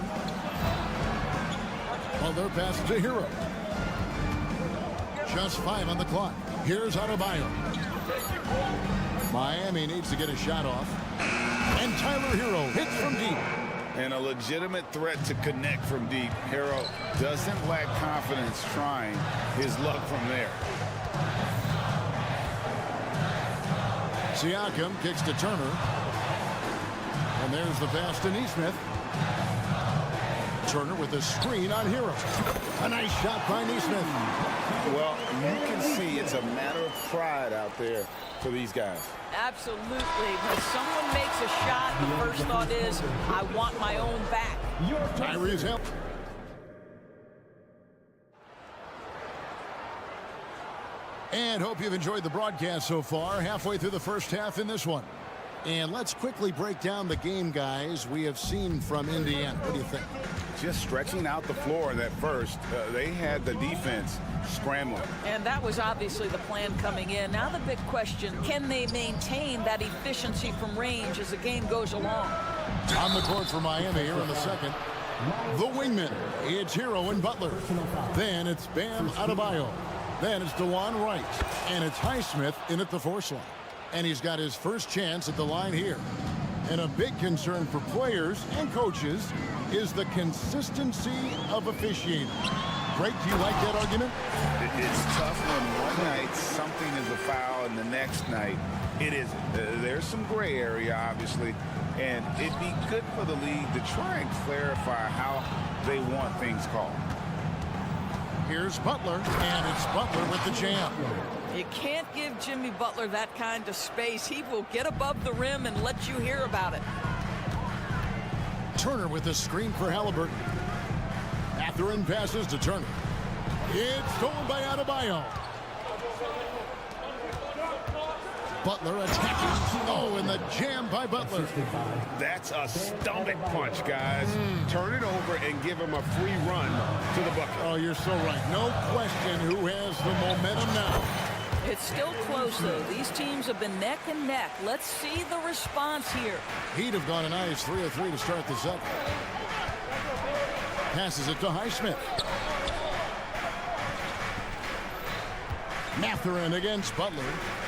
Speaker 1: Butler passes to Hero. Just 5 on the clock. Here's Adebayo. Miami needs to get a shot off. And Tyler Hero hits from deep.
Speaker 3: And a legitimate threat to connect from deep. Hero doesn't lack confidence trying his luck from there.
Speaker 1: Siakam kicks to Turner. And there's the pass to Nesmith. Turner with a screen on Hero. A nice shot by Nesmith.
Speaker 3: Well, you can see it's a matter of pride out there for these guys.
Speaker 14: Absolutely. When someone makes a shot, the first thought is, I want my own back.
Speaker 1: Tyrese help. And hope you've enjoyed the broadcast so far. Halfway through the first half in this one. And let's quickly break down the game, guys, we have seen from Indiana. What do you think?
Speaker 3: Just stretching out the floor in that first. They had the defense scrambling.
Speaker 14: And that was obviously the plan coming in. Now the big question, can they maintain that efficiency from range as the game goes along?
Speaker 1: On the court for Miami here in the second. The wingman. It's Hero and Butler. Then it's Bam Adebayo. Then it's DeJuan Wright. And it's Highsmith in at the force line. And he's got his first chance at the line here. And a big concern for players and coaches is the consistency of officiating. Greg, do you like that argument?
Speaker 3: It's tough when one night something is a foul and the next night it isn't. There's some gray area, obviously, and it'd be good for the league to try and clarify how they want things called.
Speaker 1: Here's Butler, and it's Butler with the jam.
Speaker 14: You can't give Jimmy Butler that kind of space. He will get above the rim and let you hear about it.
Speaker 1: Turner with the screen for Halliburton. Mathurin passes to Turner. It's stolen by Adebayo. Butler attacking. Oh, and the jam by Butler.
Speaker 5: That's a stomach punch, guys. Turn it over and give him a free run to the bucket.
Speaker 1: Oh, you're so right. No question who has the momentum now.
Speaker 14: It's still close, though. These teams have been neck and neck. Let's see the response here.
Speaker 1: Heat have gone a nice 3 of 3 to start the second. Passes it to Highsmith. Mathurin against Butler.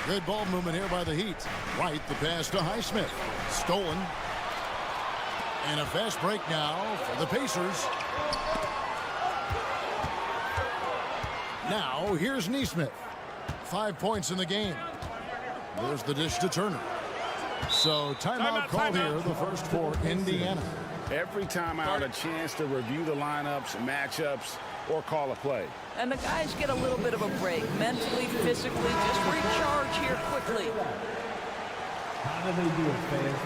Speaker 1: Good ball movement here by the Heat. Right, the pass to Highsmith. Stolen. And a fast break now for the Pacers. Now, here's Nesmith. 5 points in the game. There's the dish to Turner. So timeout called here, the first for Indiana.
Speaker 3: Every timeout, a chance to review the lineups, matchups, or call a play.
Speaker 14: And the guys get a little bit of a break, mentally, physically, just recharge here quickly.
Speaker 4: How do they do it, fans?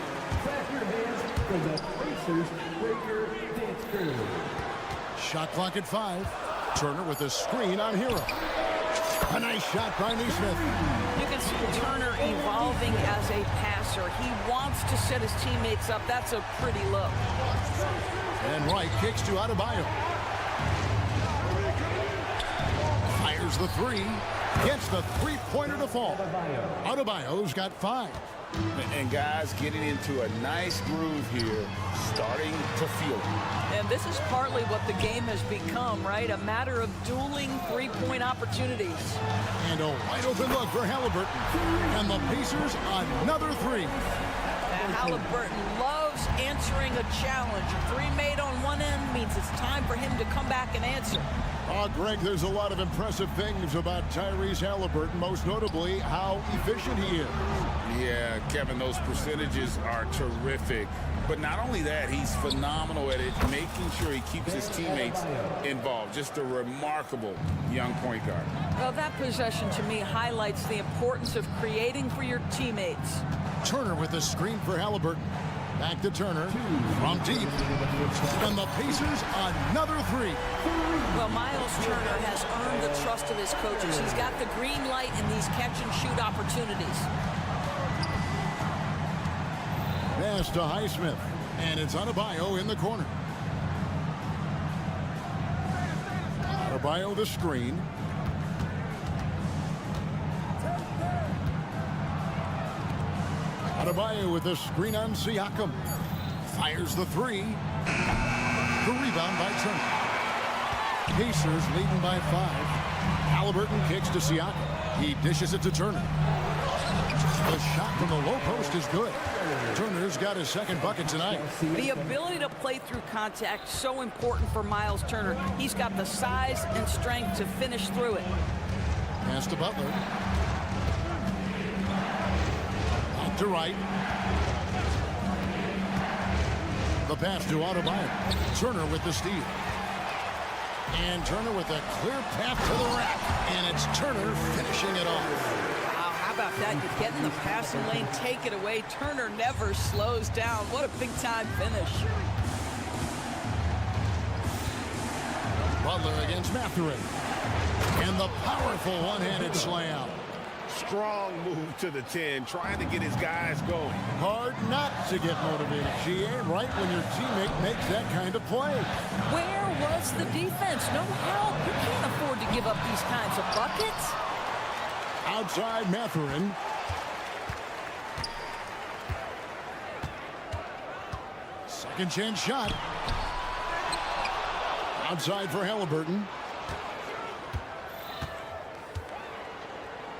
Speaker 4: Clap your hands for the Pacers Breaker Dance Crew.
Speaker 1: Shot clock at 5. Turner with a screen on Hero. A nice shot by Nesmith.
Speaker 14: You can see Turner evolving as a passer. He wants to set his teammates up. That's a pretty look.
Speaker 1: And Wright kicks to Adebayo. Fires the three. Gets the three-pointer to fall. Adebayo's got 5.
Speaker 3: And guys getting into a nice groove here, starting to feel it.
Speaker 14: And this is partly what the game has become, right? A matter of dueling three-point opportunities.
Speaker 1: And a wide open look for Halliburton. And the Pacers another 3.
Speaker 14: And Halliburton loves answering a challenge. A 3 made on one end means it's time for him to come back and answer.
Speaker 1: Oh, Greg, there's a lot of impressive things about Tyrese Halliburton, most notably how efficient he is.
Speaker 3: Yeah, Kevin, those percentages are terrific. But not only that, he's phenomenal at it, making sure he keeps his teammates involved. Just a remarkable young point guard.
Speaker 14: Well, that possession to me highlights the importance of creating for your teammates.
Speaker 1: Turner with the screen for Halliburton. Back to Turner from deep. And the Pacers another 3.
Speaker 14: Well, Miles Turner has earned the trust of his coaches. He's got the green light in these catch-and-shoot opportunities.
Speaker 1: Pass to Highsmith. And it's Adebayo in the corner. Adebayo the screen. Adebayo with the screen on Siakam. Fires the 3. The rebound by Turner. Pacers leading by 5. Halliburton kicks to Siakam. He dishes it to Turner. The shot from the low post is good. Turner's got his second bucket tonight.
Speaker 14: The ability to play through contact, so important for Miles Turner. He's got the size and strength to finish through it.
Speaker 1: Pass to Butler. to right. The pass to Adebayo. Turner with the steal. And Turner with a clear path to the rack. And it's Turner finishing it off.
Speaker 14: Wow, how about that? You get in the passing lane, take it away. Turner never slows down. What a big-time finish.
Speaker 1: Butler against Mathurin. And the powerful one-handed slam.
Speaker 5: Strong move to the 10, trying to get his guys going.
Speaker 1: Hard not to get motivated, GA, right when your teammate makes that kind of play.
Speaker 14: Where was the defense? No help. You can't afford to give up these kinds of buckets.
Speaker 1: Outside Mathurin. Second chance shot. Outside for Halliburton.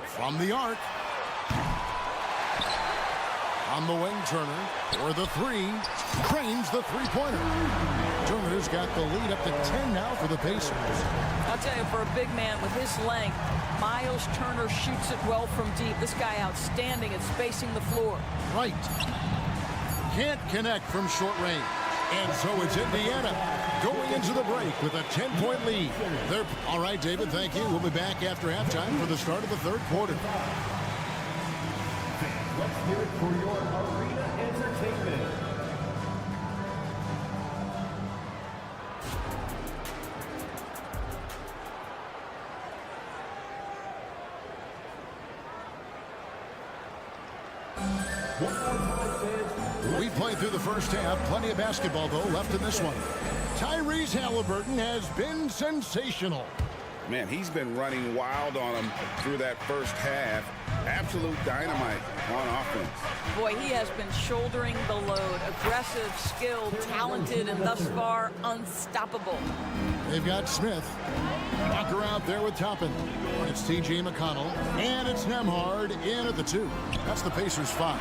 Speaker 1: From the arc. On the wing, Turner. For the three. Cranes the three-pointer. Turner's got the lead up to 10 now for the Pacers.
Speaker 14: I'll tell you, for a big man with his length, Miles Turner shoots it well from deep. This guy outstanding at spacing the floor.
Speaker 1: Right. Can't connect from short range. And so it's Indiana going into the break with a 10-point lead. All right, David, thank you. We'll be back after halftime for the start of the third quarter.
Speaker 4: Let's hear it for your arena entertainment.
Speaker 1: We played through the first half. Plenty of basketball, though, left in this one. Tyrese Halliburton has been sensational.
Speaker 3: Man, he's been running wild on him through that first half. Absolute dynamite on offense.
Speaker 14: Boy, he has been shouldering the load. Aggressive, skilled, talented, and thus far unstoppable.
Speaker 1: They've got Smith. Walker out there with Toppin. It's T.J. McConnell. And it's Nembhard in at the 2. That's the Pacers' 5.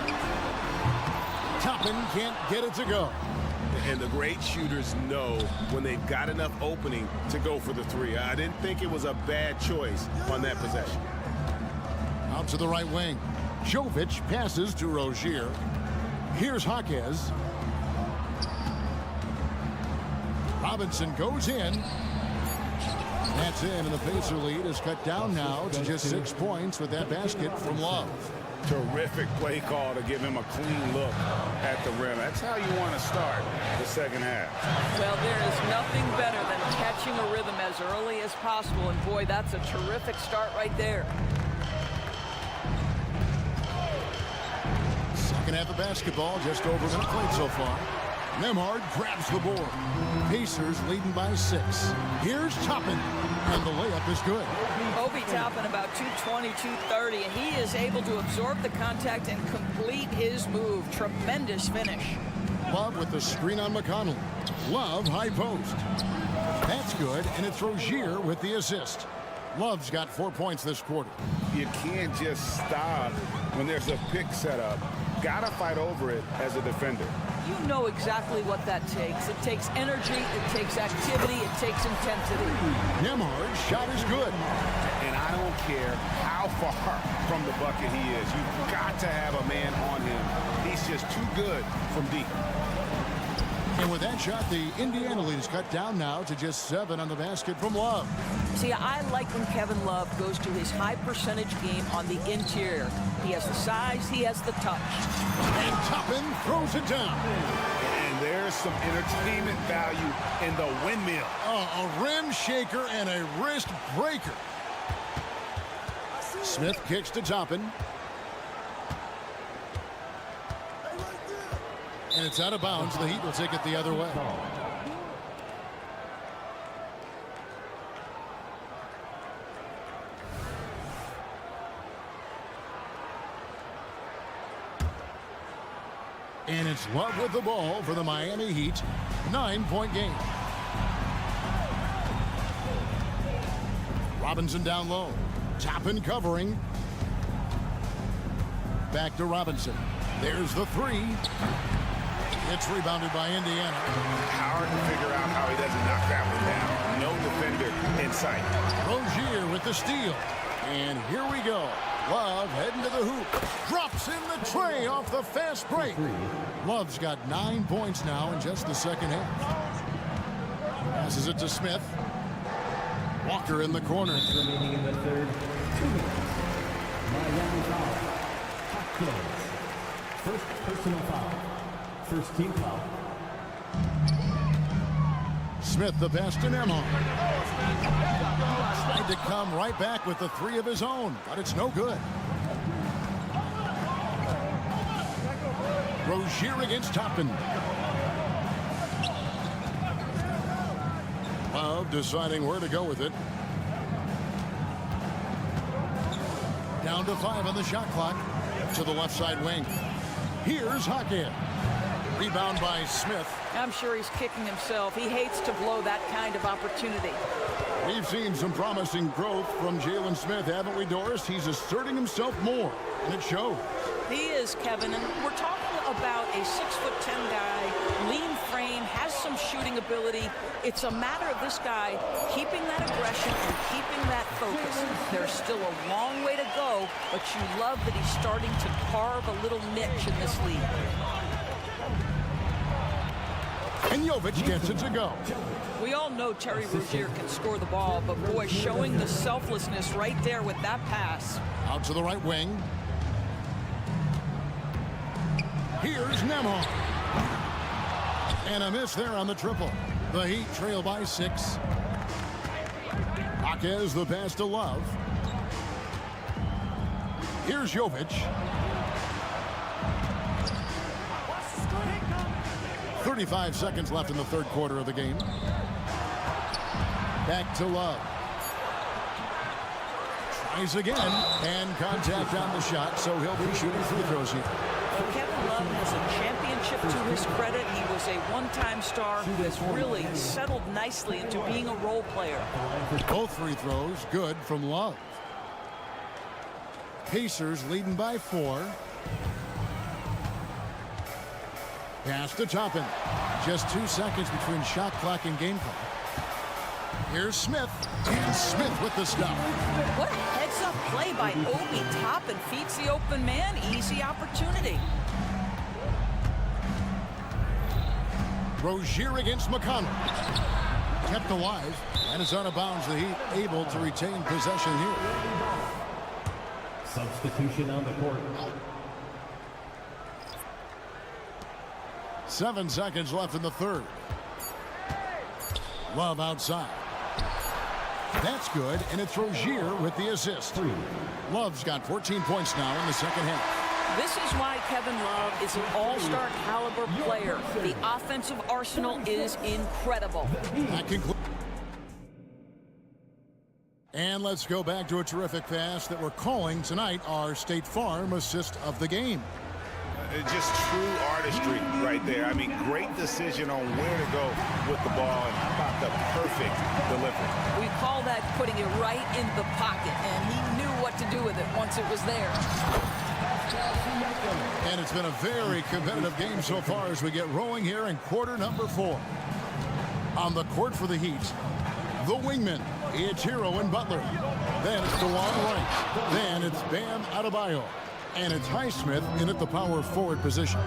Speaker 1: Toppin can't get it to go.
Speaker 5: And the great shooters know when they've got enough opening to go for the 3. I didn't think it was a bad choice on that possession.
Speaker 1: Out to the right wing. Jovic passes to Rozier. Here's Jaquez. Robinson goes in. That's in, and the Pacer lead is cut down now to just 6 points with that basket from Love.
Speaker 3: Terrific play call to give him a clean look at the rim. That's how you want to start the second half.
Speaker 14: Well, there is nothing better than catching a rhythm as early as possible, and boy, that's a terrific start right there.
Speaker 1: Second half of basketball, just over a minute played so far. Nembhard grabs the board. Pacers leading by 6. Here's Toppin, and the layup is good.
Speaker 14: Obi Toppin about 220, 230, and he is able to absorb the contact and complete his move. Tremendous finish.
Speaker 1: Love with the screen on McConnell. Love high post. That's good, and it's Rozier with the assist. Love's got 4 points this quarter.
Speaker 3: You can't just stop when there's a pick set up. Gotta fight over it as a defender.
Speaker 14: You know exactly what that takes. It takes energy, it takes activity, it takes intensity.
Speaker 1: Nembhard's shot is good.
Speaker 3: And I don't care how far from the bucket he is. You've got to have a man on him. He's just too good from deep.
Speaker 1: And with that shot, the Indiana lead is cut down now to just 7 on the basket from Love.
Speaker 14: See, I like when Kevin Love goes to his high percentage game on the interior. He has the size, he has the touch.
Speaker 1: And Toppin throws it down.
Speaker 5: And there's some entertainment value in the windmill.
Speaker 1: Oh, a rim shaker and a wrist breaker. Smith kicks to Toppin. And it's out of bounds. The Heat will take it the other way. And it's Love with the ball for the Miami Heat. 9-point game. Robinson down low. Toppin covering. Back to Robinson. There's the 3. It's rebounded by Indiana.
Speaker 3: Hard to figure out how he doesn't knock that one down. No defender in sight.
Speaker 1: Rozier with the steal. And here we go. Love heading to the hoop. Drops in the tray off the fast break. Love's got 9 points now in just the second half. Passes it to Smith. Walker in the corner.
Speaker 4: Remaining in the third. 2 minutes. Miami foul. Hot close. First personal foul. First team foul.
Speaker 1: Smith the pass to Nemhard. Tried to come right back with the 3 of his own, but it's no good. Rozier against Toppin. Love deciding where to go with it. Down to 5 on the shot clock. To the left side wing. Here's Hackett. Rebound by Smith.
Speaker 14: I'm sure he's kicking himself. He hates to blow that kind of opportunity.
Speaker 1: We've seen some promising growth from Jalen Smith, haven't we, Doris? He's asserting himself more, and it shows.
Speaker 14: He is, Kevin, and we're talking about a 6'10" guy, lean frame, has some shooting ability. It's a matter of this guy keeping that aggression and keeping that focus. There's still a long way to go, but you love that he's starting to carve a little niche in this league.
Speaker 1: And Jovic gets it to go.
Speaker 14: We all know Terry Rozier can score the ball, but boy, showing the selflessness right there with that pass.
Speaker 1: Out to the right wing. Here's Nemhard. And a miss there on the triple. The Heat trail by 6. Jaquez the pass to Love. Here's Jovic. 35 seconds left in the third quarter of the game. Back to Love. Tries again, and contact on the shot, so he'll be shooting free throws here.
Speaker 14: Well, Kevin Love has a championship to his credit. He was a one-time star who has really settled nicely into being a role player.
Speaker 1: Both free throws good from Love. Pacers leading by 4. Pass to Toppin. Just 2 seconds between shot clock and game clock. Here's Smith. And Smith with the stop.
Speaker 14: What a heads-up play by Obi Toppin. Feeds the open man. Easy opportunity.
Speaker 1: Rozier against McConnell. Kept alive. And is out of bounds. The Heat able to retain possession here.
Speaker 4: Substitution on the court.
Speaker 1: 7 seconds left in the third. Love outside. That's good, and it's Rozier with the assist. Love's got 14 points now in the second half.
Speaker 14: This is why Kevin Love is an all-star caliber player. The offensive arsenal is incredible.
Speaker 1: That concludes. And let's go back to a terrific pass that we're calling tonight our State Farm assist of the game.
Speaker 5: Just true artistry right there. I mean, great decision on where to go with the ball, and how about the perfect delivery?
Speaker 14: We call that putting it right in the pocket, and he knew what to do with it once it was there.
Speaker 1: And it's been a very competitive game so far as we get rolling here in quarter number 4. On the court for the Heat, the wingmen, it's Hero and Butler. Then it's DeJuan Wright. Then it's Bam Adebayo. And it's Highsmith in at the power forward position.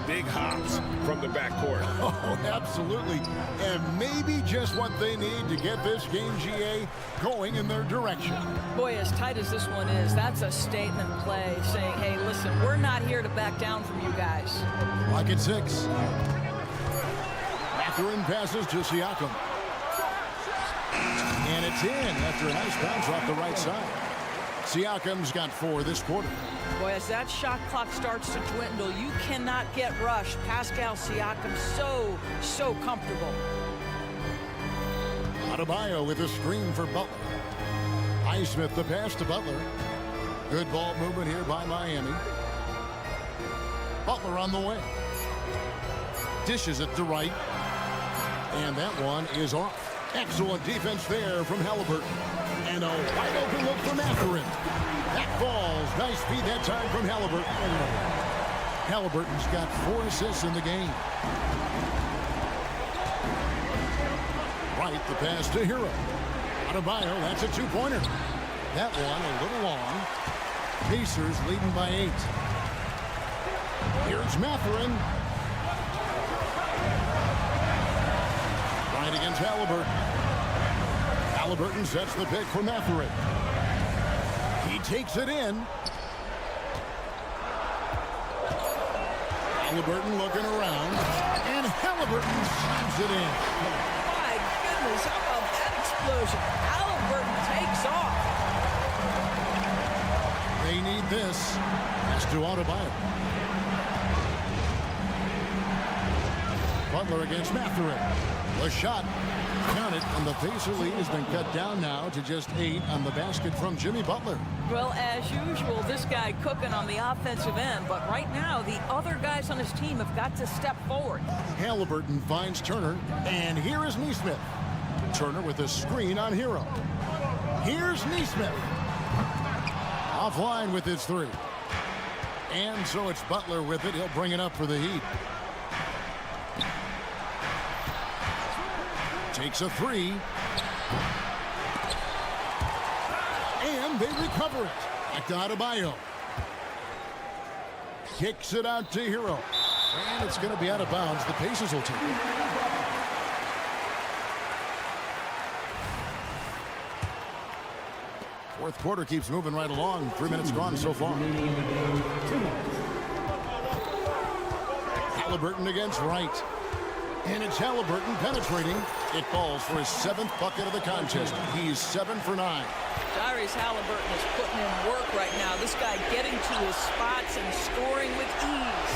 Speaker 5: Big hops from the backcourt.
Speaker 1: Oh, absolutely. And maybe just what they need to get this game, GA, going in their direction.
Speaker 14: Boy, as tight as this one is, that's a statement play saying, hey, listen, we're not here to back down from you guys.
Speaker 1: Lock at 6. Mathurin passes to Siakam. And it's in after a nice bounce off the right side. Siakam's got 4 this quarter.
Speaker 14: Boy, as that shot clock starts to dwindle, you cannot get rushed. Pascal Siakam so comfortable.
Speaker 1: Adebayo with a screen for Butler. Highsmith the pass to Butler. Good ball movement here by Miami. Butler on the way. Dishes it to Wright. And that one is off. Excellent defense there from Halliburton. And a wide open look for Mathurin. That falls. Nice feed that time from Halliburton. Halliburton's got 4 assists in the game. Wright the pass to Hero. Adebayo, that's a 2-pointer. That one a little long. Pacers leading by 8. Here's Mathurin. Right against Halliburton. Halliburton sets the pick for Mathurin. He takes it in. Halliburton looking around. And Halliburton slams it in.
Speaker 14: My goodness, how about that explosion? Halliburton takes off.
Speaker 1: They need this. Pass to Adebayo. Butler against Mathurin. The shot counted, and the Pacer lead has been cut down now to just 8 on the basket from Jimmy Butler.
Speaker 14: Well, as usual, this guy cooking on the offensive end, but right now the other guys on his team have got to step forward.
Speaker 1: Halliburton finds Turner, and here is Nesmith. Turner with a screen on Hero. Here's Nesmith. Offline with his 3. And so it's Butler with it. He'll bring it up for the Heat. Takes a 3. And they recover it. Back to Adebayo. Kicks it out to Hero. And it's going to be out of bounds. The Pacers will take it. Fourth quarter keeps moving right along. 3 minutes gone so far. Halliburton against Wright. And it's Halliburton penetrating. It falls for his 7th bucket of the contest. He's 7 for 9.
Speaker 14: Tyrese Halliburton is putting in work right now. This guy getting to his spots and scoring with ease.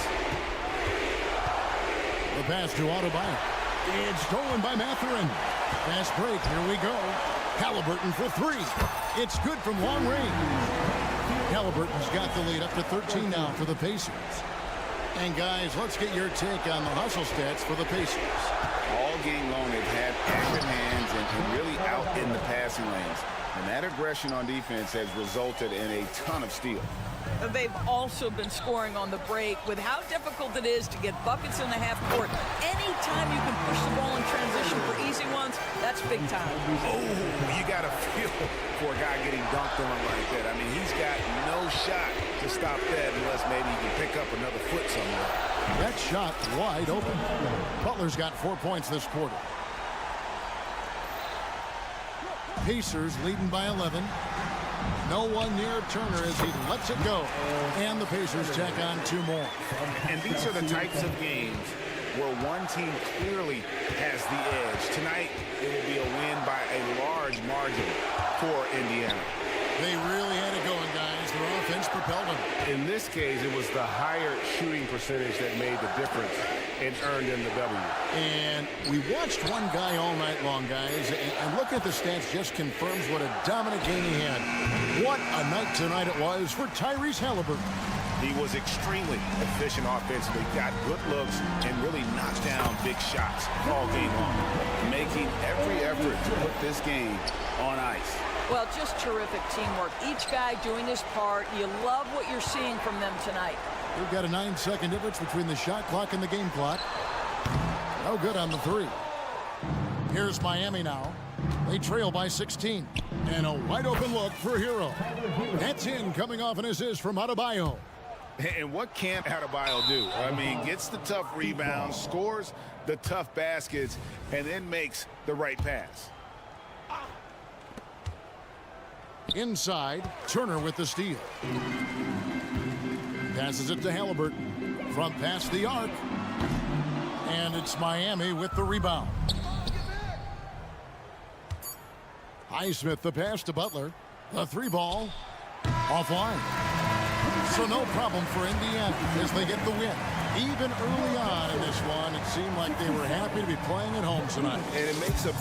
Speaker 1: The pass to Adebayo. It's stolen by Mathurin. Fast break. Here we go. Halliburton for 3. It's good from long range. Halliburton's got the lead up to 13 now for the Pacers. And guys, let's get your take on the hustle stats for the Pacers.
Speaker 3: All game long, they've had active hands and really out in the passing lanes. And that aggression on defense has resulted in a ton of steals.
Speaker 14: They've also been scoring on the break. With how difficult it is to get buckets in the half court, anytime you can push the ball in transition for easy ones, that's big time.
Speaker 3: Oh, you got to feel for a guy getting dunked on like that. I mean, he's got no shot to stop that unless maybe he can pick up another foot somewhere.
Speaker 1: That shot wide open. Butler's got 4 points this quarter. Pacers leading by 11. No one near Turner as he lets it go. And the Pacers tack on 2 more.
Speaker 3: And these are the types of games where one team clearly has the edge. Tonight, it will be a win by a large margin for Indiana.
Speaker 1: They really had it going, guys. Their offense propelled them.
Speaker 5: In this case, it was the higher shooting percentage that made the difference and earned them the W.
Speaker 1: And we watched one guy all night long, guys, and look at the stats just confirms what a dominant game he had. What a night tonight it was for Tyrese Halliburton.
Speaker 3: He was extremely efficient offensively, got good looks, and really knocked down big shots all game long, making every effort to put this game on ice.
Speaker 14: Well, just terrific teamwork. Each guy doing his part. You love what you're seeing from them tonight.
Speaker 1: We've got a 9-second difference between the shot clock and the game clock. No good on the 3. Here's Miami now. They trail by 16. And a wide open look for Hero. That's in, coming off an assist from Adebayo.
Speaker 3: And what can't Adebayo do? I mean, gets the tough rebounds, scores the tough baskets, and then makes the right pass.
Speaker 1: Inside, Turner with the steal. Passes it to Halliburton. Front past the arc. And it's Miami with the rebound. Highsmith the pass to Butler. The 3 ball. Offline. So no problem for Indiana as they get the win. Even early on in this one, it seemed like they were happy to be playing at home tonight.
Speaker 3: And it makes a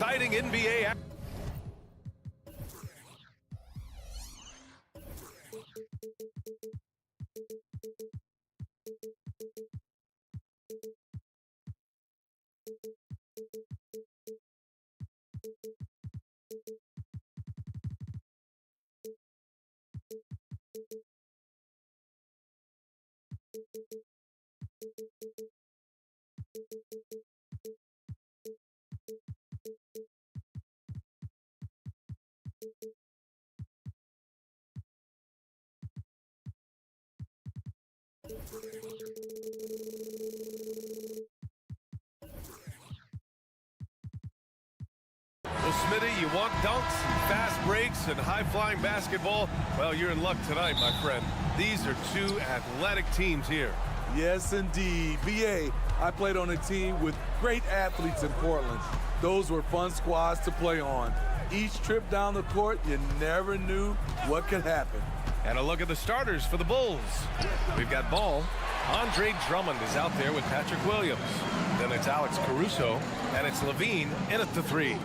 Speaker 8: exciting NBA action. Well, Smitty, you want dunks, fast breaks, and high-flying basketball? Well, you're in luck tonight, my friend. These are two athletic teams here.
Speaker 2: Yes, indeed. BA, I played on a team with great athletes in Portland. Those were fun squads to play on. Each trip down the court, you never knew what could happen.
Speaker 8: And a look at the starters for the Bulls. We've got ball. Andre Drummond is out there with Patrick Williams. Then it's Alex Caruso, and it's Levine in at the three.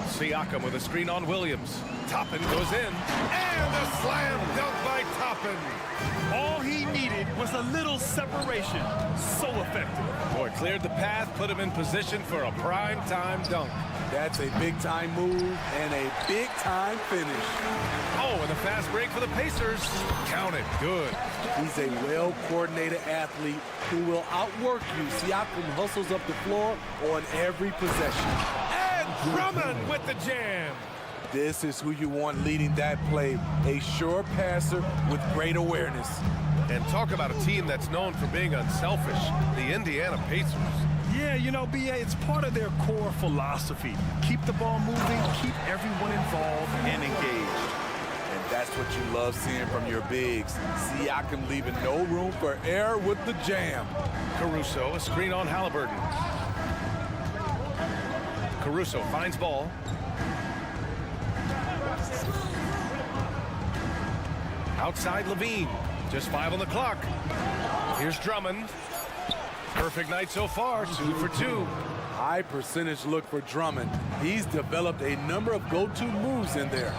Speaker 8: Siakam with a screen on Williams. Toppin goes in, and a slam dunk by Toppin.
Speaker 10: All he needed was a little separation. So effective.
Speaker 8: Boy, cleared the path, put him in position for a prime-time dunk.
Speaker 2: That's a big-time move and a big-time finish.
Speaker 8: Oh, and a fast break for the Pacers. Count it. Good.
Speaker 2: He's a well-coordinated athlete who will outwork you. Siakam hustles up the floor on every possession.
Speaker 8: And Drummond with the jam.
Speaker 2: This is who you want leading that play. A sure passer with great awareness.
Speaker 8: And talk about a team that's known for being unselfish. The Indiana Pacers.
Speaker 10: Yeah, you know, BA, it's part of their core philosophy. Keep the ball moving, keep everyone involved and engaged.
Speaker 2: And that's what you love seeing from your bigs. Siakam leaving no room for error with the jam.
Speaker 8: Caruso, a screen on Halliburton. Caruso finds ball. Outside Levine. Just 5 on the clock. Here's Drummond. Perfect night so far, 2 for 2.
Speaker 2: High percentage look for Drummond. He's developed a number of go-to moves in there.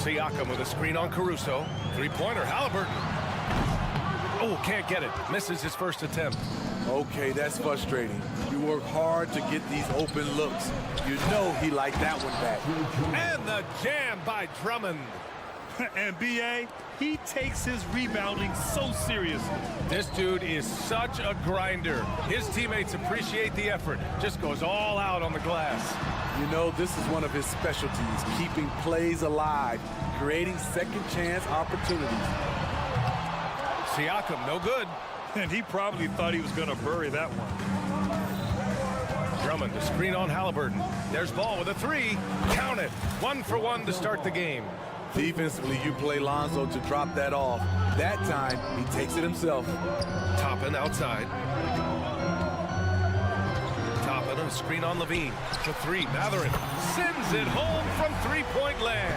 Speaker 8: Siakam with a screen on Caruso. Three-pointer, Halliburton. Oh, can't get it. Misses his first attempt.
Speaker 2: Okay, that's frustrating. You work hard to get these open looks. You know he liked that one back.
Speaker 8: And the jam by Drummond.
Speaker 10: And BA, he takes his rebounding so seriously.
Speaker 8: This dude is such a grinder. His teammates appreciate the effort. Just goes all out on the glass.
Speaker 2: You know, this is one of his specialties, keeping plays alive, creating second chance opportunities.
Speaker 8: Siakam, no good.
Speaker 10: And he probably thought he was going to bury that one.
Speaker 8: Drummond, a screen on Halliburton. There's ball with a three. Count it. 1 for 1 to start the game.
Speaker 2: Defensively, you play Lonzo to drop that off. That time, he takes it himself.
Speaker 8: Toppin outside. Toppin, a screen on Levine. The three, Matherin sends it home from three-point land.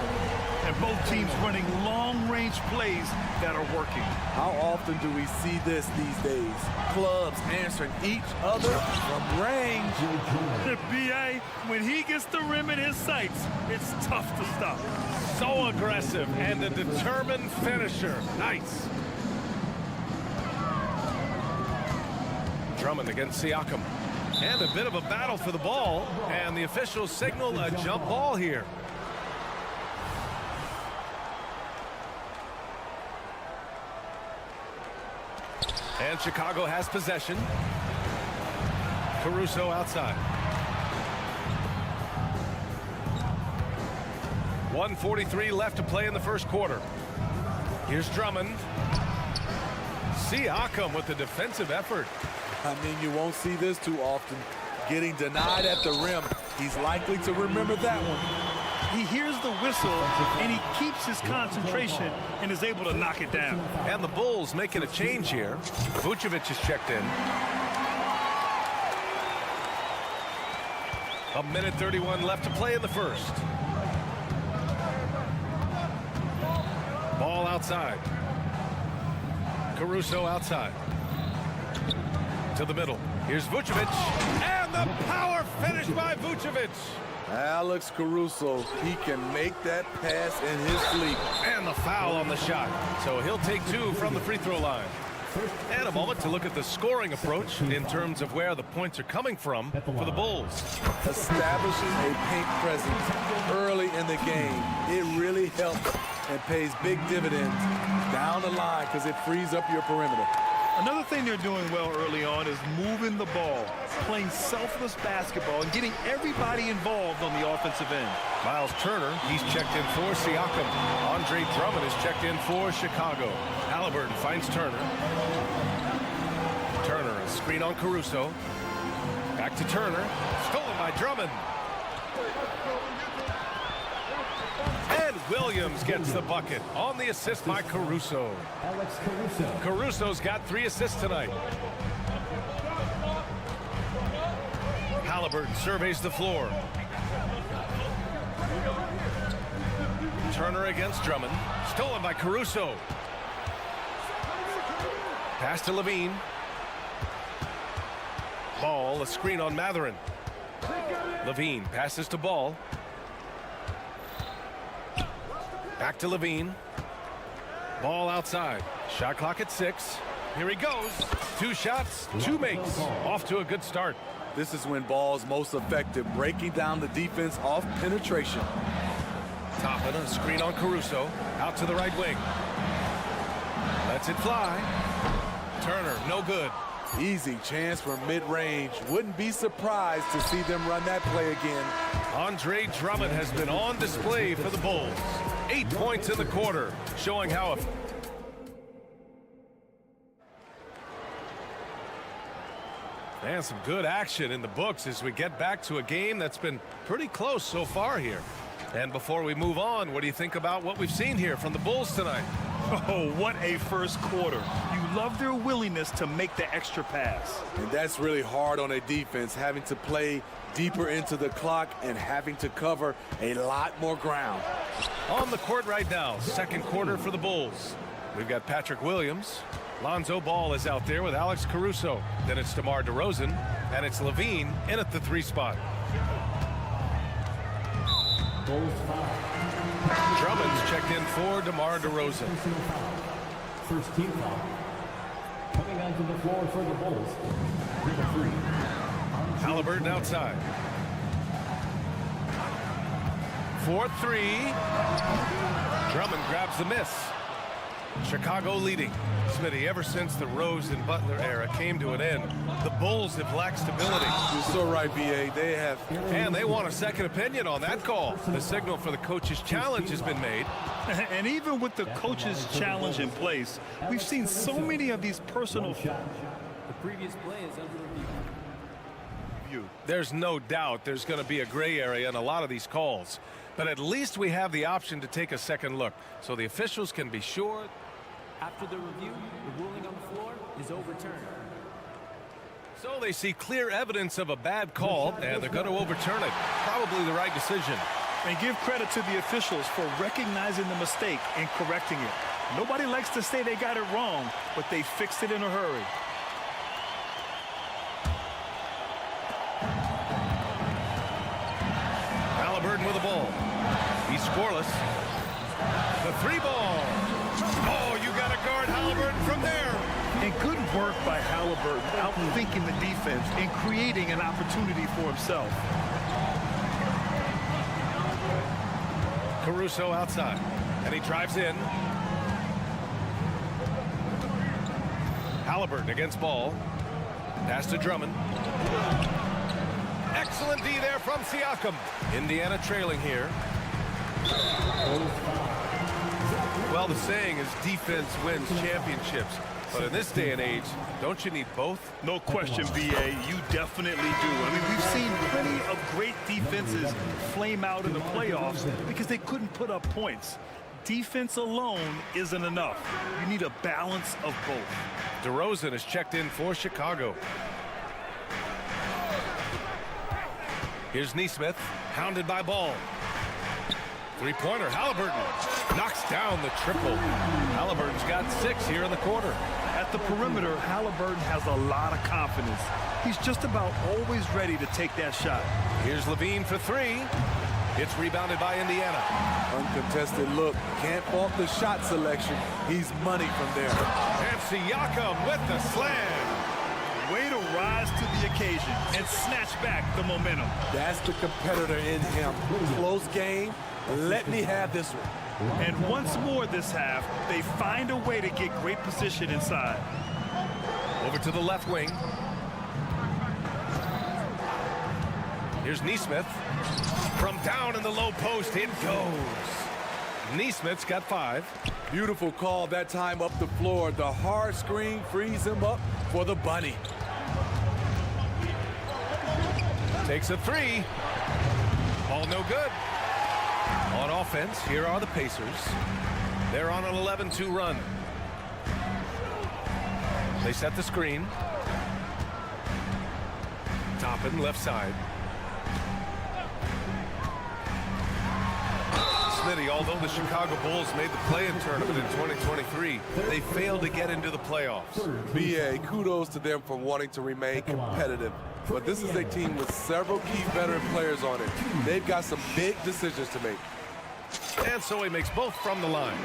Speaker 10: And both teams running long-range plays that are working.
Speaker 2: How often do we see this these days? Clubs answering each other from range.
Speaker 10: The BA, when he gets the rim in his sights, it's tough to stop.
Speaker 8: So aggressive and a determined finisher. Nice. Drummond against Siakam. And a bit of a battle for the ball. And the officials signal a jump ball here. And Chicago has possession. Caruso outside. 1:43 left to play in the first quarter. Here's Drummond. Siakam with the defensive effort.
Speaker 2: I mean, you won't see this too often. Getting denied at the rim. He's likely to remember that one.
Speaker 10: He hears the whistle, and he keeps his concentration and is able to knock it down.
Speaker 8: And the Bulls making a change here. Vucevic is checked in. 1:31 left to play in the first. Ball outside. Caruso outside. To the middle. Here's Vucevic. And the power finish by Vucevic.
Speaker 2: Alex Caruso, he can make that pass in his sleep.
Speaker 8: And the foul on the shot. So he'll take 2 from the free throw line. And a moment to look at the scoring approach in terms of where the points are coming from for the Bulls.
Speaker 2: Establishing a paint presence early in the game, it really helps and pays big dividends down the line because it frees up your perimeter.
Speaker 10: Another thing they're doing well early on is moving the ball, playing selfless basketball, and getting everybody involved on the offensive end.
Speaker 8: Miles Turner, he's checked in for Siakam. Andre Drummond is checked in for Chicago. Halliburton finds Turner. Turner, a screen on Caruso. Back to Turner. Stolen by Drummond. And Williams gets the bucket on the assist by Caruso.
Speaker 4: Alex Caruso.
Speaker 8: Caruso's got 3 assists tonight. Halliburton surveys the floor. Turner against Drummond. Stolen by Caruso. Pass to Levine. Ball, a screen on Matherin. Levine passes to Ball. Back to Levine. Ball outside. Shot clock at 6. Here he goes. 2 shots, 2 makes. Off to a good start.
Speaker 2: This is when Ball's most effective, breaking down the defense off penetration.
Speaker 8: Toppin, a screen on Caruso. Out to the right wing. Lets it fly. Turner, no good.
Speaker 2: Easy chance for mid-range. Wouldn't be surprised to see them run that play again.
Speaker 8: Andre Drummond has been on display for the Bulls. 8 points in the quarter, showing how and some good action in the books as we get back to a game that's been pretty close so far here. And before we move on, what do you think about what we've seen here from the Bulls tonight?
Speaker 10: Oh, what a first quarter. You love their willingness to make the extra pass.
Speaker 2: And that's really hard on a defense, having to play deeper into the clock and having to cover a lot more ground.
Speaker 8: On the court right now, second quarter for the Bulls. We've got Patrick Williams. Lonzo Ball is out there with Alex Caruso. Then it's DeMar DeRozan, and it's Levine in at the 3 spot.
Speaker 4: Bulls foul.
Speaker 8: Drummond's checked in for DeMar DeRozan.
Speaker 4: First team foul. Coming onto the floor for the Bulls. Number 3.
Speaker 8: Halliburton outside. 4-3. Drummond grabs the miss. Chicago leading. Smitty, ever since the Rose and Butler era came to an end, the Bulls have lacked stability.
Speaker 2: You're so right, B.A. They have.
Speaker 8: And they want a second opinion on that call. The signal for the coach's challenge has been made.
Speaker 10: And even with the coach's challenge in place, we've seen so many of these personal
Speaker 4: The previous play is under review.
Speaker 8: There's no doubt there's going to be a gray area in a lot of these calls. But at least we have the option to take a second look, so the officials can be sure.
Speaker 4: After the review, the ruling on the floor is overturned.
Speaker 8: So they see clear evidence of a bad call, and they're going to overturn it. Probably the right decision.
Speaker 10: And give credit to the officials for recognizing the mistake and correcting it. Nobody likes to say they got it wrong, but they fixed it in a hurry.
Speaker 8: Halliburton with the ball. He's scoreless. The 3 ball. Oh, you got to guard Halliburton from there.
Speaker 10: And good work by Halliburton, outthinking the defense and creating an opportunity for himself.
Speaker 8: Caruso outside, and he drives in. Halliburton against Ball. Pass to Drummond. Excellent D there from Siakam. Indiana trailing here. Well, the saying is defense wins championships. But in this day and age, don't you need both?
Speaker 10: No question, B.A. You definitely do. I mean, we've seen plenty of great defenses flame out in the playoffs because they couldn't put up points. Defense alone isn't enough. You need a balance of both.
Speaker 8: DeRozan is checked in for Chicago. Here's Nesmith, hounded by Ball. Three-pointer, Halliburton knocks down the triple. Halliburton's got 6 here in the quarter.
Speaker 10: At the perimeter, Halliburton has a lot of confidence. He's just about always ready to take that shot.
Speaker 8: Here's Levine for 3. It's rebounded by Indiana.
Speaker 2: Uncontested look. Can't fault the shot selection. He's money from there.
Speaker 8: And Siakam with the slam.
Speaker 10: Way to rise to the occasion and snatch back the momentum.
Speaker 2: That's the competitor in him. Close game. Let me have this one.
Speaker 10: And once more this half, they find a way to get great position inside.
Speaker 8: Over to the left wing. Here's Nesmith. From down in the low post, it goes. Nesmith's got 5.
Speaker 2: Beautiful call that time up the floor. The hard screen frees him up for the bunny.
Speaker 8: Takes a 3. Ball no good. On offense, here are the Pacers. They're on an 11-2 run. They set the screen. Toppin, left side. Smitty, although the Chicago Bulls made the play-in tournament in 2023, they failed to get into the playoffs.
Speaker 2: BA, kudos to them for wanting to remain competitive. But this is a team with several key veteran players on it. They've got some big decisions to make.
Speaker 8: And so he makes both from the line.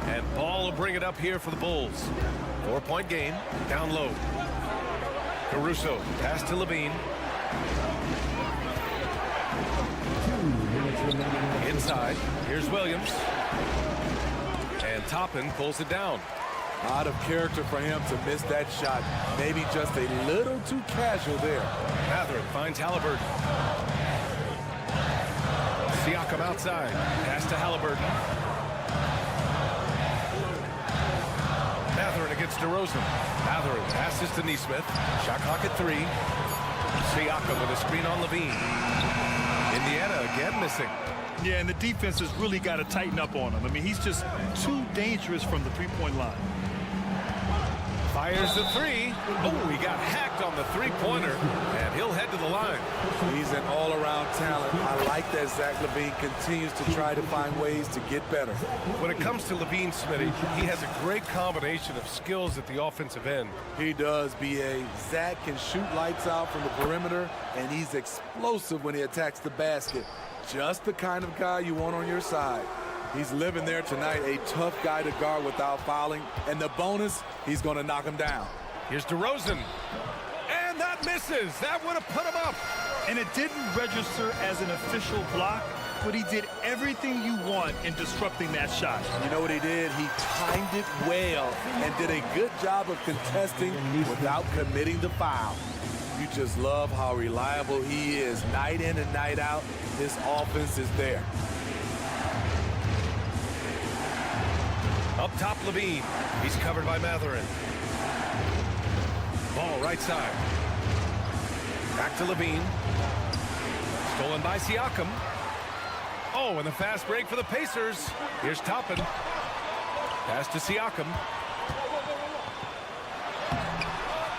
Speaker 8: And Ball will bring it up here for the Bulls. 4-point game, down low. Caruso, pass to Levine. Inside, here's Williams. And Toppin pulls it down.
Speaker 2: Out of character for him to miss that shot. Maybe just a little too casual there.
Speaker 8: Mathurin finds Halliburton. Siakam outside. Pass to Halliburton. Mathurin against DeRozan. Mathurin passes to Nesmith. Shot clock at 3. Siakam with a screen on Levine. Indiana again missing.
Speaker 10: Yeah, and the defense has really got to tighten up on him. I mean, he's just too dangerous from the three-point line.
Speaker 8: Fires the 3. Oh, he got hacked on the three-pointer, and he'll head to the line.
Speaker 2: He's an all-around talent. I like that Zach LaVine continues to try to find ways to get better.
Speaker 8: When it comes to LaVine, Smitty, he has a great combination of skills at the offensive end.
Speaker 2: He does, B.A. Zach can shoot lights out from the perimeter, and he's explosive when he attacks the basket. Just the kind of guy you want on your side. He's living there tonight, a tough guy to guard without fouling. And the bonus, he's going to knock him down.
Speaker 8: Here's DeRozan. And that misses. That would have put him up.
Speaker 10: And it didn't register as an official block, but he did everything you want in disrupting that shot.
Speaker 2: You know what he did? He timed it well and did a good job of contesting without committing the foul. You just love how reliable he is. Night in and night out, his offense is there.
Speaker 8: Up top, Levine. He's covered by Mathurin. Ball right side. Back to Levine. Stolen by Siakam. Oh, and the fast break for the Pacers. Here's Toppin. Pass to Siakam.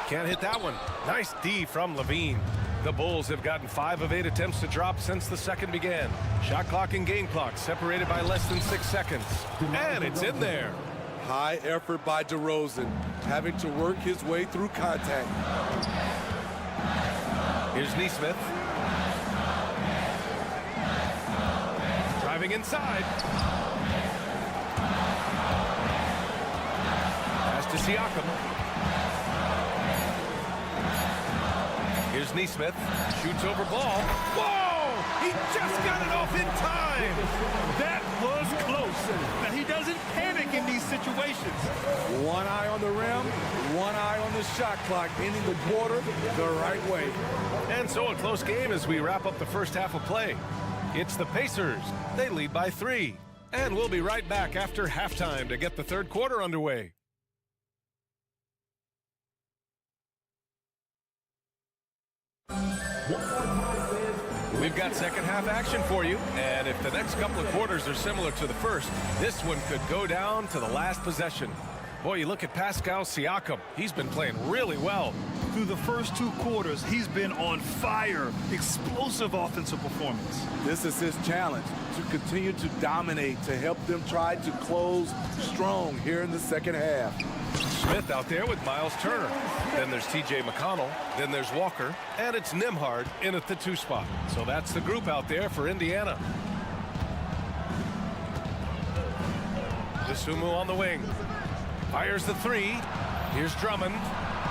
Speaker 8: Can't hit that one. Nice D from Levine. The Bulls have gotten 5 of 8 attempts to drop since the second began. Shot clock and game clock separated by less than 6 seconds. And it's in there.
Speaker 2: High effort by DeRozan, having to work his way through contact.
Speaker 8: Here's Nesmith. Driving inside. Pass to Siakam. Here's Nesmith. Shoots over ball. Whoa! He just got it off in time.
Speaker 10: That was close. Now, he doesn't panic in these situations.
Speaker 2: One eye on the rim, one eye on the shot clock, ending the quarter the right way.
Speaker 8: And so a close game as we wrap up the first half of play. It's the Pacers. They lead by 3. And we'll be right back after halftime to get the third quarter underway. We've got second half action for you, and if the next couple of quarters are similar to the first, this one could go down to the last possession. Boy, you look at Pascal Siakam. He's been playing really well.
Speaker 10: Through the first 2 quarters, he's been on fire. Explosive offensive performance.
Speaker 2: This is his challenge, to continue to dominate, to help them try to close strong here in the second half.
Speaker 8: Smith out there with Miles Turner. Then there's T.J. McConnell. Then there's Walker. And it's Nembhard in at the 2 spot. So that's the group out there for Indiana. Sumu on the wing. Fires the 3. Here's Drummond.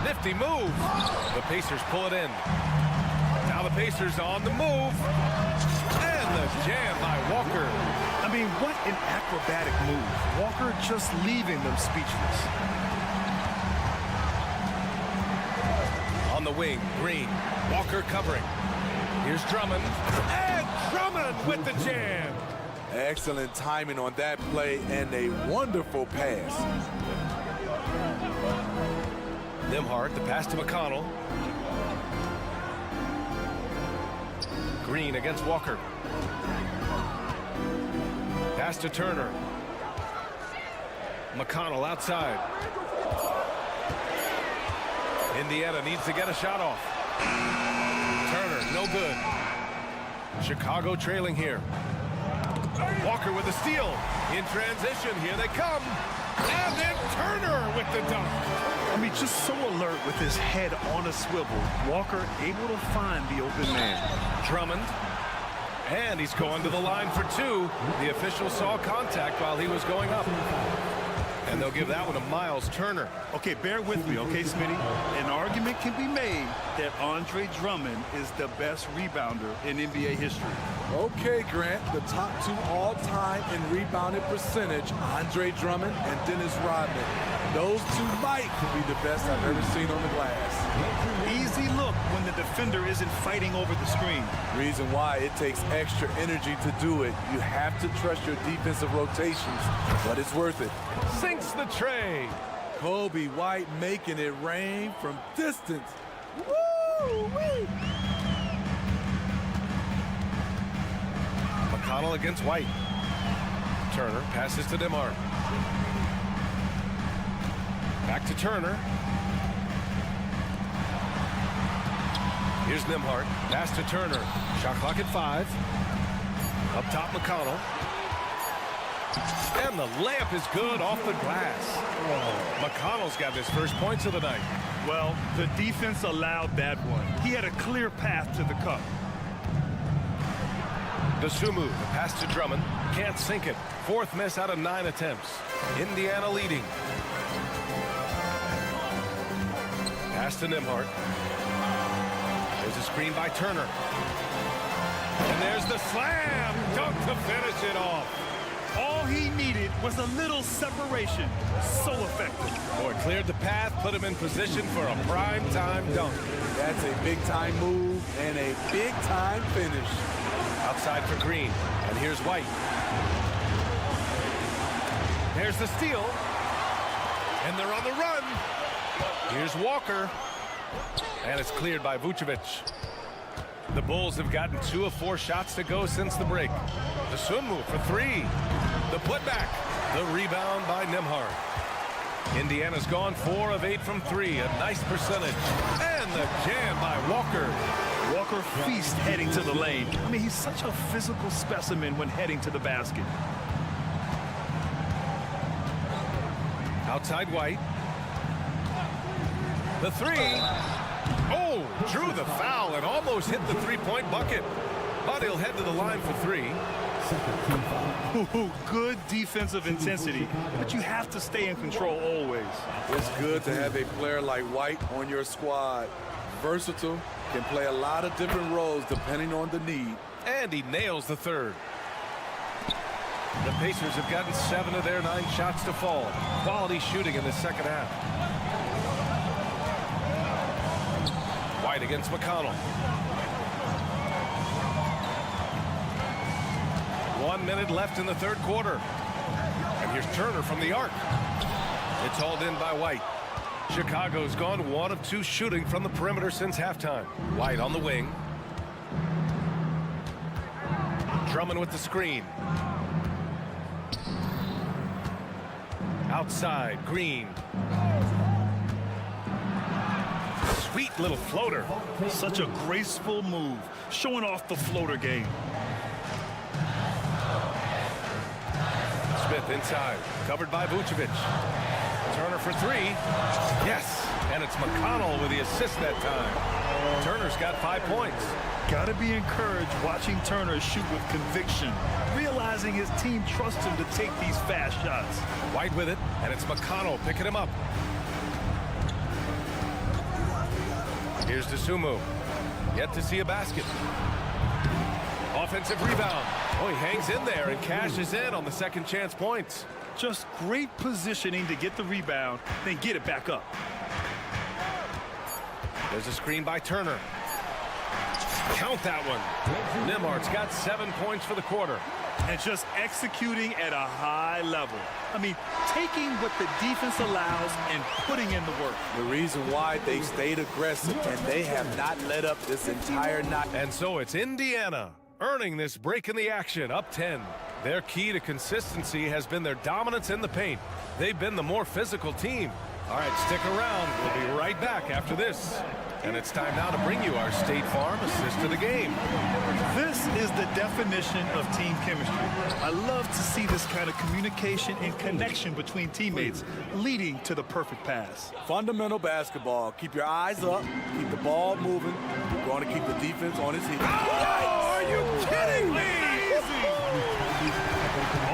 Speaker 8: Nifty move. The Pacers pull it in. Now the Pacers on the move. And the jam by Walker.
Speaker 10: I mean, what an acrobatic move. Walker just leaving them speechless.
Speaker 8: On the wing, Green. Walker covering. Here's Drummond. And Drummond with the jam.
Speaker 2: Excellent timing on that play and a wonderful pass.
Speaker 8: Nembhard, the pass to McConnell. Green against Walker. Pass to Turner. McConnell outside. Indiana needs to get a shot off. Turner, no good. Chicago trailing here. Walker with the steal. In transition, here they come. And then Turner with the dunk.
Speaker 10: I mean, just so alert with his head on a swivel. Walker able to find the open man.
Speaker 8: Drummond. And he's going to the line for 2. The official saw contact while he was going up. And they'll give that one to Miles Turner.
Speaker 10: Okay, bear with me, okay, Smitty? An argument can be made that Andre Drummond is the best rebounder in NBA history.
Speaker 2: Okay, Grant, the top 2 all-time in rebounded percentage, Andre Drummond and Dennis Rodman. Those 2 might be the best I've ever seen on the glass.
Speaker 10: Easy look when the defender isn't fighting over the screen.
Speaker 2: Reason why it takes extra energy to do it. You have to trust your defensive rotations, but it's worth it.
Speaker 8: Sinks the tray.
Speaker 2: Kobe White making it rain from distance. Woo-wee!
Speaker 8: McConnell against White. Turner passes to Nembhard. Back to Turner. Here's Nembhard. Pass to Turner. Shot clock at 5. Up top, McConnell. And the layup is good off the glass. McConnell's got his first points of the night.
Speaker 10: Well, the defense allowed that one. He had a clear path to the cup.
Speaker 8: Sumu, the pass to Drummond. Can't sink it. 4th miss out of 9 attempts. Indiana leading. Pass to Nembhard. There's a screen by Turner. And there's the slam dunk to finish it off.
Speaker 10: All he needed was a little separation. So effective.
Speaker 8: Boy, cleared the path, put him in position for a prime-time dunk.
Speaker 2: That's a big-time move and a big-time finish.
Speaker 8: Outside for Green. And here's White. There's the steal. And they're on the run. Here's Walker. And it's cleared by Vucevic. The Bulls have gotten 2 of 4 shots to go since the break. The swim move for 3. The putback. The rebound by Nembhard. Indiana's gone 4 of 8 from 3. A nice percentage. And the jam by Walker.
Speaker 10: Walker feast heading to the lane. I mean, he's such a physical specimen when heading to the basket.
Speaker 8: Outside White. The 3. Oh, drew the foul and almost hit the 3-point bucket. But he'll head to the line for 3.
Speaker 10: Ooh, good defensive intensity, but you have to stay in control always.
Speaker 2: It's good to have a player like White on your squad. Versatile, can play a lot of different roles depending on the need.
Speaker 8: And he nails the 3rd. The Pacers have gotten 7 of their 9 shots to fall. Quality shooting in the second half. White against McConnell. 1 minute left in the 3rd quarter. And here's Turner from the arc. It's hauled in by White. Chicago's gone 1 of 2 shooting from the perimeter since halftime. White on the wing. Drummond with the screen. Outside, Green. sweet little floater. Such a graceful move, showing off the floater game. Smith inside, covered by Vucevic. Turner for three. Yes, and it's McConnell with the assist that time. Turner's got 5 points.
Speaker 10: Got to be encouraged watching Turner shoot with conviction, realizing his team trusts him to take these fast shots.
Speaker 8: White with it, and it's McConnell picking him up. Here's Dosunmu. Yet to see a basket. Offensive rebound. Oh, he hangs in there and cashes in on the second chance points.
Speaker 10: Just great positioning to get the rebound, then get it back up.
Speaker 8: There's a screen by Turner. Count that one. Nembhard's got 7 points for the quarter.
Speaker 10: And just executing at a high level. I mean, taking what the defense allows and putting in the work.
Speaker 2: The reason why they stayed aggressive, and they have not let up this entire night.
Speaker 8: And so it's Indiana earning this break in the action, up 10. Their key to consistency has been their dominance in the paint. They've been the more physical team. All right, stick around. We'll be right back after this. And it's time now to bring you our State Farm assist of the game.
Speaker 10: This is the definition of team chemistry. I love to see this kind of communication and connection between teammates leading to the perfect pass.
Speaker 2: Fundamental basketball. Keep your eyes up. Keep the ball moving. You're going to keep the defense on its heels.
Speaker 8: Oh, are you kidding me?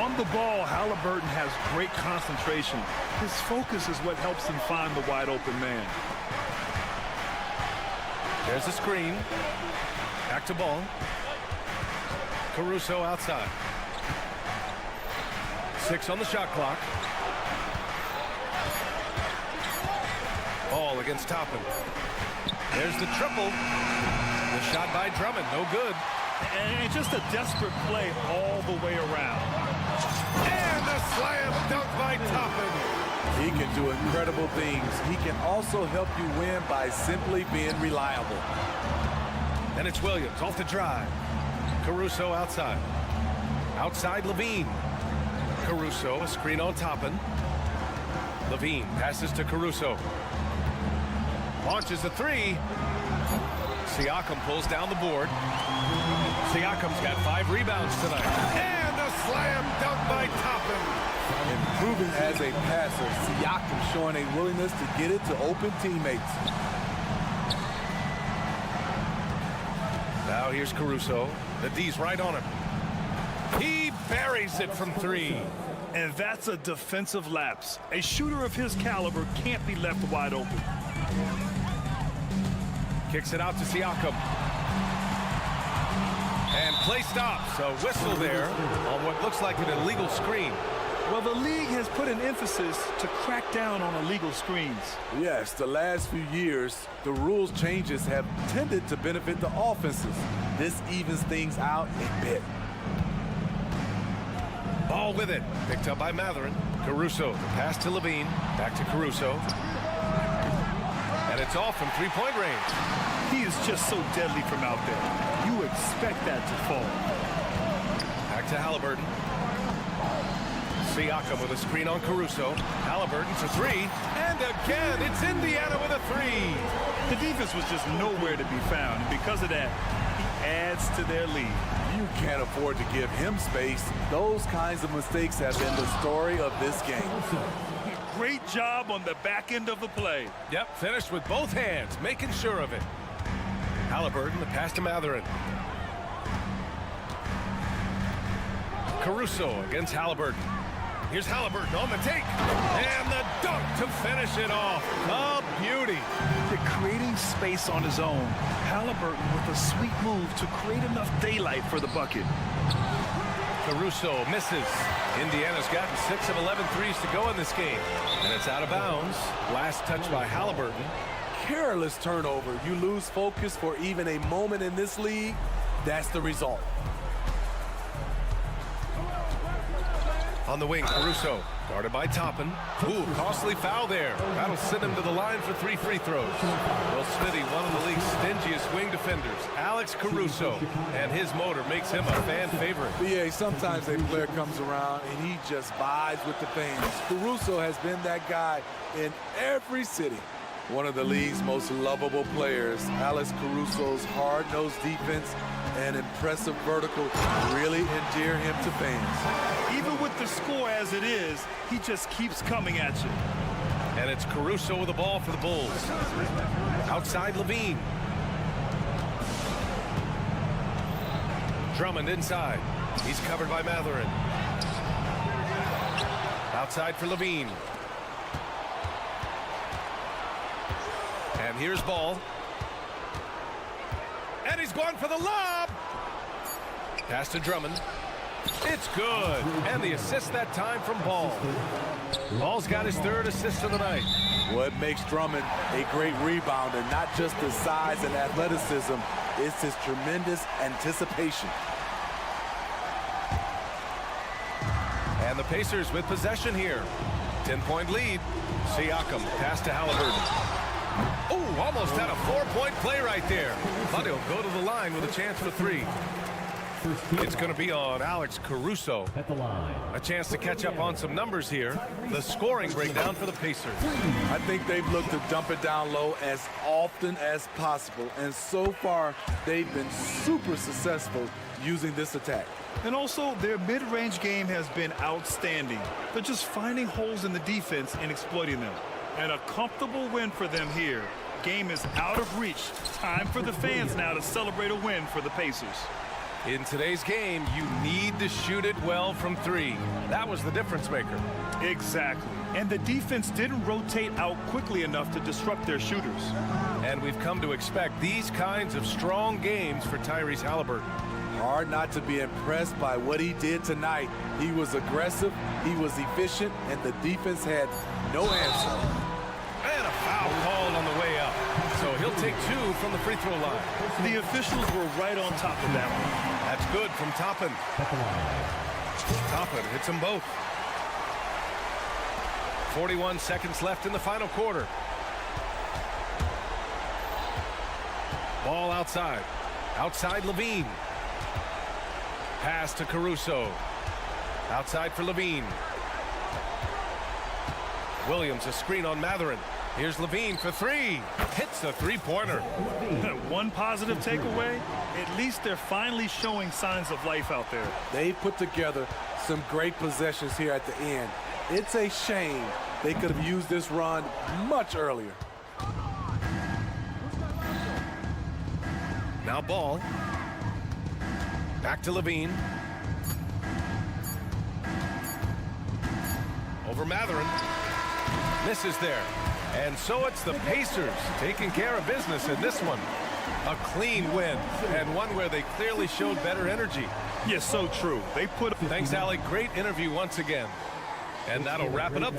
Speaker 10: On the ball, Halliburton has great concentration. His focus is what helps him find the wide open man.
Speaker 8: There's a screen. Back to ball. Caruso outside. 6 on the shot clock. Ball against Toppin. There's the triple. The shot by Drummond, no good.
Speaker 10: And just a desperate play all the way around.
Speaker 8: And the slam dunk by Toppin.
Speaker 2: He can do incredible things. He can also help you win by simply being reliable.
Speaker 8: And it's Williams off the drive. Caruso outside. Outside Levine. Caruso, a screen on Toppin. Levine passes to Caruso. Launches a three. Siakam pulls down the board. Siakam's got 5 rebounds tonight. And a slam dunk by Toppin.
Speaker 2: Improving as a passer, Siakam showing a willingness to get it to open teammates.
Speaker 8: Now here's Caruso. The D's right on him. He buries it from 3.
Speaker 10: And that's a defensive lapse. A shooter of his caliber can't be left wide open.
Speaker 8: Kicks it out to Siakam. And play stops. A whistle there on what looks like an illegal screen.
Speaker 10: Well, the league has put an emphasis to crack down on illegal screens.
Speaker 2: Yes, the last few years, the rules changes have tended to benefit the offenses. This evens things out a bit.
Speaker 8: Ball with it. Picked up by Matherin. Caruso. The pass to Levine. Back to Caruso. And it's off from 3-point range.
Speaker 10: He is just so deadly from out there. You expect that to fall.
Speaker 8: Back to Halliburton. Siakam with a screen on Caruso. Halliburton for 3. And again, it's Indiana with a 3.
Speaker 10: The defense was just nowhere to be found. And because of that, he adds to their lead.
Speaker 2: You can't afford to give him space. Those kinds of mistakes have been the story of this game.
Speaker 10: Great job on the back end of the play.
Speaker 8: Yep, finished with both hands, making sure of it. Halliburton, the pass to Matherin. Caruso against Halliburton. Here's Halliburton on the take. And the dunk to finish it off. A beauty.
Speaker 10: Creating space on his own. Halliburton with a sweet move to create enough daylight for the bucket.
Speaker 8: Caruso misses. Indiana's gotten 6 of 11 threes to go in this game. And it's out of bounds. Last touch by Halliburton.
Speaker 2: Careless turnover. You lose focus for even a moment in this league. That's the result.
Speaker 8: On the wing, Caruso, guarded by Toppin. Ooh, costly foul there. That'll send him to the line for 3 free throws. Well, Smitty, one of the league's stingiest wing defenders, Alex Caruso, and his motor makes him a fan favorite.
Speaker 2: BA, sometimes a player comes around and he just vibes with the fans. Caruso has been that guy in every city. one of the league's most lovable players. Alex Caruso's hard-nosed defense and impressive vertical really endear him to fans.
Speaker 10: Even with the score as it is, he just keeps coming at you.
Speaker 8: And it's Caruso with the ball for the Bulls. Outside Levine. Drummond inside. He's covered by Matherin. Outside for Levine. And here's Ball. And he's going for the lob. Pass to Drummond. It's good. And the assist that time from Ball. Ball's got his third assist of the night.
Speaker 2: What makes Drummond a great rebounder, not just his size and athleticism, it's his tremendous anticipation.
Speaker 8: And the Pacers with possession here. 10-point lead. Siakam, pass to Halliburton. Oh, almost had a 4-point play right there. But he'll go to the line with a chance for three. It's going to be on Alex Caruso.
Speaker 4: At the line.
Speaker 8: A chance to catch up on some numbers here. The scoring breakdown for the Pacers.
Speaker 2: I think they've looked to dump it down low as often as possible. And so far, they've been super successful using this attack.
Speaker 10: And also, their mid-range game has been outstanding. They're just finding holes in the defense and exploiting them. And a comfortable win for them here. Game is out of reach. Time for the fans now to celebrate a win for the Pacers.
Speaker 8: In today's game, you need to shoot it well from three. That was the difference maker.
Speaker 10: Exactly. And the defense didn't rotate out quickly enough to disrupt their shooters.
Speaker 8: And we've come to expect these kinds of strong games for Tyrese Halliburton.
Speaker 2: Hard not to be impressed by what he did tonight. He was aggressive, he was efficient, and the defense had no answer.
Speaker 8: And a foul called on the way up. So he'll take two from the free throw line.
Speaker 10: The officials were right on top of that one.
Speaker 8: That's good from Toppin. Toppin hits them both. 41 seconds left in the final quarter. Ball outside. Outside Levine. Pass to Caruso. Outside for Levine. Williams, a screen on Matherin. Here's Levine for three. Hits a three-pointer.
Speaker 10: One positive takeaway, at least they're finally showing signs of life out there.
Speaker 2: They put together some great possessions here at the end. It's a shame they could have used this run much earlier.
Speaker 8: Now Ball. Back to Levine. Over Matherin. Misses there. And so it's the Pacers taking care of business in this one. A clean win, and one where they clearly showed better energy.
Speaker 10: Yes, so true. They put.
Speaker 8: Thanks, Alec. Great interview once again. And that'll wrap it up.